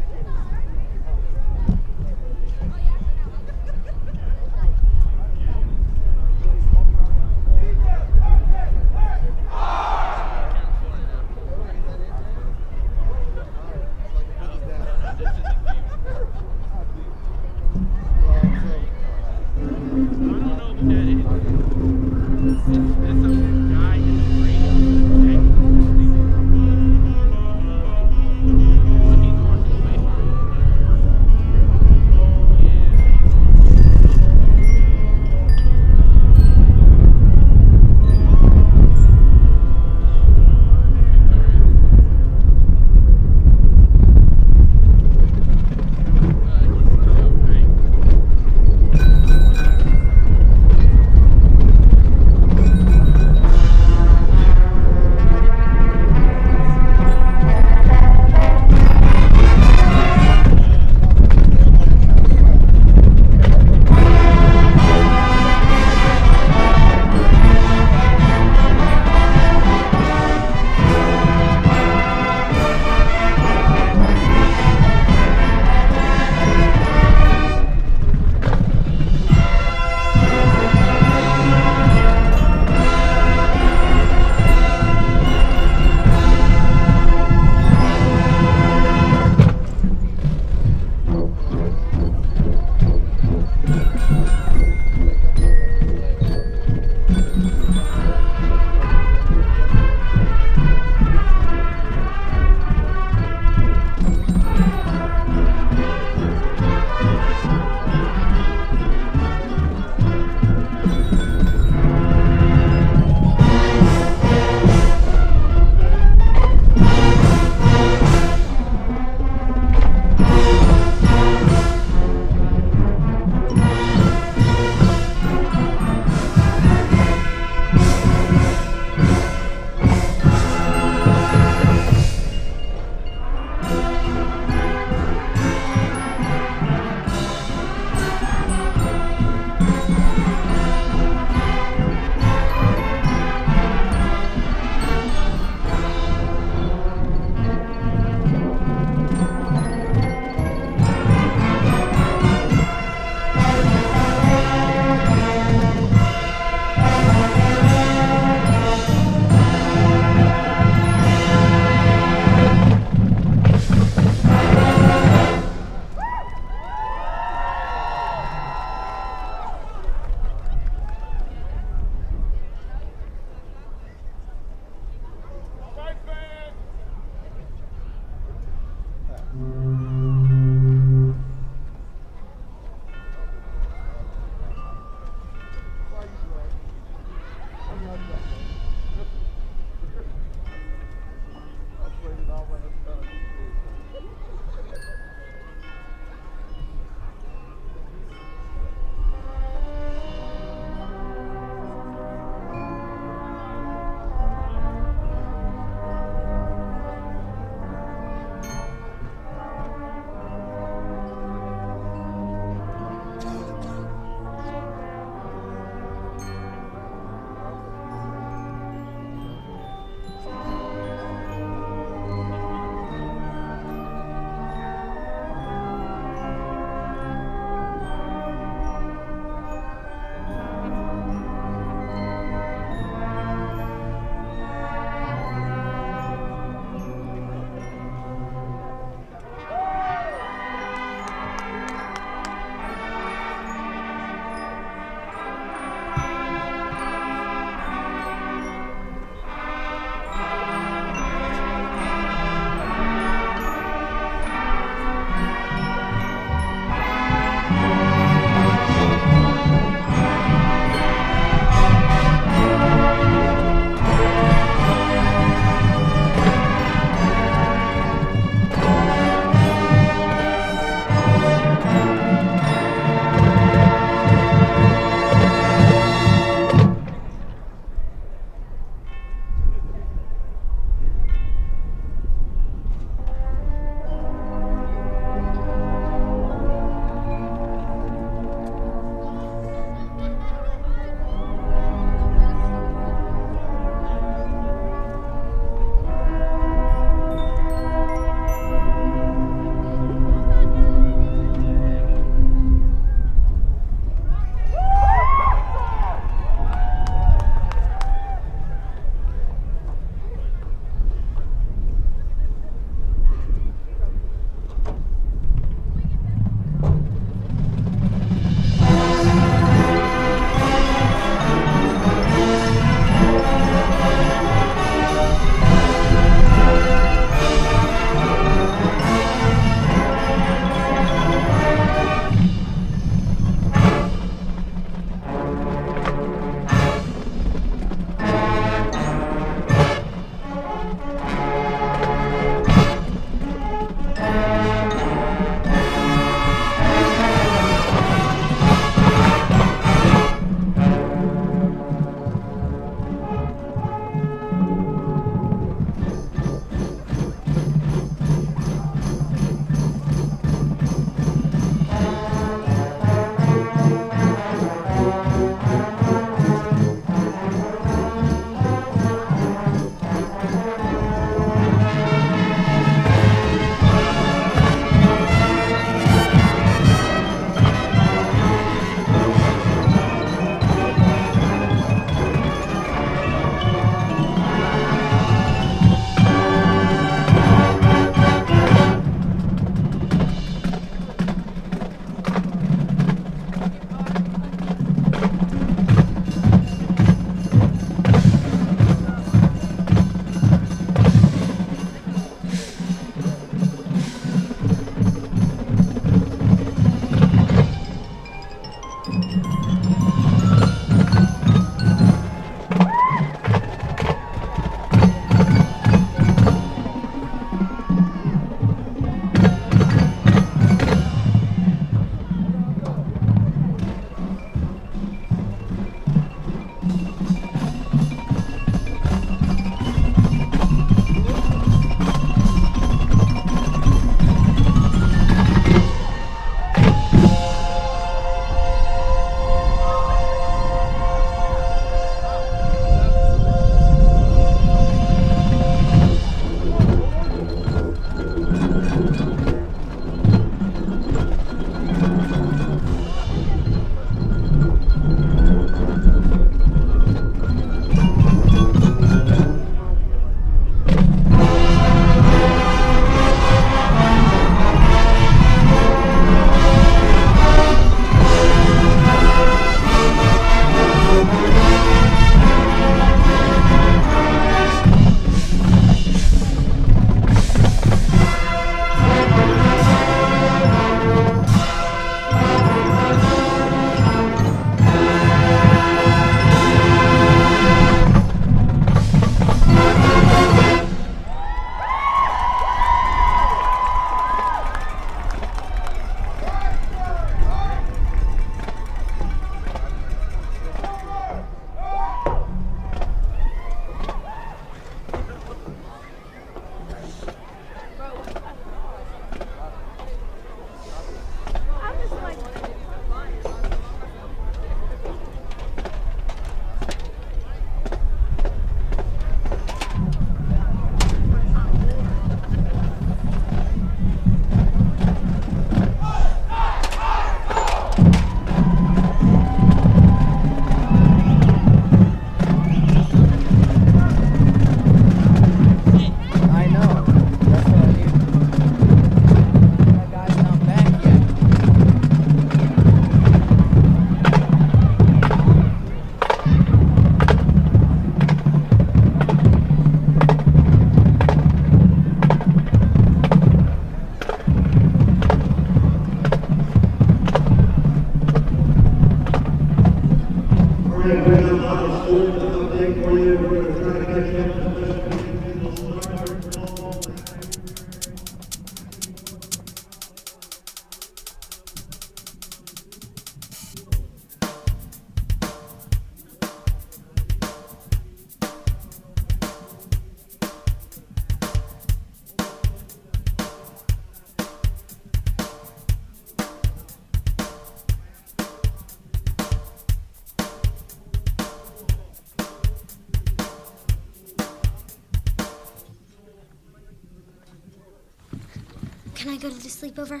Can I go to the sleepover?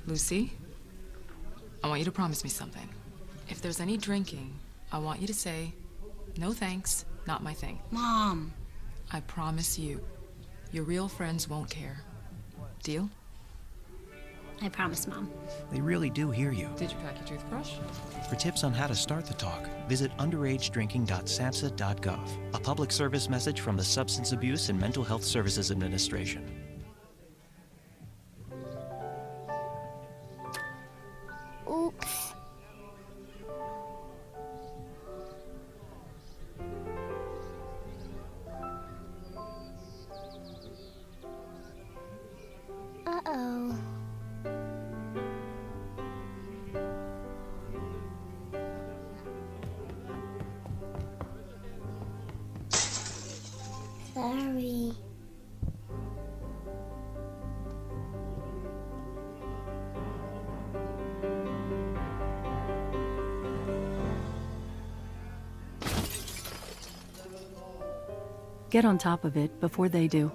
Lucy, I want you to promise me something. If there's any drinking, I want you to say, "No thanks, not my thing." Mom. I promise you, your real friends won't care. Deal? I promise, Mom. They really do hear you. Did you pack your toothbrush? For tips on how to start the talk, visit underagedrinking.samhsa.gov. A public service message from the Substance Abuse and Mental Health Services Administration. Oops. Uh-oh. Sorry. Get on top of it before they do.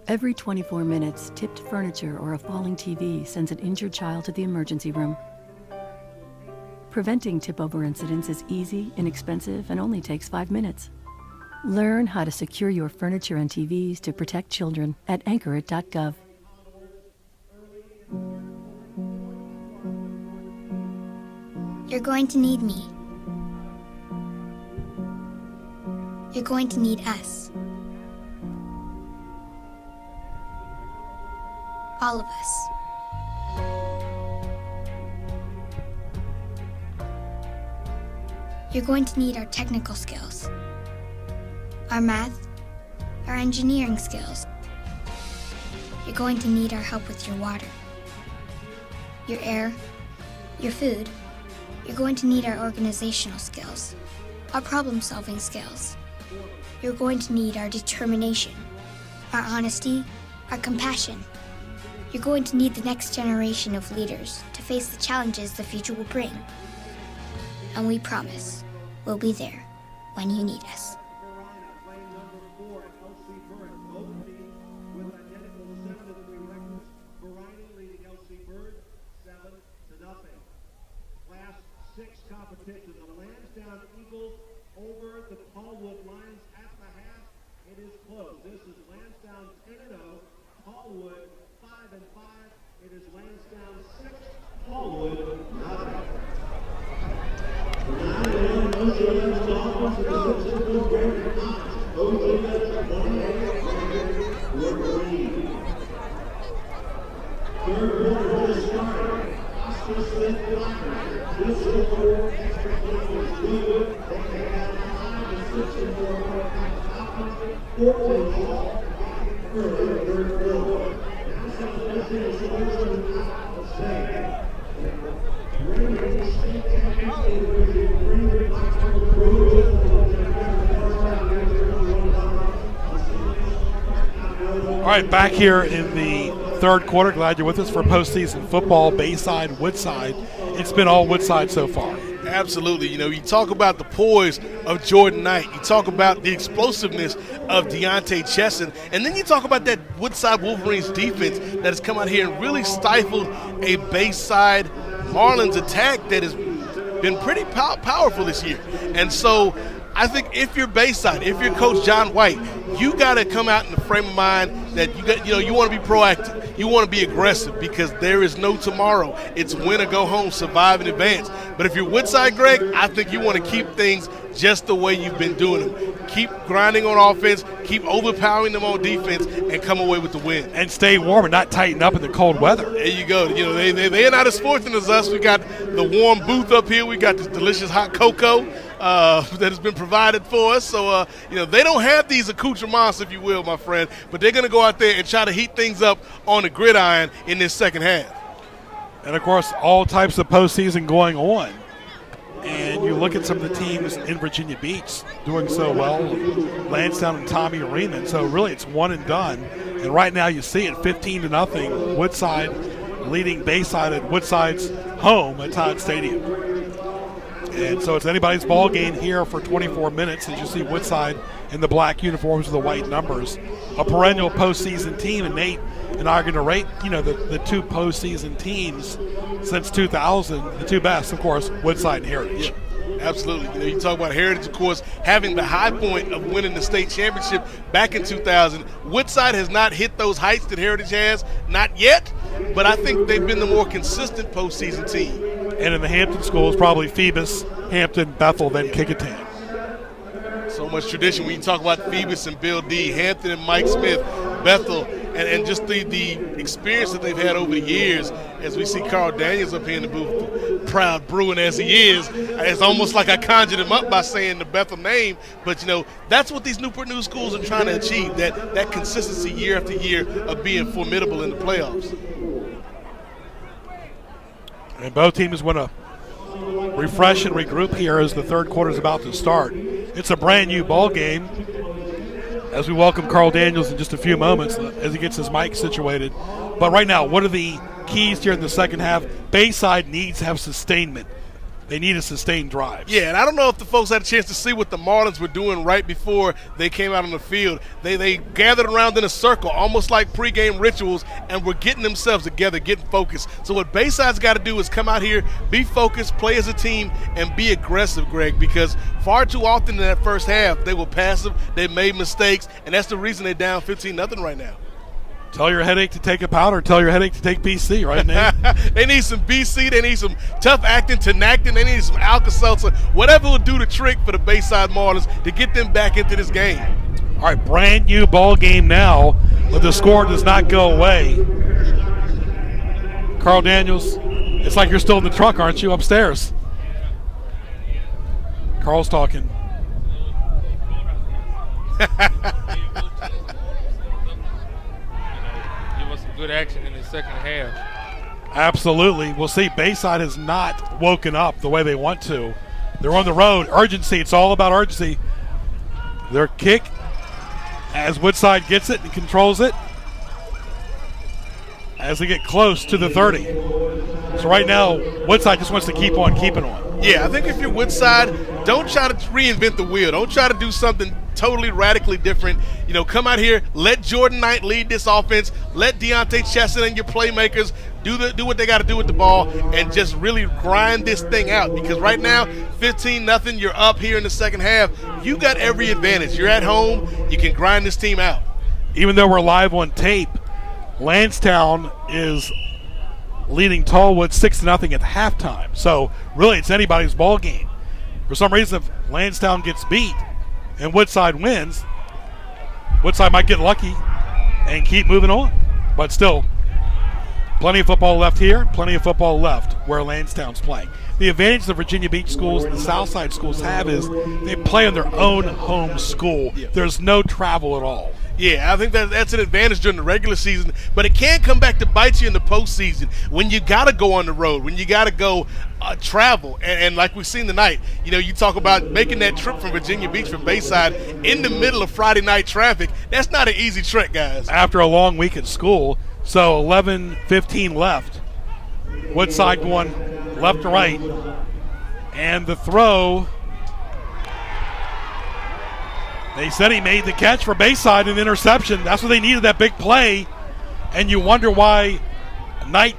Every 24 minutes, tipped furniture or a falling TV sends an injured child to the emergency room. Preventing tip-over incidents is easy, inexpensive, and only takes 5 minutes. Learn how to secure your furniture and TVs to protect children at anchorit.gov. You're going to need me. You're going to need us. All of us. You're going to need our technical skills, our math, our engineering skills. You're going to need our help with your water, your air, your food. You're going to need our organizational skills, our problem-solving skills. You're going to need our determination, our honesty, our compassion. You're going to need the next generation of leaders to face the challenges the future will bring. And we promise we'll be there when you need us. Last 6 competitions, the Lansdowne Eagles over the Paulwood Lions at the half. It is close. This is Lansdowne 10-0, Paulwood 5-5. It is Lansdowne 6, Paulwood 9. Third quarter just started. Oscar Smith Blacker. This score expectation is good. They take out 5-6 in 4 points. 14 ball. Early third quarter. Now Southwestern is also out of state. Bringing state champions in bringing Blackburn Crew. All right, back here in the third quarter. Glad you're with us for postseason football, Bayside, Woodside. It's been all Woodside so far. Absolutely. You know, you talk about the poise of Jordan Knight. You talk about the explosiveness of Chesson. And then you talk about that Woodside Wolverines defense that has come out here and really stifled a Bayside Marlins attack that has been pretty powerful this year. And so I think if you're Bayside, if you're Coach John White, you got to come out in the frame of mind that you want to be proactive. You want to be aggressive because there is no tomorrow. It's win or go home, survive in advance. But if you're Woodside, Greg, I think you want to keep things just the way you've been doing them. Keep grinding on offense, keep overpowering them on defense, and come away with the win. And stay warm and not tighten up in the cold weather. There you go. You know, they're not as fortunate as us. We got the warm booth up here. We got this delicious hot cocoa. that has been provided for us. So, they don't have these accoutrements, if you will, my friend, but they're going to go out there and try to heat things up on the gridiron in this second half. And, of course, all types of postseason going on. And you look at some of the teams in Virginia Beach doing so well, Lansdowne and Tommy Reeman. So, really, it's one and done. And right now you see it 15-0, Woodside leading Bayside at Woodside's home at Todd Stadium. And so it's anybody's ball game here for 24 minutes as you see Woodside in the black uniforms with the white numbers. A perennial postseason team, and Nate and I are going to rate, the two postseason teams since 2000, the two best, of course, Woodside and Heritage. Yeah, absolutely. You talk about Heritage, of course, having the high point of winning the state championship back in 2000. Woodside has not hit those heights that Heritage has, not yet, but I think they've been the more consistent postseason team. And in the Hampton schools, probably Phoebus, Hampton, Bethel, then Kecoughtan. So much tradition when you talk about Phoebus and Bill D, Hampton and Mike Smith, Bethel, and just the experience that they've had over the years. As we see Carl Daniels up here in the booth, proud Bruin as he is, it's almost like I conjured him up by saying the Bethel name. But, that's what these Newport News schools are trying to achieve, that consistency year after year of being formidable in the playoffs. And both teams want to refresh and regroup here as the third quarter is about to start. It's a brand new ball game as we welcome Carl Daniels in just a few moments as he gets his mic situated. But right now, what are the keys here in the second half? Bayside needs to have sustainment. They need a sustained drive. Yeah, and I don't know if the folks had a chance to see what the Marlins were doing right before they came out on the field. They gathered around in a circle, almost like pregame rituals, and were getting themselves together, getting focused. So what Bayside's got to do is come out here, be focused, play as a team, and be aggressive, Greg, because far too often in that first half, they were passive, they made mistakes, and that's the reason they're down 15-0 right now. Tell your headache to take a powder. Tell your headache to take BC, right, Nate? They need some BC. They need some tough acting, Tinactin. They need some Alka-Seltzer. Whatever will do the trick for the Bayside Marlins to get them back into this game. All right, brand new ball game now, but the score does not go away. Carl Daniels, it's like you're still in the truck, aren't you, upstairs? Carl's talking. Good action in the second half. Absolutely. We'll see. Bayside has not woken up the way they want to. They're on the road. Urgency. It's all about urgency. Their kick as Woodside gets it and controls it as they get close to the 30. So right now, Woodside just wants to keep on keeping on. Yeah, I think if you're Woodside, don't try to reinvent the wheel. Don't try to do something totally radically different. Come out here, let Jordan Knight lead this offense, let Deontay Chesson and your playmakers do what they got to do with the ball and just really grind this thing out, because right now 15-0, you're up here in the second half. You got every advantage. You're at home. You can grind this team out. Even though we're live on tape, Lansdowne is leading Tallwood 6-0 at halftime. So really it's anybody's ball game. For some reason, if Lansdowne gets beat and Woodside wins, Woodside might get lucky and keep moving on. But still, plenty of football left here, plenty of football left where Lansdowne's playing. The advantage the Virginia Beach schools and the Southside schools have is they play on their own home school. Yeah. There's no travel at all. Yeah, I think that's an advantage during the regular season, but it can come back to bite you in the postseason when you got to go on the road, when you got to go travel. And like we've seen tonight, you talk about making that trip from Virginia Beach from Bayside in the middle of Friday night traffic. That's not an easy trek, guys. After a long week at school, so 11:15 left. Woodside going left to right, and the throw. They said he made the catch for Bayside, an interception. That's what they needed, that big play. And you wonder why Knight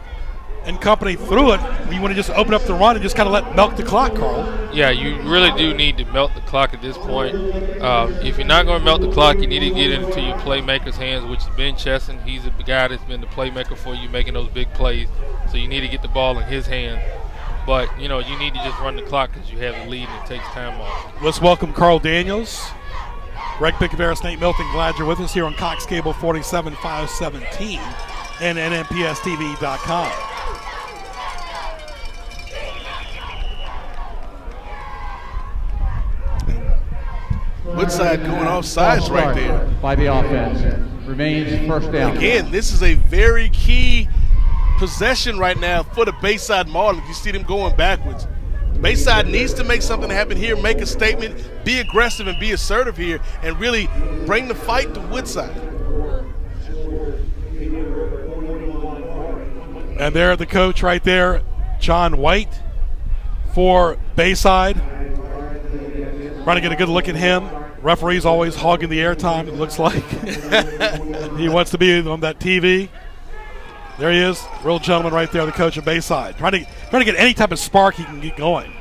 and company threw it. You want to just open up the run and just kind of milk the clock, Carl. Yeah, you really do need to melt the clock at this point. If you're not going to melt the clock, you need to get it into your playmaker's hands, which has been Chesson. He's the guy that's been the playmaker for you, making those big plays. So you need to get the ball in his hands. But, you need to just run the clock because you have the lead and it takes time off. Let's welcome Carl Daniels. Greg Pickaveris, Nate Milton, glad you're with us here on Cox Cable 47-517 and NMPSTV.com. Woodside going off sides right there. By the offense. Remains first down. Again, this is a very key possession right now for the Bayside Marlins. You see them going backwards. Bayside needs to make something happen here, make a statement, be aggressive and be assertive here, and really bring the fight to Woodside. And there, the coach right there, John White for Bayside. Trying to get a good look at him. Referee's always hogging the airtime, it looks like. He wants to be on that TV. There he is, real gentleman right there, the coach of Bayside. Trying to get any type of spark he can get going.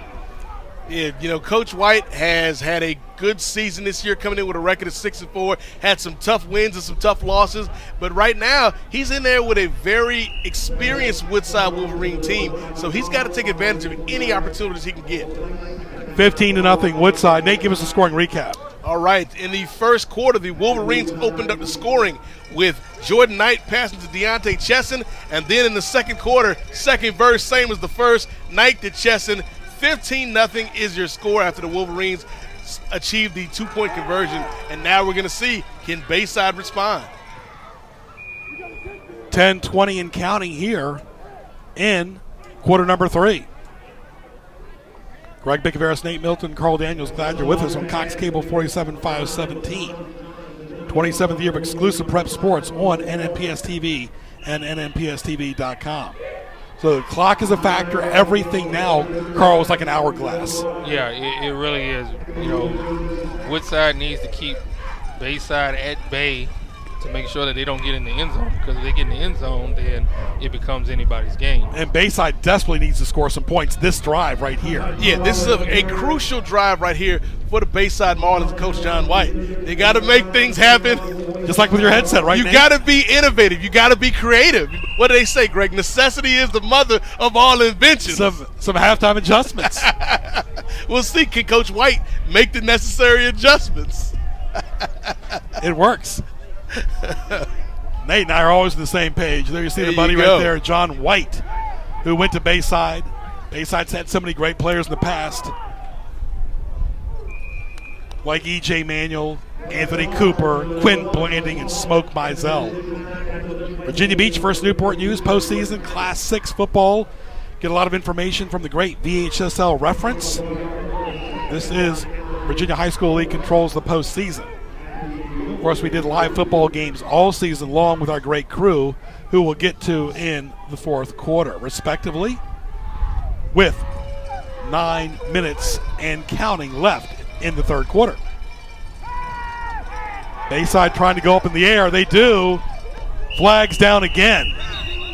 Yeah, you know, Coach White has had a good season this year, coming in with a record of 6-4, had some tough wins and some tough losses, but right now he's in there with a very experienced Woodside Wolverine team, so he's got to take advantage of any opportunities he can get. 15-0 Woodside. Nate, give us a scoring recap. All right, in the first quarter, the Wolverines opened up the scoring with Jordan Knight passing to Deontay Chesson, and then in the second quarter, second verse, same as the first, Knight to Chesson. 15-0 is your score after the Wolverines achieved the 2-point conversion, and now we're going to see, can Bayside respond? 10-20 and counting here in quarter number 3. Greg Bickaveras, Nate Milton, Carl Daniels, glad you're with us on Cox Cable 47-517. 27th year of exclusive prep sports on NMPS TV and NMPSTV.com. So the clock is a factor. Everything now, Carl, is like an hourglass. Yeah, it really is. You know, Woodside needs to keep Bayside at bay to make sure that they don't get in the end zone, because if they get in the end zone, then it becomes anybody's game. And Bayside desperately needs to score some points this drive right here. Yeah, this is a crucial drive right here for the Bayside Marlins and Coach John White. They got to make things happen. Just like with your headset, right? You got to be innovative. You got to be creative. What do they say, Greg? Necessity is the mother of all inventions. Some halftime adjustments. We'll see. Can Coach White make the necessary adjustments? It works. Nate and I are always on the same page. There you see the buddy right there, John White, who went to Bayside. Bayside's had so many great players in the past, like E.J. Manuel, Anthony Cooper, Quinn Blanding, and Smoke Mizell. Virginia Beach, First Newport News, postseason, Class 6 football. Get a lot of information from the great VHSL reference. This is Virginia High School League controls the postseason. Of course, we did live football games all season long with our great crew, who we'll get to in the fourth quarter, respectively, with 9 minutes and counting left in the third quarter. Bayside trying to go up in the air. They do. Flags down again.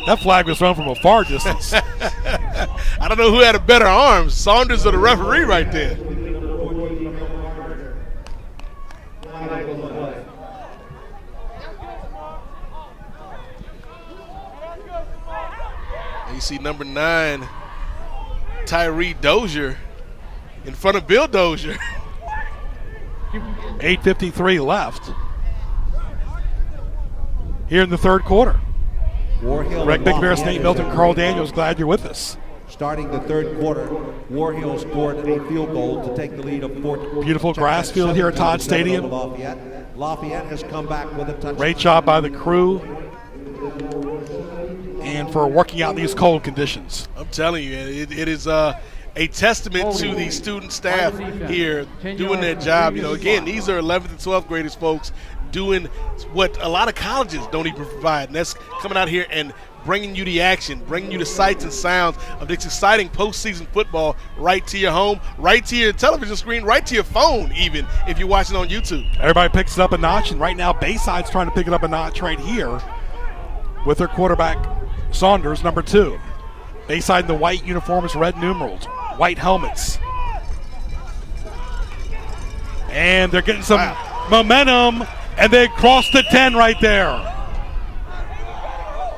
That flag was thrown from a far distance. I don't know who had a better arm, Saunders or the referee right there. And you see number 9, Tyree Dozier, in front of Bill Dozier. 8:53 left here in the third quarter. Greg Bickaveras, Nate Milton, Carl Daniels, glad you're with us. Starting the third quarter, War Hill scored a field goal to take the lead of 14. Beautiful grass field here at Todd Stadium. Lafayette has come back with a touchdown. Great job by the crew and for working out these cold conditions. I'm telling you, it is a testament to the student staff here doing their job. You know, again, these are 11th and 12th graders, folks, doing what a lot of colleges don't even provide, and that's coming out here and bringing you the action, bringing you the sights and sounds of this exciting postseason football right to your home, right to your television screen, right to your phone even if you're watching on YouTube. Everybody picks it up a notch, and right now Bayside's trying to pick it up a notch right here with their quarterback Saunders, number 2. Bayside in the white uniforms, red numerals, white helmets. And they're getting some momentum, and they cross the 10 right there.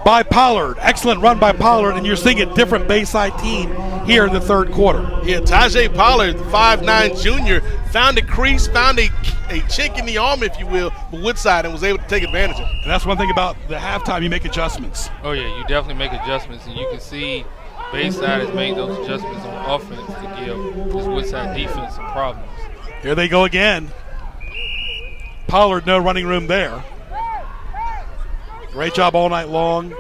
By Pollard. Excellent run by Pollard, and you're seeing a different Bayside team here in the third quarter. Yeah, Tajay Pollard, the 5'9 junior, found a crease, found a chink in the arm, if you will, for Woodside, and was able to take advantage of it. And that's one thing about the halftime, you make adjustments. Oh, yeah, you definitely make adjustments, and you can see Bayside has made those adjustments on offense to give this Woodside defense some problems. Here they go again. Pollard, no running room there. Great job all night long.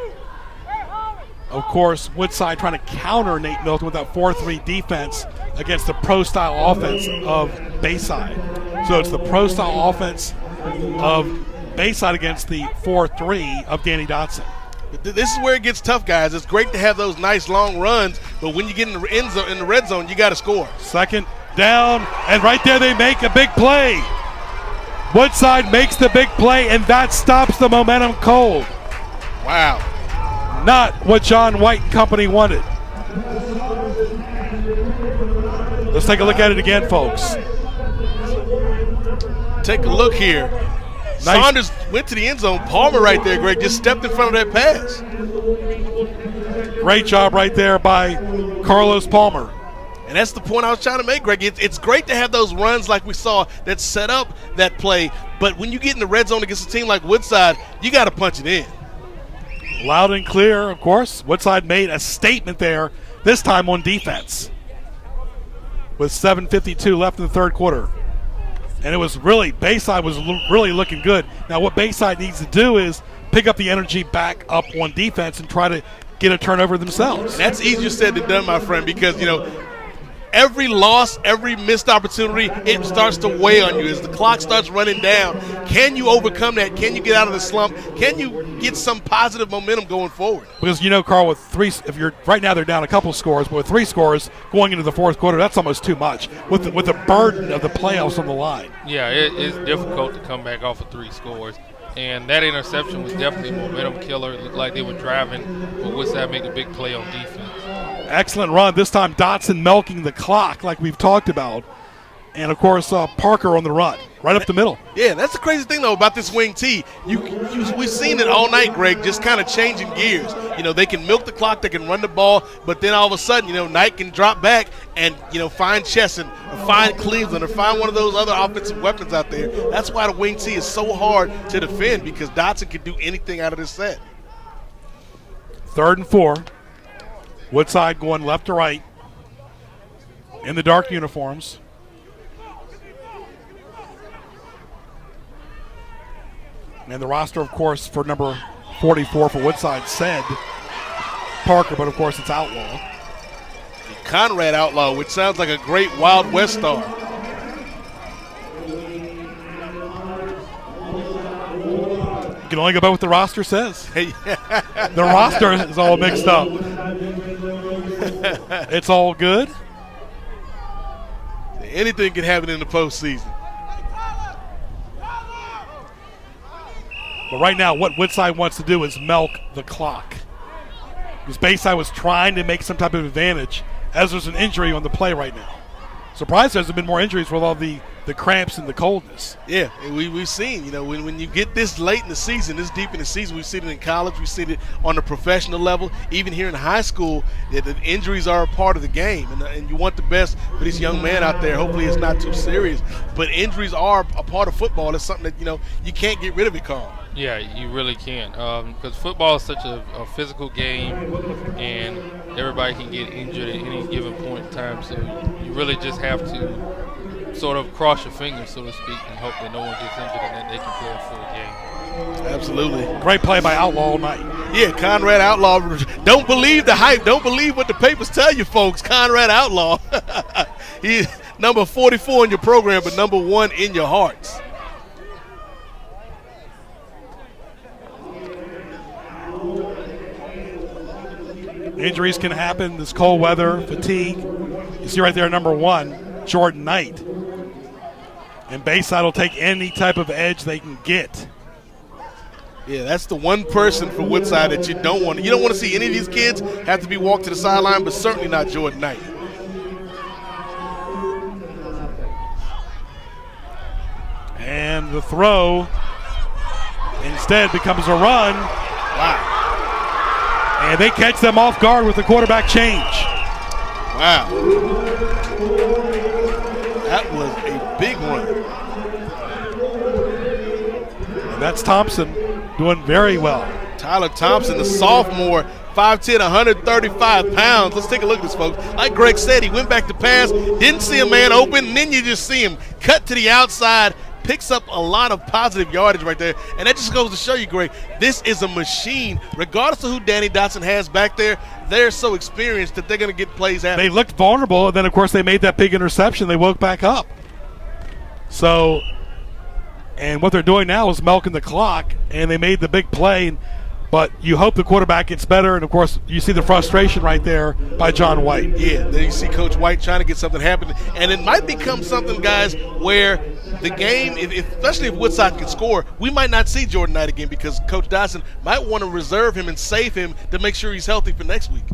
Of course, Woodside trying to counter Nate Milton with that 4-3 defense against the pro-style offense of Bayside. So it's the pro-style offense of Bayside against the 4-3 of Danny Dotson. This is where it gets tough, guys. It's great to have those nice long runs, but when you get in the end zone, in the red zone, you got to score. Second down, and right there they make a big play. Woodside makes the big play, and that stops the momentum cold. Wow. Not what John White and company wanted. Let's take a look at it again, folks. Take a look here. Nice. Saunders went to the end zone. Palmer right there, Greg, just stepped in front of that pass. Great job right there by Carlos Palmer. And that's the point I was trying to make, Greg. It's great to have those runs like we saw that set up that play, but when you get in the red zone against a team like Woodside, you got to punch it in. Loud and clear, of course. Woodside made a statement there, this time on defense, with 7:52 left in the third quarter. And it was really, Bayside was really looking good. Now what Bayside needs to do is pick up the energy back up on defense and try to get a turnover themselves. And that's easier said than done, my friend, because, you know, every loss, every missed opportunity, it starts to weigh on you as the clock starts running down. Can you overcome that? Can you get out of the slump? Can you get some positive momentum going forward? Because, you know, Carl, with three, if you're right now they're down a couple scores, but with 3 scores going into the fourth quarter, that's almost too much with the burden of the playoffs on the line. Yeah, it's difficult to come back off of 3 scores. And that interception was definitely a momentum killer. It looked like they were driving, but Woodside made a big play on defense. Excellent run. This time Dotson milking the clock like we've talked about. And, of course, Parker on the run, right up the middle. Yeah, that's the crazy thing, though, about this wing T. We've seen it all night, Greg, just kind of changing gears. You know, they can milk the clock, they can run the ball, but then all of a sudden, you know, Knight can drop back and, you know, find Chesson or find Cleveland or find one of those other offensive weapons out there. That's why the wing T is so hard to defend, because Dotson can do anything out of this set. 3rd and 4. Woodside going left to right in the dark uniforms. And the roster, of course, for number 44 for Woodside said Parker, but of course it's Outlaw. Conrad Outlaw, which sounds like a great Wild West star. You can only go by what the roster says. The roster is all mixed up. It's all good. Anything can happen in the postseason. But right now, what Woodside wants to do is milk the clock. Because Bayside was trying to make some type of advantage as there's an injury on the play right now. Surprised there hasn't been more injuries with all the cramps and the coldness. Yeah, we've seen, you know, when you get this late in the season, this deep in the season, we've seen it in college, we've seen it on the professional level, even here in high school, the injuries are a part of the game. And you want the best for this young man out there. Hopefully it's not too serious. But injuries are a part of football. It's something that, you know, you can't get rid of it, Carl. Yeah, you really can't, because football is such a physical game, and everybody can get injured at any given point in time. So you really just have to sort of cross your fingers, so to speak, and hope that no one gets injured and that they can play a full game. Absolutely. Great play by Outlaw all night. Yeah, Conrad Outlaw. Don't believe the hype. Don't believe what the papers tell you, folks. Conrad Outlaw. He's number 44 in your program, but number 1 in your hearts. Injuries can happen. This cold weather, fatigue. You see right there, number 1, Jordan Knight. And Bayside will take any type of edge they can get. Yeah, that's the one person for Woodside that you don't want. You don't want to see any of these kids have to be walked to the sideline, but certainly not Jordan Knight. And the throw instead becomes a run. Wow. And they catch them off guard with the quarterback change. Wow. That was a big run. And that's Thompson doing very well. Tyler Thompson, the sophomore, 5'10", 135 pounds. Let's take a look at this, folks. Like Greg said, he went back to pass, didn't see a man open, and then you just see him cut to the outside, picks up a lot of positive yardage right there. And that just goes to show you, Greg, this is a machine. Regardless of who Danny Dotson has back there, they're so experienced that they're going to get plays out. They looked vulnerable, and then, of course, they made that big interception. They woke back up. So, and what they're doing now is milking the clock, and they made the big play. But you hope the quarterback gets better, and, of course, you see the frustration right there by John White. Yeah, then you see Coach White trying to get something happen. And it might become something, guys, where the game, especially if Woodside can score, we might not see Jordan Knight again because Coach Dotson might want to reserve him and save him to make sure he's healthy for next week.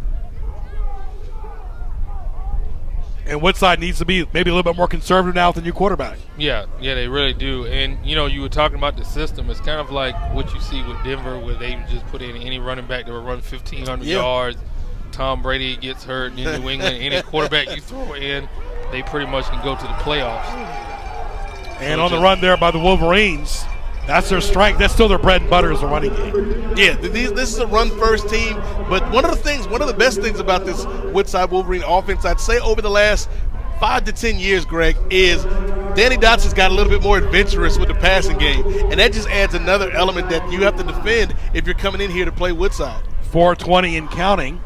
And Woodside needs to be maybe a little bit more conservative now with the new quarterback. Yeah, they really do. And, you were talking about the system. It's kind of like what you see with Denver where they just put in any running back that will run 1,500 yards. Tom Brady gets hurt in New England. Any quarterback you throw in, they pretty much can go to the playoffs. And on the run there by the Wolverines, that's their strength. That's still their bread and butter is the running game. Yeah, this is a run-first team. But one of the best things about this Woodside Wolverine offense, I'd say over the last 5 to 10 years, Greg, is Danny Dotson's got a little bit more adventurous with the passing game. And that just adds another element that you have to defend if you're coming in here to play Woodside. 4:20 and counting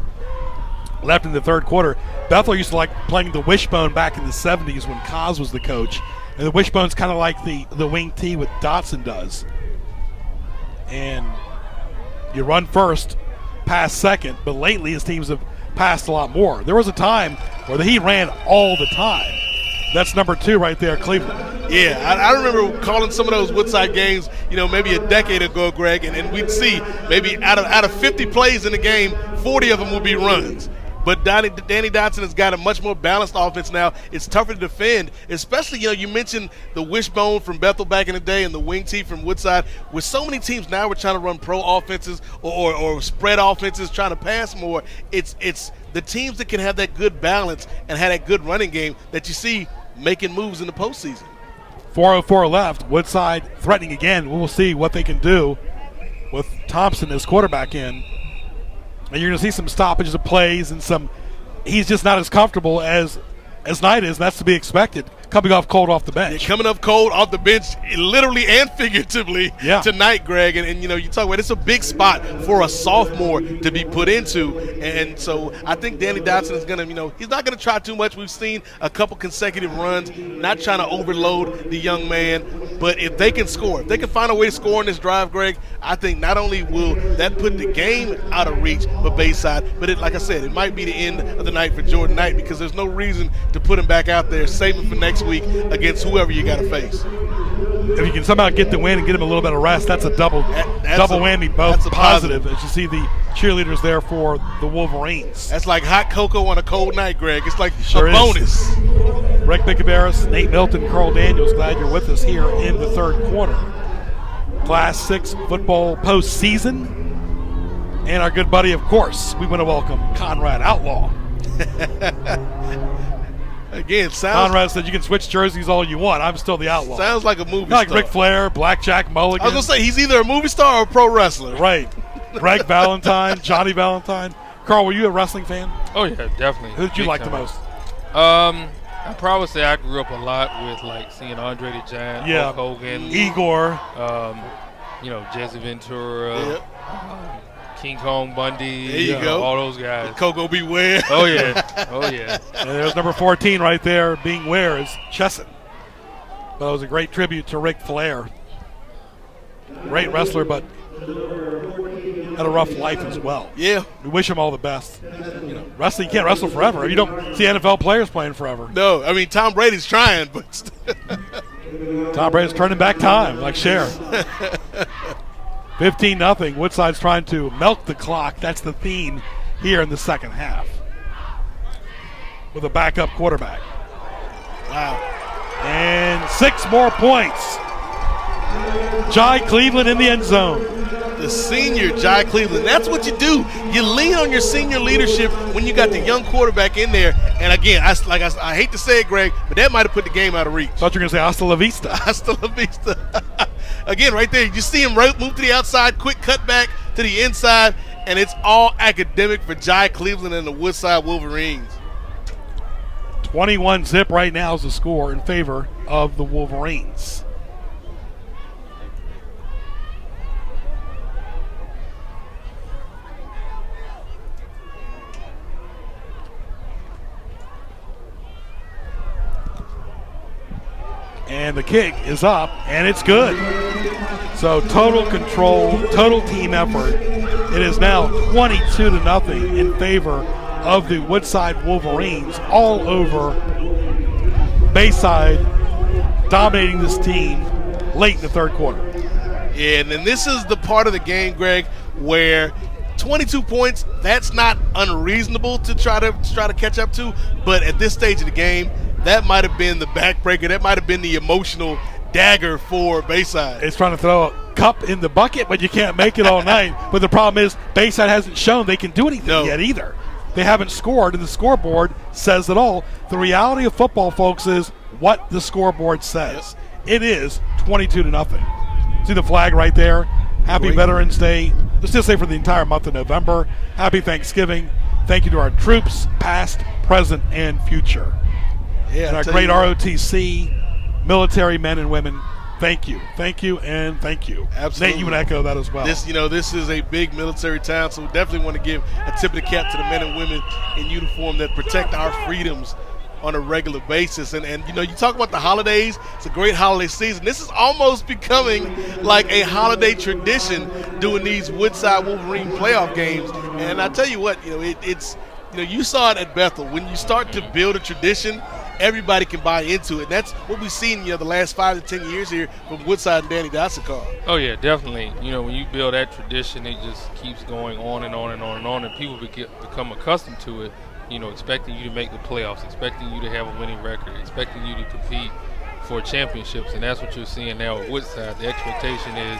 left in the third quarter. Bethel used to like playing the wishbone back in the 70s when Kaz was the coach. And the wishbone's kind of like the wing T what Dotson does. And you run first, pass second, but lately his teams have passed a lot more. There was a time where he ran all the time. That's number 2 right there, Cleveland. Yeah, I remember calling some of those Woodside games, maybe a decade ago, Greg, and we'd see maybe out of 50 plays in the game, 40 of them would be runs. But Danny Dotson has got a much more balanced offense now. It's tougher to defend, especially, you mentioned the wishbone from Bethel back in the day and the wing tee from Woodside. With so many teams now we're trying to run pro offenses or spread offenses, trying to pass more. It's the teams that can have that good balance and have that good running game that you see making moves in the postseason. 4:04 left. Woodside threatening again. We'll see what they can do with Thompson as quarterback in. And you're going to see some stoppages of plays and he's just not as comfortable as Knight is. That's to be expected. Coming off cold off the bench. Yeah, coming up cold off the bench, literally and figuratively tonight, Greg. And you talk about it's a big spot for a sophomore to be put into. And so I think Danny Dotson is going to, he's not going to try too much. We've seen a couple consecutive runs, not trying to overload the young man. But if they can score, if they can find a way to score in this drive, Greg, I think not only will that put the game out of reach for Bayside, but like I said, it might be the end of the night for Jordan Knight because there's no reason to put him back out there, save him for next week against whoever you got to face. If you can somehow get the win and get him a little bit of rest, that's a double whammy, both positive. As you see the cheerleaders there for the Wolverines. That's like hot cocoa on a cold night, Greg. It's like sure a bonus. Rick Bicabaris, Nate Milton, Carl Daniels, glad you're with us here in the third quarter. Class 6 football postseason. And our good buddy, of course, we want to welcome Conrad Outlaw. Again, Conrad said you can switch jerseys all you want. I'm still the Outlaw. Sounds like a movie like star. Ric Flair, Blackjack Mulligan. I was going to say, he's either a movie star or a pro wrestler. Right. Greg Valentine, Johnny Valentine. Carl, were you a wrestling fan? Oh, yeah, definitely. Who did you like the most? I'd probably say I grew up a lot with, seeing Andre the Giant, Hulk Hogan. Igor. Jesse Ventura. King Kong Bundy. There you go. All those guys. Coco Beware. Oh, yeah. Oh, yeah. And there's number 14 right there being Ware is Chesson. But it was a great tribute to Ric Flair. Great wrestler, but had a rough life as well. Yeah. We wish him all the best. Wrestling, you can't wrestle forever. You don't see NFL players playing forever. No, I mean, Tom Brady's trying, but Tom Brady's turning back time, like Cher. 15-0. Woodside's trying to milk the clock. That's the theme here in the second half. With a backup quarterback. Wow. And 6 more points. Jai Cleveland in the end zone. The senior Jai Cleveland. That's what you do. You lean on your senior leadership when you got the young quarterback in there. And again, I hate to say it, Greg, but that might have put the game out of reach. Thought you were going to say hasta la vista. Hasta la vista. Again, right there, you see him move to the outside, quick cut back to the inside, and it's all academic for Jai Cleveland and the Woodside Wolverines. 21-0 right now is the score in favor of the Wolverines. And the kick is up, and it's good. So total control, total team effort. It is now 22-0 in favor of the Woodside Wolverines, all over Bayside, dominating this team late in the third quarter. Yeah, and then this is the part of the game, Greg, where 22 points, that's not unreasonable to try to catch up to, but at this stage of the game, that might have been the backbreaker. That might have been the emotional dagger for Bayside. It's trying to throw a cup in the bucket, but you can't make it all night. But the problem is Bayside hasn't shown they can do anything yet either. They haven't scored, and the scoreboard says it all. The reality of football, folks, is what the scoreboard says. It is 22-0. See the flag right there? Happy Veterans Day. Let's just say for the entire month of November. Happy Thanksgiving. Thank you to our troops, past, present, and future. Yeah, and our great ROTC, military men and women, thank you, and thank you. Absolutely. Nate, you would echo that as well. This is a big military town, so we definitely want to give a tip of the cap to the men and women in uniform that protect our freedoms on a regular basis. And you talk about the holidays. It's a great holiday season. This is almost becoming like a holiday tradition doing these Woodside Wolverine playoff games. And I tell you what, it's you saw it at Bethel. When you start to build a tradition, everybody can buy into it. That's what we've seen, the last 5 to 10 years here from Woodside and Danny Dotson. Oh yeah, definitely. When you build that tradition, it just keeps going on and on and on and on, and people become accustomed to it. Expecting you to make the playoffs, expecting you to have a winning record, expecting you to compete for championships, and that's what you're seeing now at Woodside. The expectation is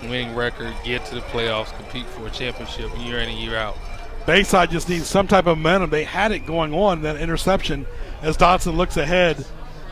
winning record, get to the playoffs, compete for a championship year in and year out. Bayside just needs some type of momentum. They had it going on, that interception, as Dotson looks ahead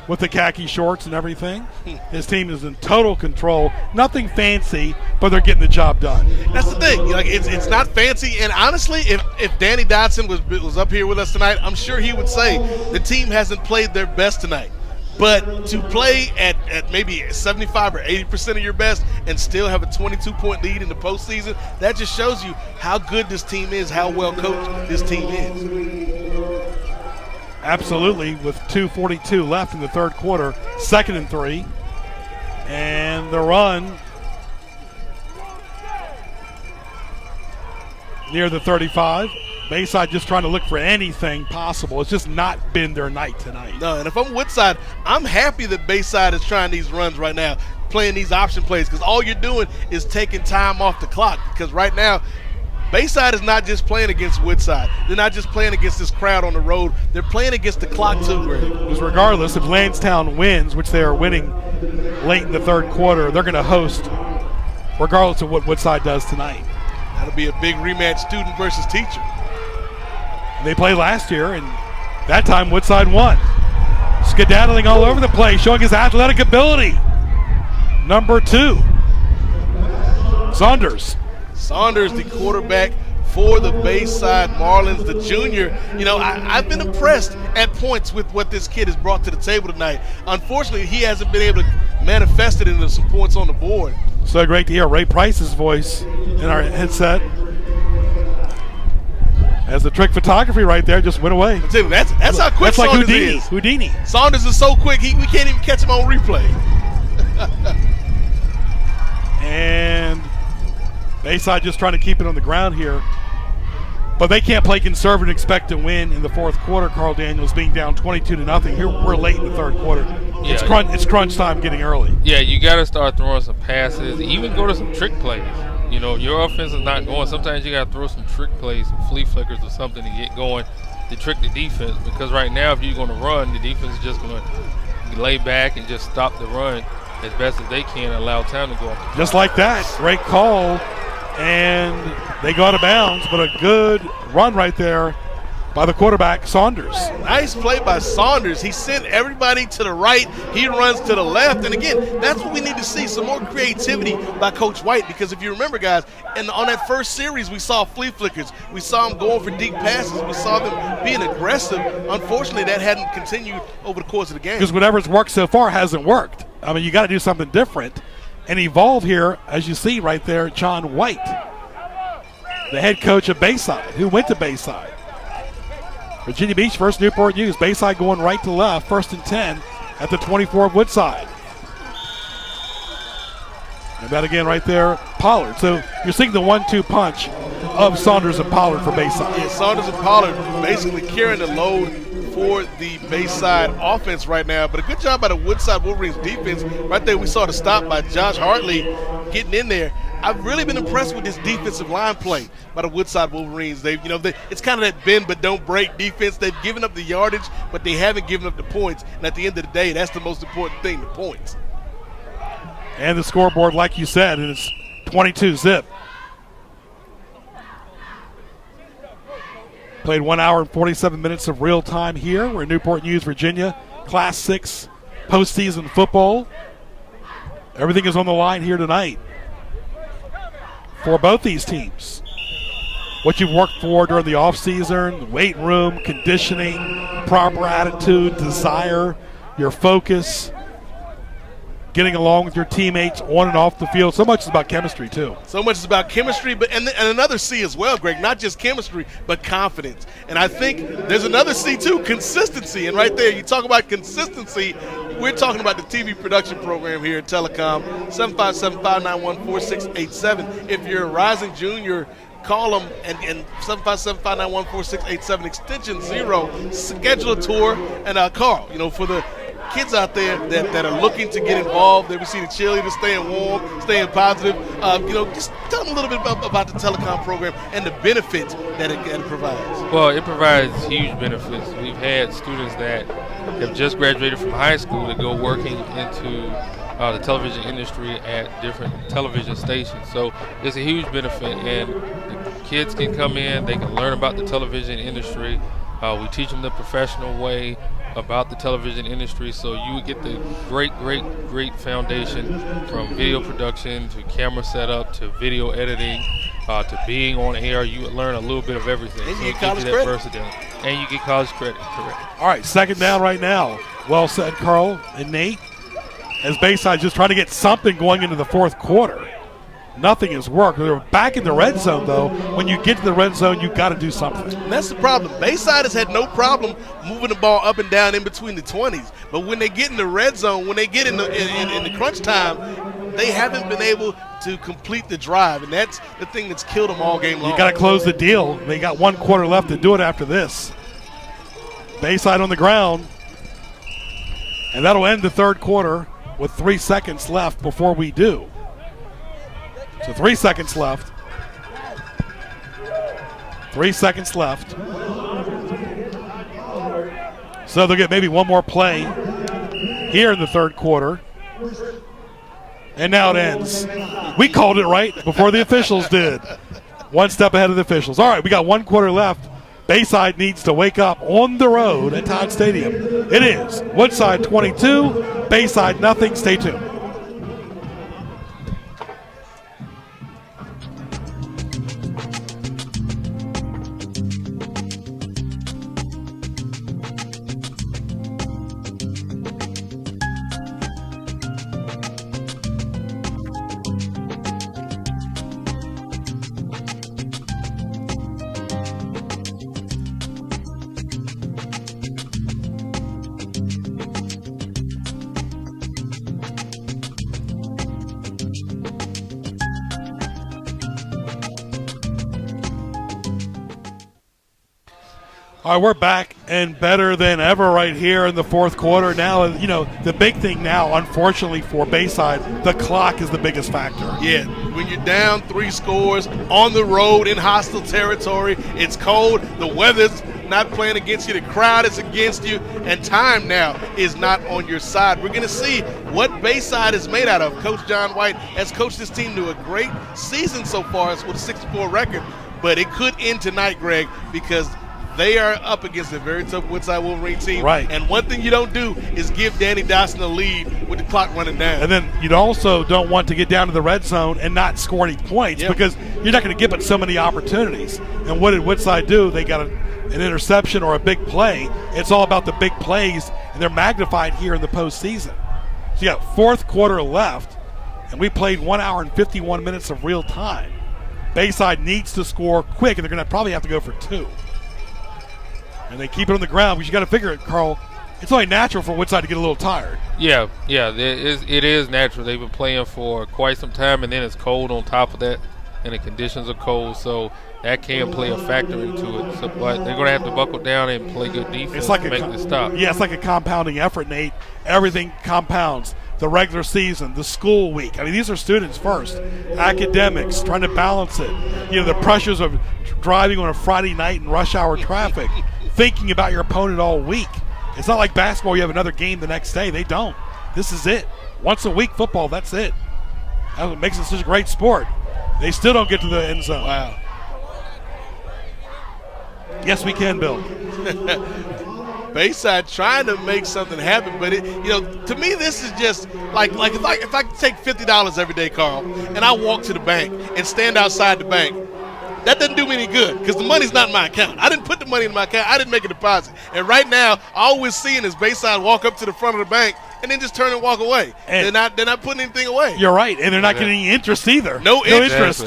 with the khaki shorts and everything. His team is in total control. Nothing fancy, but they're getting the job done. That's the thing. It's not fancy. And honestly, if Danny Dotson was up here with us tonight, I'm sure he would say the team hasn't played their best tonight. But to play at maybe 75 or 80% of your best and still have a 22-point lead in the postseason, that just shows you how good this team is, how well coached this team is. Absolutely, with 2:42 left in the third quarter, 2nd and 3. And the run near the 35. Bayside just trying to look for anything possible. It's just not been their night tonight. No, and if I'm Woodside, I'm happy that Bayside is trying these runs right now, playing these option plays, because all you're doing is taking time off the clock. Because right now, Bayside is not just playing against Woodside. They're not just playing against this crowd on the road. They're playing against the clock too, Greg. Because regardless, if Lansdowne wins, which they are winning late in the third quarter, they're going to host regardless of what Woodside does tonight. That'll be a big rematch, student versus teacher. They played last year, and that time Woodside won. Skedaddling all over the place, showing his athletic ability. Number 2, Saunders. Saunders, the quarterback for the Bayside Marlins, the junior. I've been impressed at points with what this kid has brought to the table tonight. Unfortunately, he hasn't been able to manifest it into some points on the board. So great to hear Ray Price's voice in our headset. As the trick photography right there just went away. That's how quick like Saunders Houdini. is. Houdini. Saunders is so quick, we can't even catch him on replay. And Bayside just trying to keep it on the ground here. But they can't play conservative and expect to win in the fourth quarter, Carl Daniels, being down 22-0. Here we're late in the third quarter. Yeah. It's crunch time getting early. Yeah, you got to start throwing some passes, even go to some trick plays. Your offense is not going. Sometimes you got to throw some trick plays, some flea flickers or something to get going to trick the defense. Because right now, if you're going to run, the defense is just going to lay back and just stop the run as best as they can and allow time to go off. Just like that. Great call. And they go out of bounds, but a good run right there by the quarterback, Saunders. Nice play by Saunders. He sent everybody to the right. He runs to the left. And, again, that's what we need to see, some more creativity by Coach White. Because if you remember, guys, on that first series, we saw flea flickers. We saw them going for deep passes. We saw them being aggressive. Unfortunately, that hadn't continued over the course of the game. Because whatever's worked so far hasn't worked. I mean, you got to do something different and evolve here, as you see right there, John White, the head coach of Bayside, who went to Bayside. Virginia Beach versus Newport News. Bayside going right to left, 1st and 10 at the 24 of Woodside. And that again right there, Pollard. So you're seeing the 1-2 punch of Saunders and Pollard for Bayside. Yeah, Saunders and Pollard basically carrying the load for the Bayside offense right now. But a good job by the Woodside Wolverines defense. Right there we saw the stop by Josh Hartley getting in there. I've really been impressed with this defensive line play by the Woodside Wolverines. It's kind of that bend but don't break defense. They've given up the yardage, but they haven't given up the points. And at the end of the day, that's the most important thing, the points. And the scoreboard, like you said, is 22-zip. Played 1 hour and 47 minutes of real time here. We're in Newport News, Virginia. Class 6 postseason football. Everything is on the line here tonight for both these teams. What you've worked for during the offseason, the weight room, conditioning, proper attitude, desire, your focus, getting along with your teammates on and off the field. So much is about chemistry, too. So much is about chemistry, and another C as well, Greg. Not just chemistry, but confidence. And I think there's another C, too, consistency. And right there, you talk about consistency, we're talking about the TV production program here at Telecom, 757-591-4687. If you're a rising junior, call them and 757-591-4687, extension 0. Schedule a tour and Carl, for the kids out there that are looking to get involved. They see the cheerleaders staying warm, staying positive. Just tell them a little bit about the Telecom program and the benefits that it provides. Well, it provides huge benefits. We've had students that have just graduated from high school that go working into the television industry at different television stations. So it's a huge benefit, and the kids can come in, they can learn about the television industry. We teach them the professional way about the television industry, so you would get the great foundation from video production to camera setup to video editing to being on air. You would learn a little bit of everything. And so you get college credit. And you get college credit, correct. All right, second down right now. Well said, Carl and Nate. As Bayside just trying to get something going into the fourth quarter. Nothing has worked. They're back in the red zone, though. When you get to the red zone, you've got to do something. And that's the problem. Bayside has had no problem moving the ball up and down in between the 20s. But when they get in the red zone, when they get in the crunch time, they haven't been able to complete the drive. And that's the thing that's killed them all game long. You got to close the deal. They got 1 quarter left to do it after this. Bayside on the ground. And that'll end the third quarter with 3 seconds left before we do. So 3 seconds left. 3 seconds left. So they'll get maybe one more play here in the third quarter. And now it ends. We called it right before the officials did. One step ahead of the officials. All right, we got 1 quarter left. Bayside needs to wake up on the road at Todd Stadium. It is Woodside 22, Bayside nothing. Stay tuned. All right, we're back and better than ever right here in the fourth quarter. Now, the big thing now, unfortunately for Bayside, the clock is the biggest factor. Yeah, when you're down 3 scores on the road in hostile territory, it's cold, the weather's not playing against you, the crowd is against you, and time now is not on your side. We're going to see what Bayside is made out of. Coach John White has coached this team to a great season so far with a 6-4 record, but it could end tonight, Greg, because they are up against a very tough Woodside Wolverine team. Right. And one thing you don't do is give Danny Dawson a lead with the clock running down. And then you also don't want to get down to the red zone and not score any points because you're not going to give it so many opportunities. And what did Woodside do? They got an interception or a big play. It's all about the big plays, and they're magnified here in the postseason. So you got fourth quarter left, and we played 1 hour and 51 minutes of real time. Bayside needs to score quick, and they're going to probably have to go for 2. And they keep it on the ground because you got to figure it, Carl. it's only natural for Woodside to get a little tired. Yeah, it is natural. They've been playing for quite some time, and then it's cold on top of that, and the conditions are cold, so that can play a factor into it. So, but they're going to have to buckle down and play good defense to make this stop. Yeah, it's like a compounding effort, Nate. Everything compounds. The regular season, the school week. I mean, these are students first. Academics, trying to balance it. You know, the pressures of driving on a Friday night in rush hour traffic, thinking about your opponent all week. It's not like basketball, you have another game the next day. They don't. This is it. Once a week football, that's it. That's what makes it such a great sport. They still don't get to the end zone. Wow. Yes, we can, Bill. Bayside trying to make something happen, but to me this is just like if I take $50 every day, Carl, and I walk to the bank and stand outside the bank, that doesn't do me any good because the money's not in my account. I didn't put the money in my account. I didn't make a deposit. And right now, all we're seeing is Bayside walk up to the front of the bank and then just turn and walk away. And they're not putting anything away. You're right, and they're not getting any interest either. No interest.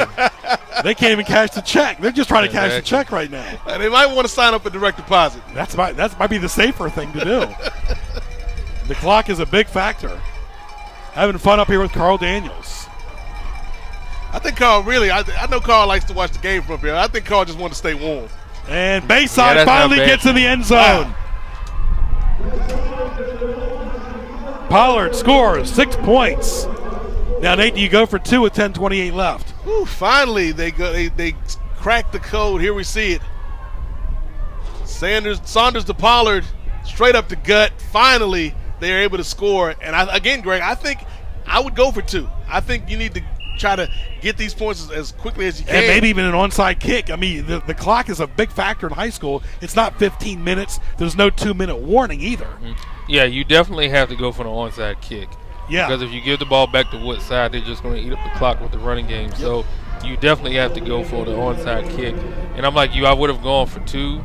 They can't even cash the check. They're just trying to cash the check right now. And they might want to sign up for direct deposit. That might be the safer thing to do. The clock is a big factor. Having fun up here with Carl Daniels. I think Carl I know Carl likes to watch the game from up here. I think Carl just wants to stay warm. And Bayside finally gets in the end zone. Pollard scores 6 points. Now, Nate, do you go for 2 with 10:28 left? Ooh, finally, they cracked the code. Here we see it. Saunders to Pollard, straight up the gut. Finally, they are able to score. And again, Greg, I think I would go for 2. I think you need to try to get these points as quickly as you can. And maybe even an onside kick. I mean, the clock is a big factor in high school. It's not 15 minutes. There's no 2-minute warning either. Mm-hmm. Yeah, you definitely have to go for the onside kick. Yeah. Because if you give the ball back to Woodside, they're just going to eat up the clock with the running game. Yep. So you definitely have to go for the onside kick. And I'm like you, I would have gone for 2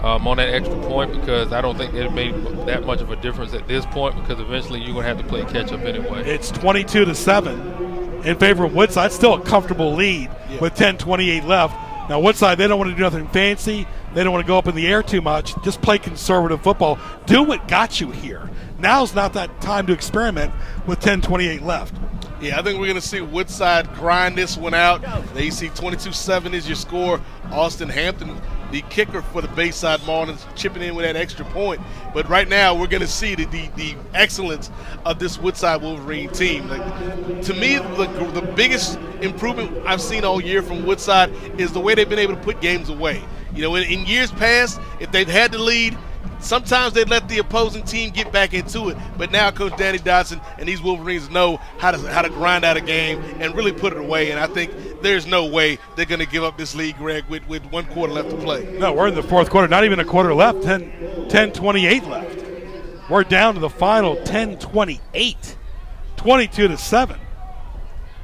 on that extra point because I don't think it made that much of a difference at this point because eventually you're going to have to play catch-up anyway. It's 22-7 in favor of Woodside. Still a comfortable lead with 10:28 left. Now, Woodside, they don't want to do nothing fancy. They don't want to go up in the air too much. Just play conservative football. Do what got you here. Now's not that time to experiment with 10:28 left. Yeah, I think we're going to see Woodside grind this one out. They see 22-7 is your score. Austin Hampton, the kicker for the Bayside Marlins, chipping in with that extra point. But right now, we're going to see the excellence of this Woodside Wolverine team. To me, the biggest improvement I've seen all year from Woodside is the way they've been able to put games away. You know, in years past, if they've had the lead, sometimes they'd let the opposing team get back into it. But now Coach Danny Dodson and these Wolverines know how to grind out a game and really put it away. And I think there's no way they're going to give up this lead, Greg, with 1 quarter left to play. No, we're in the fourth quarter. Not even a quarter left. 10:28 left. We're down to the final 10:28. 22-7.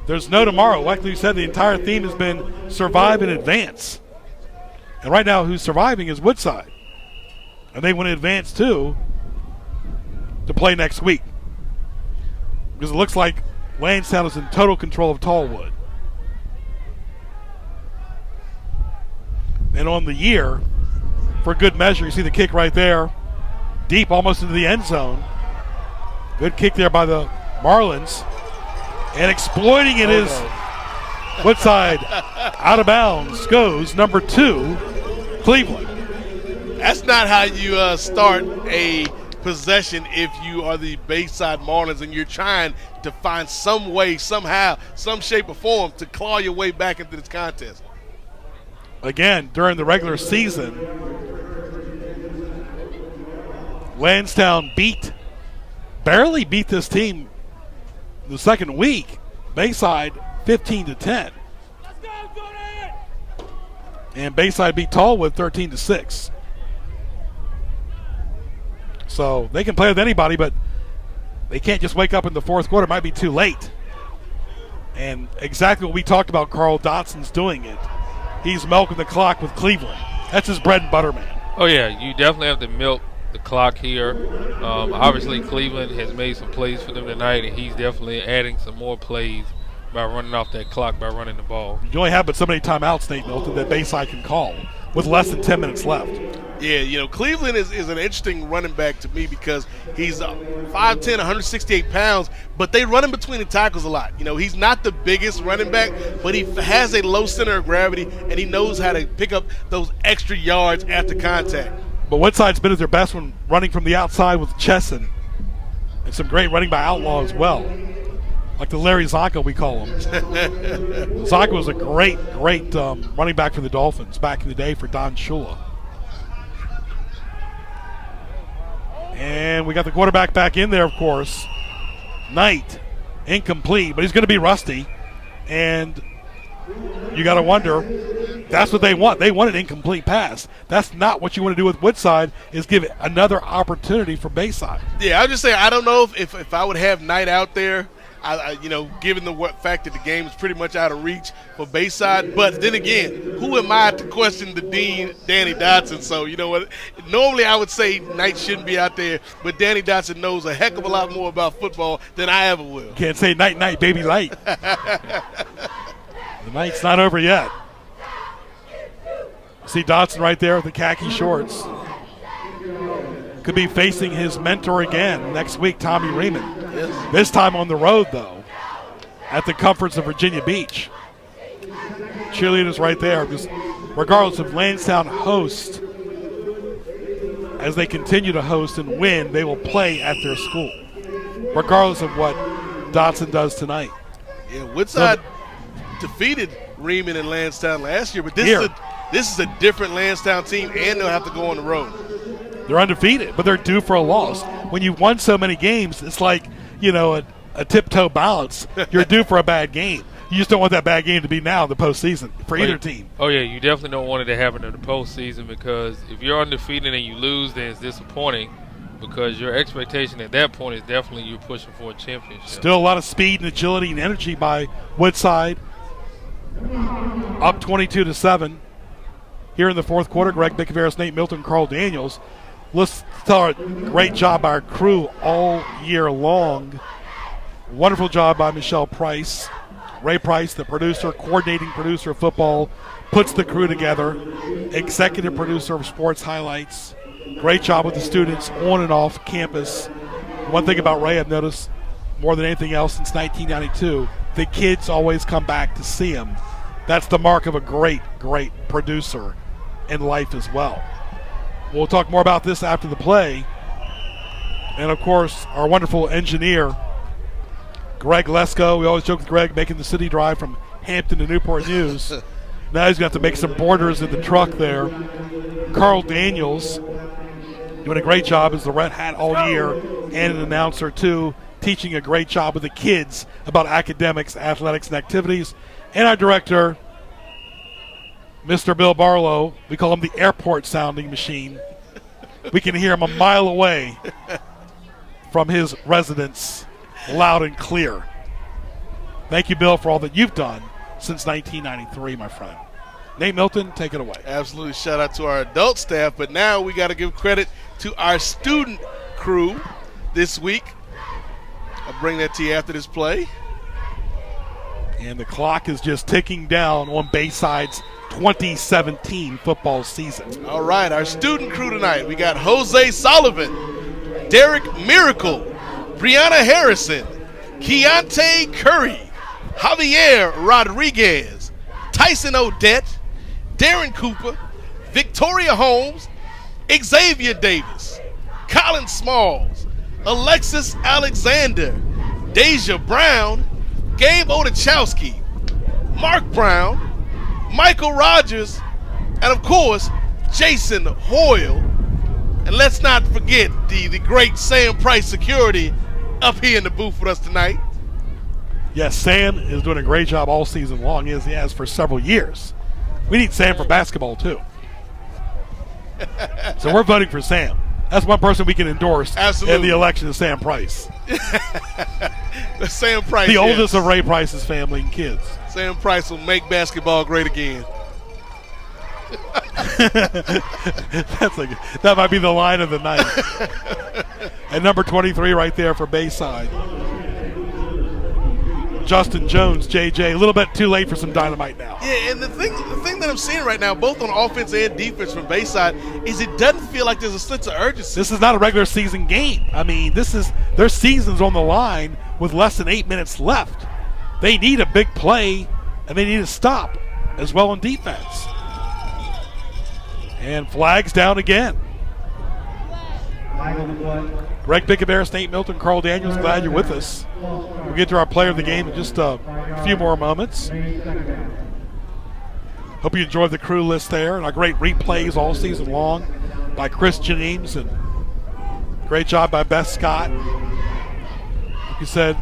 There's no tomorrow. Like you said, the entire theme has been survive and advance. And right now, who's surviving is Woodside. And they want to advance, too, to play next week. Because it looks like Lansdowne is in total control of Tallwood. And on the year, for good measure, you see the kick right there. Deep, almost into the end zone. Good kick there by the Marlins. And exploiting it is Woodside. Out of bounds goes number 2, Cleveland. That's not how you start a possession if you are the Bayside Marlins and you're trying to find some way, somehow, some shape or form to claw your way back into this contest. Again, during the regular season, Lansdowne barely beat this team the second week. Bayside 15-10. And Bayside beat Tallwood 13-6. So they can play with anybody, but they can't just wake up in the fourth quarter. It might be too late. And exactly what we talked about, Carl Dotson's doing it. He's milking the clock with Cleveland. That's his bread and butter, man. Oh, yeah, you definitely have to milk the clock here. Obviously, Cleveland has made some plays for them tonight, and he's definitely adding some more plays by running off that clock, by running the ball. You only have but so many timeouts, Nate Milton, that Bayside can call with less than 10 minutes left. Yeah, Cleveland is an interesting running back to me because he's 5'10", 168 pounds, but they run him between the tackles a lot. He's not the biggest running back, but he has a low center of gravity, and he knows how to pick up those extra yards after contact. But Woodside's been at their best when running from the outside with Chesson. And some great running by Outlaw as well. Like the Larry Zonka, we call him. Zonka was a great running back for the Dolphins back in the day for Don Shula. And we got the quarterback back in there, of course. Knight, incomplete, but he's going to be rusty. And you got to wonder, that's what they want. They want an incomplete pass. That's not what you want to do with Woodside, is give it another opportunity for Bayside. Yeah, I'll just say I don't know if I would have Knight out there, given the fact that the game is pretty much out of reach for Bayside. But then again, who am I to question the dean, Danny Dotson? So, you know what? Normally I would say Knight shouldn't be out there, but Danny Dotson knows a heck of a lot more about football than I ever will. Can't say night, baby, light. The night's not over yet. See Dotson right there with the khaki shorts. Could be facing his mentor again next week, Tommy Raymond. Yes. This time on the road, though, at the comforts of Virginia Beach. Cheerleaders right there, because regardless of Lansdowne host, as they continue to host and win, they will play at their school, regardless of what Dotson does tonight. Yeah, Woodside defeated Reman and Lansdowne last year, but this is a different Lansdowne team, and they'll have to go on the road. They're undefeated, but they're due for a loss. When you've won so many games, it's like, a tiptoe balance. You're due for a bad game. You just don't want that bad game to be now in the postseason for either team. Oh, yeah, you definitely don't want it to happen in the postseason, because if you're undefeated and you lose, then it's disappointing, because your expectation at that point is definitely you're pushing for a championship. Still a lot of speed and agility and energy by Woodside. Up 22-7. Here in the fourth quarter, Greg Bicaveras, Nate Milton, Carl Daniels. Let's start. Great job by our crew all year long. Wonderful job by Michelle Price. Ray Price, the producer, coordinating producer of football, puts the crew together. Executive producer of sports highlights. Great job with the students on and off campus. One thing about Ray I've noticed more than anything else since 1992, the kids always come back to see him. That's the mark of a great producer in life as well. We'll talk more about this after the play. And, of course, our wonderful engineer, Greg Lesko. We always joke with Greg making the city drive from Hampton to Newport News. Now he's going to have to make some borders in the truck there. Carl Daniels doing a great job as the Red Hat all year, and an announcer, too, teaching a great job with the kids about academics, athletics, and activities. And our director, Mr. Bill Barlow, we call him the airport sounding machine. We can hear him a mile away from his residence, loud and clear. Thank you, Bill, for all that you've done since 1993, my friend. Nate Milton, take it away. Absolutely. Shout out to our adult staff, but now we got to give credit to our student crew this week. I'll bring that to you after this play. And the clock is just ticking down on Bayside's 2017 football season. All right, our student crew tonight. We got Jose Sullivan, Derek Miracle, Brianna Harrison, Keontae Curry, Javier Rodriguez, Tyson Odette, Darren Cooper, Victoria Holmes, Xavier Davis, Colin Smalls, Alexis Alexander, Deja Brown, Gabe Odachowski, Mark Brown, Michael Rogers, and of course, Jason Hoyle. And let's not forget the great Sam Price Security up here in the booth with us tonight. Yes, Sam is doing a great job all season long, as he has for several years. We need Sam for basketball, too. So we're voting for Sam. That's one person we can endorse in the election is Sam Price. Sam Price, the oldest of Ray Price's family and kids. Sam Price will make basketball great again. That might be the line of the night. And number 23 right there for Bayside. Justin Jones, JJ. A little bit too late for some dynamite now. Yeah, and the thing that I'm seeing right now, both on offense and defense from Bayside, is it doesn't feel like there's a sense of urgency. This is not a regular season game. I mean, their season's on the line with less than 8 minutes left. They need a big play, and they need a stop as well on defense. And flags down again. Greg Bickabear, Nate Milton, Carl Daniels, glad you're with us. We'll get to our player of the game in just a few more moments. Hope you enjoyed the crew list there and our great replays all season long by Chris James, and great job by Beth Scott. Like you said,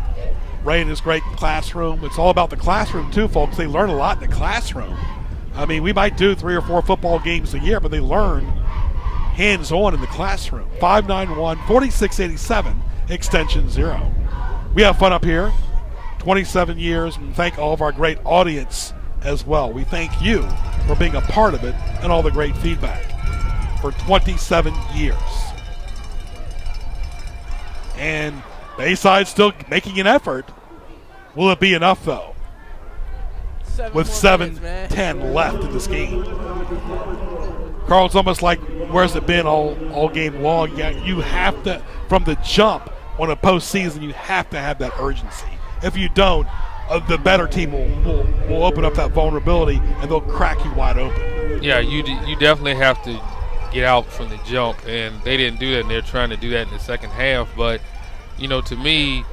Ray in his great classroom. It's all about the classroom too, folks. They learn a lot in the classroom. I mean, we might do 3 or 4 football games a year, but they learn hands-on in the classroom. 591-4687, extension 0. We have fun up here. 27 years, and thank all of our great audience as well. We thank you for being a part of it and all the great feedback for 27 years. And Bayside still making an effort. Will it be enough, though? With 7:10 left in this game. Carl, it's almost like, where's it been all game long? Yeah, you have to, from the jump on a postseason, you have to have that urgency. If you don't, the better team will open up that vulnerability, and they'll crack you wide open. Yeah, you definitely have to get out from the jump, and they didn't do that, and they're trying to do that in the second half. But, to me,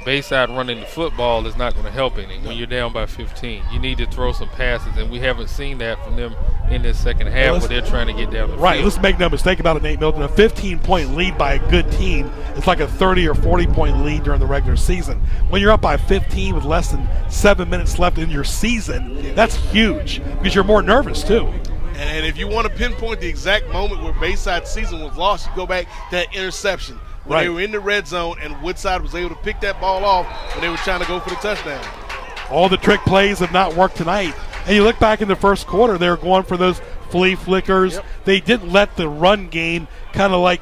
Bayside running the football is not going to help any when you're down by 15. You need to throw some passes, and we haven't seen that from them in this second half where they're trying to get down the field. Let's make no mistake about it, Nate Milton. A 15-point lead by a good team is like a 30 or 40-point lead during the regular season. When you're up by 15 with less than 7 minutes left in your season, that's huge because you're more nervous too. And if you want to pinpoint the exact moment where Bayside's season was lost, you go back to that interception. When they were in the red zone and Woodside was able to pick that ball off when they were trying to go for the touchdown. All the trick plays have not worked tonight. And you look back in the first quarter, they were going for those flea flickers. Yep. They didn't let the run game kind of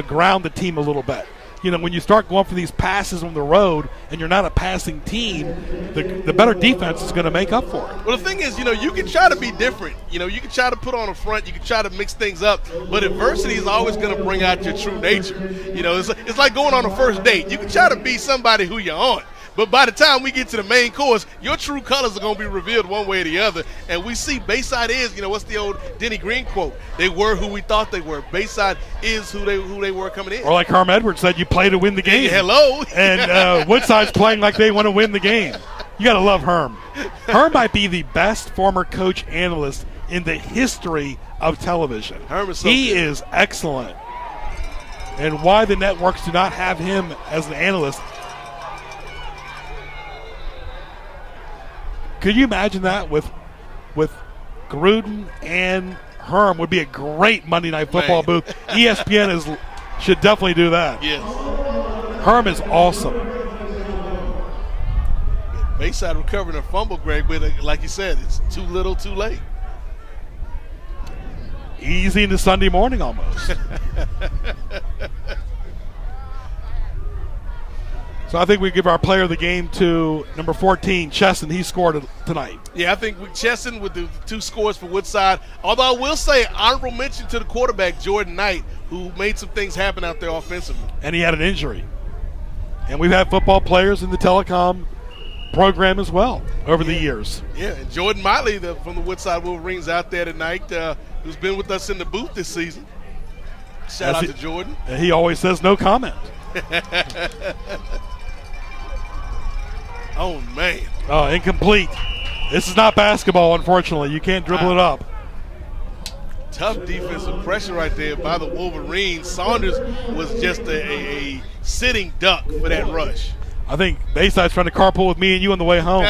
ground the team a little bit. When you start going for these passes on the road and you're not a passing team, the better defense is going to make up for it. Well, the thing is, you can try to be different. You can try to put on a front. You can try to mix things up. But adversity is always going to bring out your true nature. It's like going on a first date. You can try to be somebody who you aren't. But by the time we get to the main course, your true colors are going to be revealed one way or the other. And we see Bayside is, what's the old Denny Green quote? They were who we thought they were. Bayside is who they were coming in. Or like Herm Edwards said, you play to win the game. Hello. And Woodside's playing like they want to win the game. You got to love Herm. Herm might be the best former coach analyst in the history of television. Herm is so he good. is excellent. And why the networks do not have him as an analyst. Could you imagine that with Gruden and Herm would be a great Monday Night Football booth. ESPN should definitely do that. Yes. Herm is awesome. Bayside recovering a fumble, Greg, but like you said, it's too little, too late. Easy into Sunday morning almost. So I think we give our player of the game to number 14, Chesson. He scored tonight. Yeah, I think Chesson with the 2 scores for Woodside. Although I will say honorable mention to the quarterback, Jordan Knight, who made some things happen out there offensively. And he had an injury. And we've had football players in the telecom program as well over the years. Yeah, and Jordan Miley from the Woodside Wolverines out there tonight, who's been with us in the booth this season. Shout out to Jordan. He always says no comment. Oh, man. Oh, incomplete. This is not basketball, unfortunately. You can't dribble it up. Tough defensive pressure right there by the Wolverines. Saunders was just a sitting duck for that rush. I think Bayside's trying to carpool with me and you on the way home.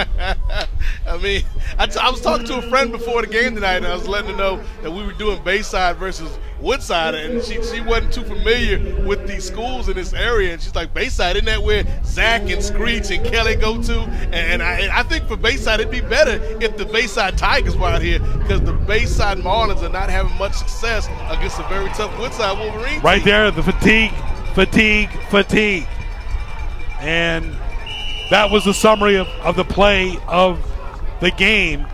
I mean, I was talking to a friend before the game tonight, and I was letting her know that we were doing Bayside versus Woodside, and she wasn't too familiar with these schools in this area. And she's like, Bayside, isn't that where Zach and Screech and Kelly go to? And I think for Bayside, it'd be better if the Bayside Tigers were out here, because the Bayside Marlins are not having much success against a very tough Woodside Wolverine Right team. there, the fatigue. And that was the summary of the play of the game.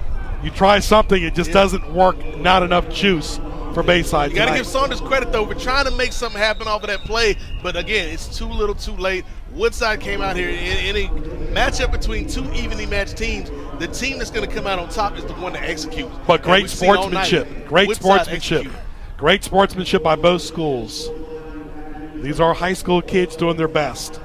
You try something, it just doesn't work. Not enough juice for Bayside You got to tonight. give Saunders credit, though, for trying to make something happen off of that play. But, again, it's too little too late. Woodside came out here in a matchup between two evenly matched teams. The team that's going to come out on top is the one that executes. But great sportsmanship. Great sportsmanship. Great sportsmanship by both schools. These are high school kids doing their best.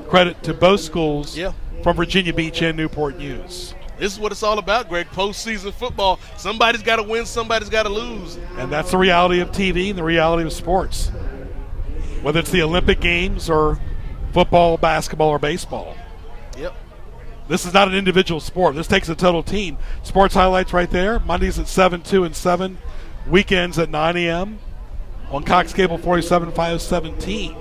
Credit to both schools from Virginia Beach and Newport News. This is what it's all about, Greg. Postseason football. Somebody's got to win, somebody's got to lose. And that's the reality of TV and the reality of sports. Whether it's the Olympic Games or football, basketball, or baseball. Yep. This is not an individual sport. This takes a total team. Sports highlights right there. Mondays at 7, 2, and 7. Weekends at 9 a.m. on Cox Cable 47, 517.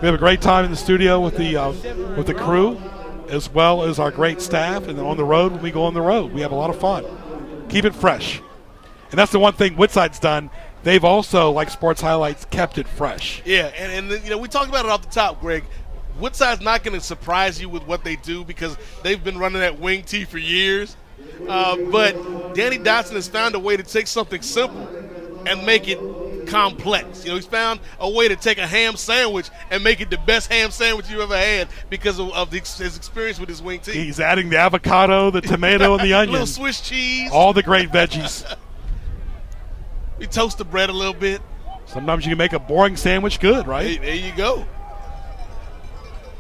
We have a great time in the studio with the crew, as well as our great staff, and then on the road when we go on the road. We have a lot of fun. Keep it fresh. And that's the one thing Woodside's done. They've also, like Sports Highlights, kept it fresh. Yeah, and you know, we talked about it off the top, Greg. Woodside's not going to surprise you with what they do because they've been running that wing tee for years. But Danny Dotson has found a way to take something simple and make it complex. You know, he's found a way to take a ham sandwich and make it the best ham sandwich you've ever had because of his experience with his wing tee. He's adding the avocado, the tomato, and the onion. A little Swiss cheese. All the great veggies. We toast the bread a little bit. Sometimes you can make a boring sandwich good, right? Hey, there you go.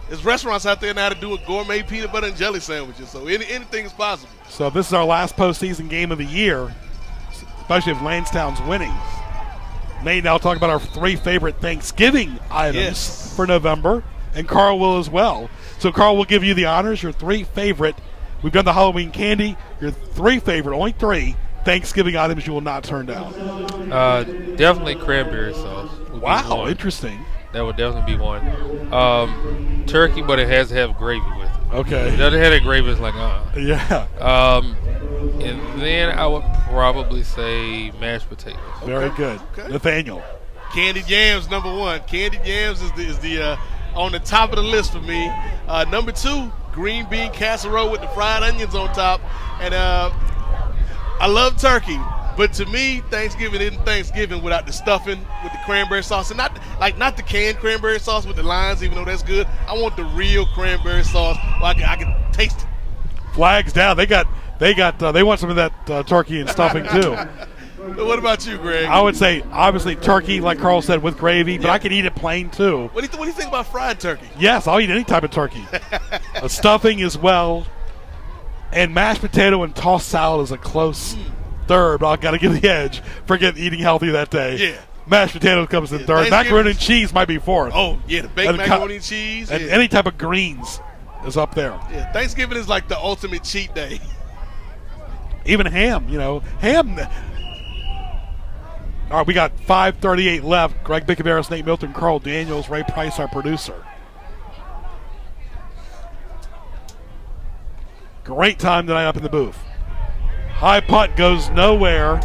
There's restaurants out there now to do a gourmet peanut butter and jelly sandwiches, so anything is possible. So this is our last postseason game of the year, especially if Lansdowne's winning. Nate and I'll talk about our 3 favorite Thanksgiving items for November, and Carl will as well. So Carl will give you the honors, your 3 favorite. We've done the Halloween candy, your 3 favorite, only 3 Thanksgiving items you will not turn down. Definitely cranberry sauce. Wow, interesting. That would definitely be one. Turkey, but it has to have gravy with it. Okay. If it doesn't have that gravy, it's like, Yeah. And then I would probably say mashed potatoes. Very good. Okay. Nathaniel. Candied yams, number 1. Candied yams is the on the top of the list for me. Number 2, green bean casserole with the fried onions on top. And I love turkey, but to me, Thanksgiving isn't Thanksgiving without the stuffing with the cranberry sauce, and not the canned cranberry sauce with the lines, even though that's good. I want the real cranberry sauce where I can taste it. Flags down. They want some of that turkey and stuffing too. What about you, Greg? I would say obviously turkey, like Carl said, with gravy, but I can eat it plain too. What do you think about fried turkey? Yes, I'll eat any type of turkey. A stuffing as well. And mashed potato and tossed salad is a close third, but I've got to give the edge. Forget eating healthy that day. Yeah. Mashed potato comes in third. Macaroni and cheese might be fourth. Oh, yeah, the baked macaroni and cheese. And any type of greens is up there. Yeah, Thanksgiving is like the ultimate cheat day. Even ham, Ham. All right, we got 5:38 left. Greg Bicaveras, Nate Milton, Carl Daniels, Ray Price, our producer. Great time tonight up in the booth. High punt goes nowhere.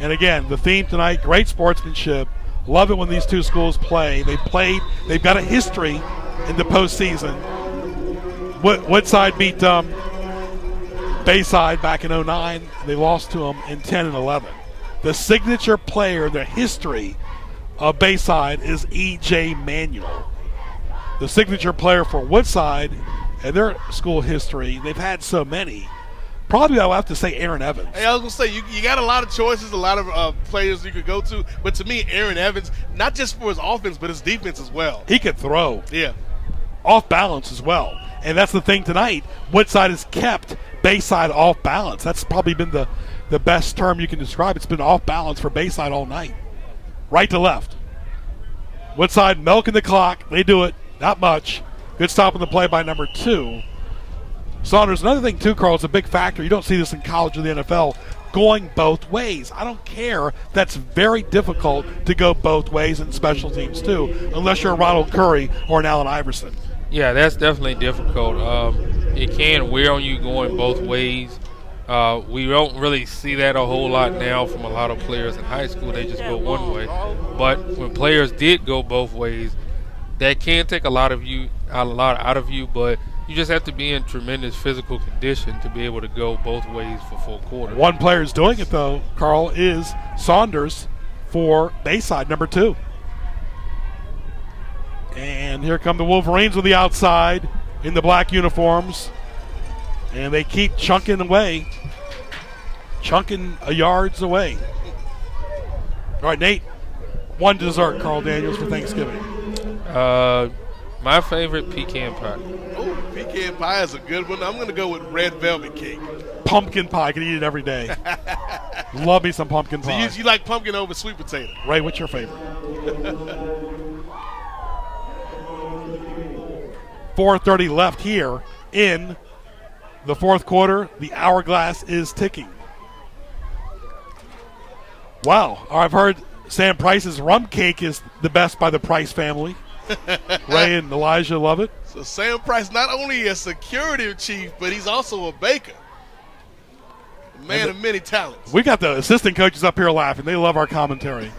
And again, the theme tonight, great sportsmanship. Love it when these two schools play. They've got a history in the postseason. Woodside beat Bayside back in 2009. They lost to them in 10 and 11. The signature player, the history of Bayside is E.J. Manuel. The signature player for Woodside and their school history, they've had so many. Probably I'll have to say Aaron Evans. Hey, I was going to say, you got a lot of choices, a lot of players you could go to. But to me, Aaron Evans, not just for his offense, but his defense as well. He could throw. Yeah. Off balance as well. And that's the thing tonight. Woodside has kept Bayside off balance. That's probably been the best term you can describe. It's been off balance for Bayside all night. Right to left. Woodside milking the clock. They do it. Not much. Good stop on the play by number 2. Saunders, another thing too, Carl, it's a big factor. You don't see this in college or the NFL, going both ways. I don't care. That's very difficult to go both ways in special teams too, unless you're a Ronald Curry or an Allen Iverson. Yeah, that's definitely difficult. It can wear on you going both ways. We don't really see that a whole lot now from a lot of players in high school. They just go one way. But when players did go both ways, that can take a lot out of you, but You just have to be in tremendous physical condition to be able to go both ways for full quarter. One player who's doing it, though, Carl, is Saunders for Bayside, number 2. And here come the Wolverines on the outside in the black uniforms. And they keep chunking away. Chunking yards away. All right, Nate. One dessert, Carl Daniels, for Thanksgiving. My favorite, pecan pie. Oh, pecan pie is a good one. I'm going to go with red velvet cake. Pumpkin pie. I can eat it every day. Love me some pumpkin pie. So you like pumpkin over sweet potato? Ray, what's your favorite? 4:30 left here in the fourth quarter. The hourglass is ticking. Wow. I've heard Sam Price's rum cake is the best by the Price family. Ray and Elijah love it. So Sam Price, not only a security chief, but he's also a baker. A man of many talents. We got the assistant coaches up here laughing. They love our commentary.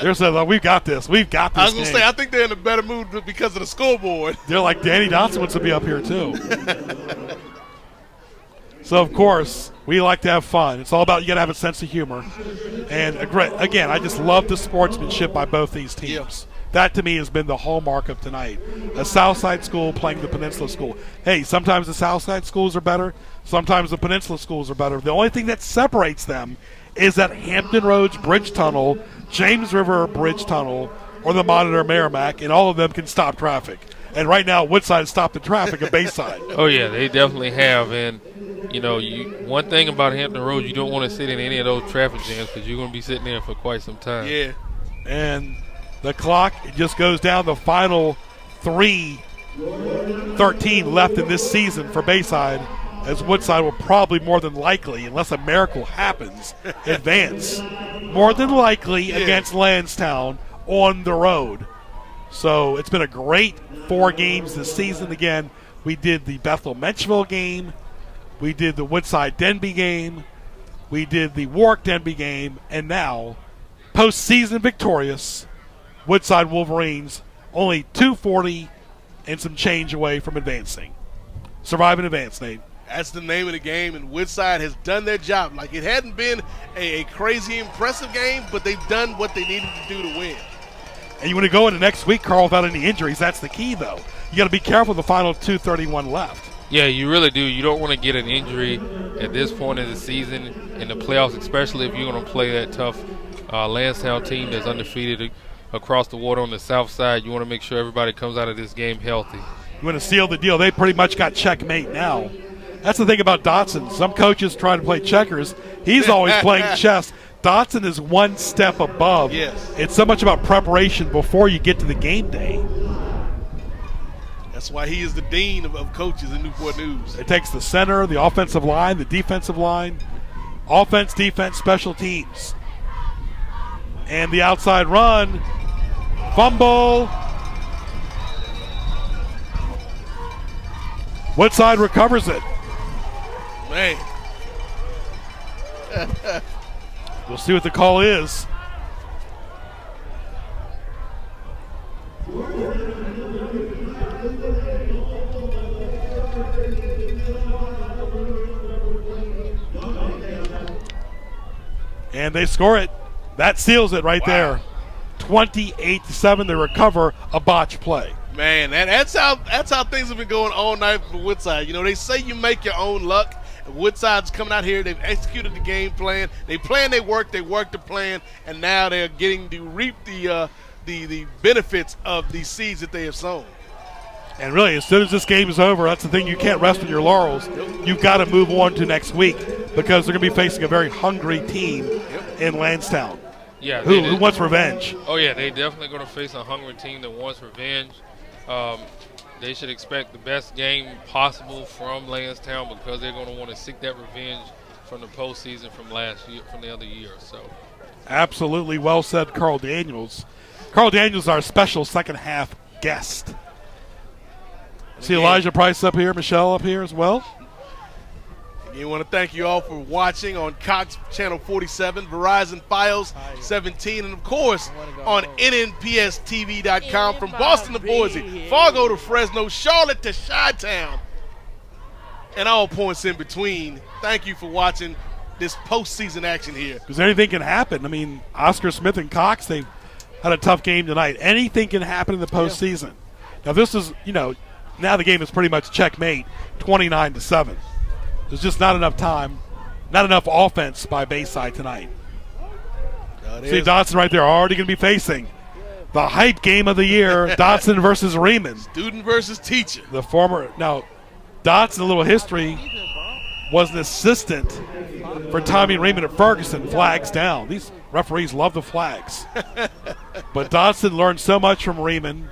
They're saying, like, we've got this. We've got this. I was going to say, I think they're in a better mood because of the scoreboard. They're like, Danny Johnson wants to be up here, too. So, of course, we like to have fun. It's all about you got to have a sense of humor. And, again, I just love the sportsmanship by both these teams. Yep. That, to me, has been the hallmark of tonight. A Southside school playing the Peninsula school. Hey, sometimes the Southside schools are better. Sometimes the Peninsula schools are better. The only thing that separates them is that Hampton Roads Bridge Tunnel, James River Bridge Tunnel, or the Monitor Merrimack, and all of them can stop traffic. And right now, Woodside stopped the traffic at Bayside. Oh, yeah, they definitely have. And, you know, one thing about Hampton Roads, you don't want to sit in any of those traffic jams because you're going to be sitting there for quite some time. Yeah. And the clock just goes down the final 3:13 left in this season for Bayside, as Woodside will probably more than likely, unless a miracle happens, advance. More than likely against Lansdowne on the road. So it's been a great 4 games this season. Again, we did the Bethel-Menchville game. We did the Woodside-Denby game. We did the Warwick-Denby game. And now, postseason victorious, Woodside Wolverines, only 240 and some change away from advancing. Survive and advance, Nate. That's the name of the game, and Woodside has done their job. Like, it hadn't been a crazy impressive game, but they've done what they needed to do to win. And you want to go into next week, Carl, without any injuries. That's the key, though. You got to be careful the final 2:31 left. Yeah, you really do. You don't want to get an injury at this point in the season, in the playoffs, especially if you're going to play that tough Lansdowne team that's undefeated across the water on the south side. You want to make sure everybody comes out of this game healthy. You want to seal the deal. They pretty much got checkmate now. That's the thing about Dotson. Some coaches try to play checkers. He's always playing chess. Dotson is one step above. Yes. It's so much about preparation before you get to the game day. That's why he is the dean of coaches in Newport News. It takes the center, the offensive line, the defensive line, offense, defense, special teams. And the outside run, fumble. Woodside recovers it. Man. We'll see what the call is. And they score it. That seals it right there. 28-7. They recover a botch play. Man, that's how things have been going all night for Woodside. You know, they say you make your own luck. Woodside's coming out here. They've executed the game plan. They plan, they work the plan, and now they're getting to reap the benefits of the seeds that they have sown. And really, as soon as this game is over, that's the thing. You can't rest on your laurels. You've got to move on to next week because they're going to be facing a very hungry team in Lansdowne. Yeah, who wants revenge? Oh, yeah, they definitely going to face a hungry team that wants revenge. They should expect the best game possible from Lansdowne because they're going to want to seek that revenge from the postseason from last year, from the other year. So, absolutely well said, Carl Daniels. Carl Daniels, our special second half guest. See Elijah Price up here, Michelle up here as well. You want to thank you all for watching on Cox Channel 47, Verizon Fios 17, and of course on NNPSTV.com from Boston to Boise, Fargo to Fresno, Charlotte to Chi-Town, and all points in between. Thank you for watching this postseason action here. Because anything can happen. I mean, Oscar Smith and Cox, they had a tough game tonight. Anything can happen in the postseason. Now this is, now the game is pretty much checkmate, 29-7. There's just not enough time, not enough offense by Bayside tonight. See Dotson right there, already going to be facing the hype game of the year, Dotson versus Riemann. Student versus teacher. The former, now Dotson, a little history, was an assistant for Tommy Riemann at Ferguson. Flags down. These referees love the flags. But Dotson learned so much from Riemann.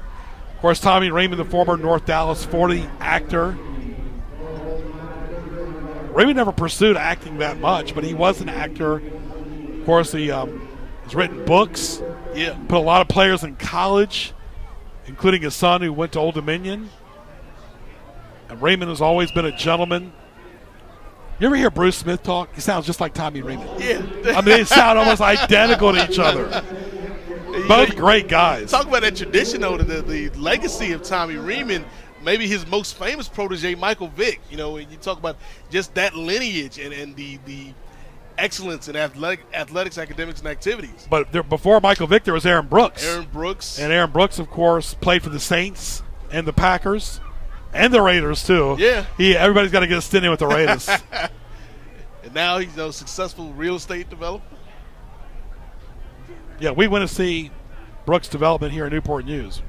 Of course, Tommy Riemann, the former North Dallas 40 actor. Riemann never pursued acting that much, but he was an actor. Of course, he has written books. Yeah. Put a lot of players in college, including his son who went to Old Dominion. And Riemann has always been a gentleman. You ever hear Bruce Smith talk? He sounds just like Tommy Riemann. Yeah. I mean, they sound almost identical to each other. Both great guys. Talk about that tradition, though, the legacy of Tommy Riemann. Maybe his most famous protege, Michael Vick. And you talk about just that lineage and the excellence in athletics, academics, and activities. But before Michael Vick, there was Aaron Brooks. Aaron Brooks. And Aaron Brooks, of course, played for the Saints and the Packers and the Raiders, too. Yeah. Everybody's got to get a stint in with the Raiders. And now he's a successful real estate developer. Yeah, we want to see Brooks' development here in Newport News.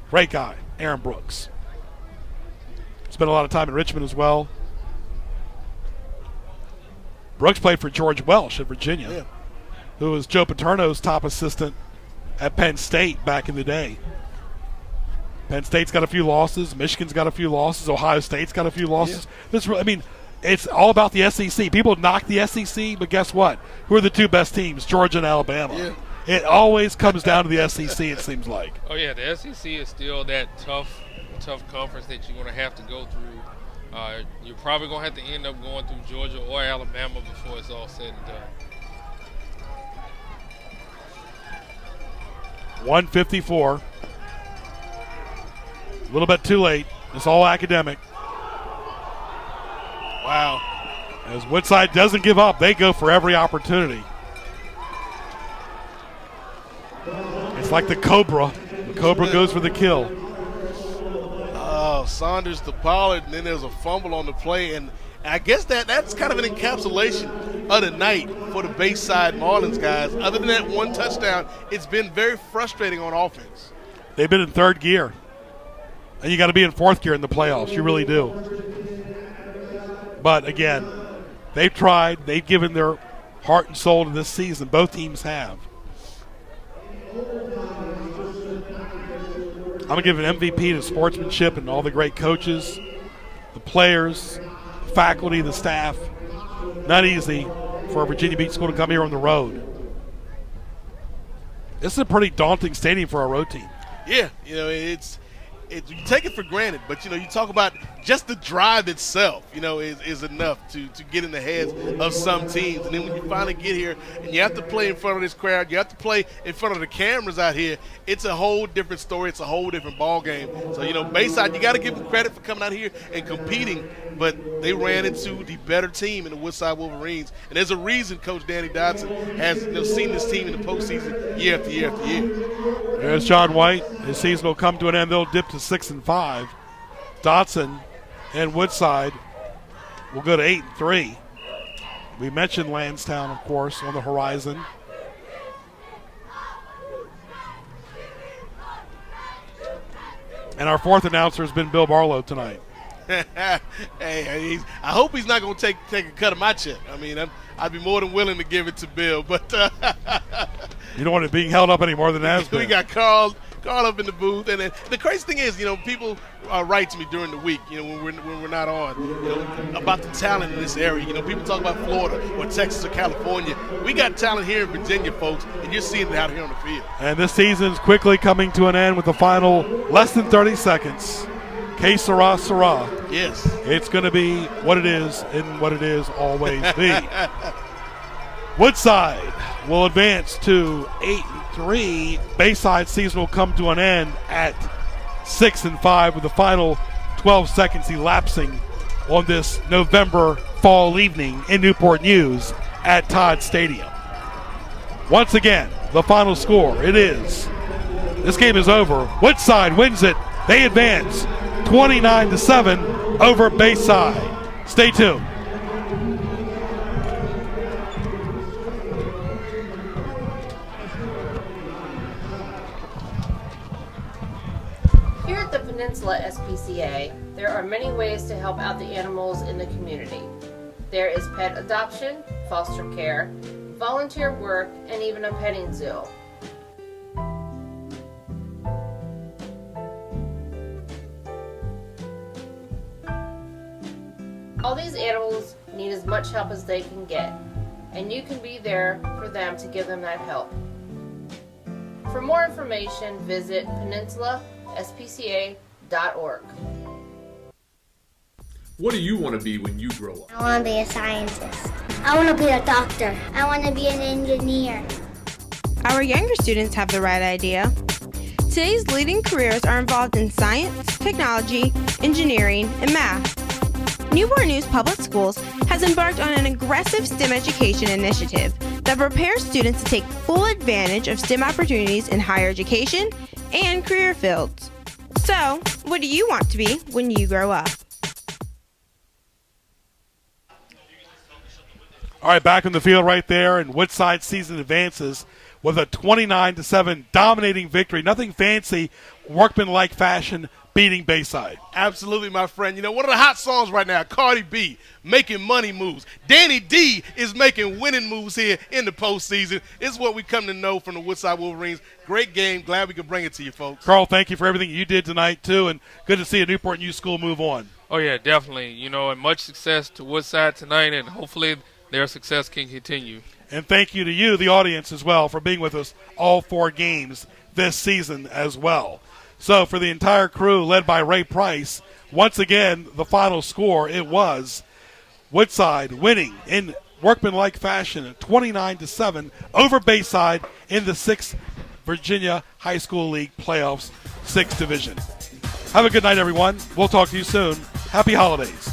Great guy, Aaron Brooks. Spent a lot of time in Richmond as well. Brooks played for George Welsh at Virginia, who was Joe Paterno's top assistant at Penn State back in the day. Penn State's got a few losses. Michigan's got a few losses. Ohio State's got a few losses. It's all about the SEC. People knock the SEC, but guess what? Who are the two best teams? Georgia and Alabama. Yeah. It always comes down to the SEC, it seems like. Oh, yeah, the SEC is still that tough conference that you're going to have to go through. You're probably going to have to end up going through Georgia or Alabama before it's all said and done. 154. A little bit too late. It's all academic. Wow. As Woodside doesn't give up, they go for every opportunity. It's like the Cobra. The Cobra goes for the kill. Oh, Saunders to Pollard, and then there's a fumble on the play. And I guess that's kind of an encapsulation of the night for the Bayside Marlins guys. Other than that one touchdown, it's been very frustrating on offense. They've been in third gear. And you got to be in fourth gear in the playoffs. You really do. But, again, they've tried. They've given their heart and soul to this season. Both teams have. I'm going to give an MVP to sportsmanship and all the great coaches, the players, the faculty, the staff. Not easy for a Virginia Beach school to come here on the road. This is a pretty daunting stadium for a road team. Yeah, you take it for granted, but you talk about just the drive itself, is enough to get in the heads of some teams. And then when you finally get here and you have to play in front of this crowd, you have to play in front of the cameras out here, it's a whole different story. It's a whole different ball game. So, Bayside, you got to give them credit for coming out here and competing, but they ran into the better team in the Woodside Wolverines. And there's a reason Coach Danny Dodson has seen this team in the postseason year after year after year. There's John White. His season will come to an end. They'll dip to 6-5. Dodson and Woodside will go to 8-3. We mentioned Lansdowne, of course, on the horizon. And our fourth announcer has been Bill Barlow tonight. Hey, I hope he's not going to take a cut of my check. I mean, I'd be more than willing to give it to Bill, but you don't want it being held up any more than it has been. We got Carl up in the booth, and then the crazy thing is, people write to me during the week, when we're not on, about the talent in this area. People talk about Florida or Texas or California. We got talent here in Virginia, folks, and you're seeing it out here on the field. And this season's quickly coming to an end with the final less than 30 seconds. Que sera, sera. Yes. It's going to be what it is and what it is always be. Woodside will advance to 8-3. Bayside season will come to an end at 6-5 with the final 12 seconds elapsing on this November fall evening in Newport News at Todd Stadium. Once again, the final score, this game is over. Woodside wins it. They advance 29-7 over Bayside. Stay tuned. Here at the Peninsula SPCA, there are many ways to help out the animals in the community. There is pet adoption, foster care, volunteer work, and even a petting zoo. All these animals need as much help as they can get, and you can be there for them to give them that help. For more information, visit peninsulaspca.org. What do you want to be when you grow up? I want to be a scientist. I want to be a doctor. I want to be an engineer. Our younger students have the right idea. Today's leading careers are involved in science, technology, engineering, and math. Newport News Public Schools has embarked on an aggressive STEM education initiative that prepares students to take full advantage of STEM opportunities in higher education and career fields. So, what do you want to be when you grow up? All right, back in the field right there, and Woodside season advances with a 29-7 dominating victory. Nothing fancy, workmanlike fashion, beating Bayside. Absolutely, my friend. You know, one of the hot songs right now, Cardi B, making money moves. Danny D is making winning moves here in the postseason. This is what we come to know from the Woodside Wolverines. Great game. Glad we could bring it to you, folks. Carl, thank you for everything you did tonight, too, and good to see a Newport News school move on. Oh, yeah, definitely. You know, and much success to Woodside tonight, and hopefully their success can continue. And thank you to you, the audience, as well, for being with us all 4 games this season as well. So for the entire crew, led by Ray Price, once again, the final score, it was Woodside winning in workmanlike fashion, 29-7 over Bayside in the 6th Virginia High School League Playoffs, 6th Division. Have a good night, everyone. We'll talk to you soon. Happy holidays.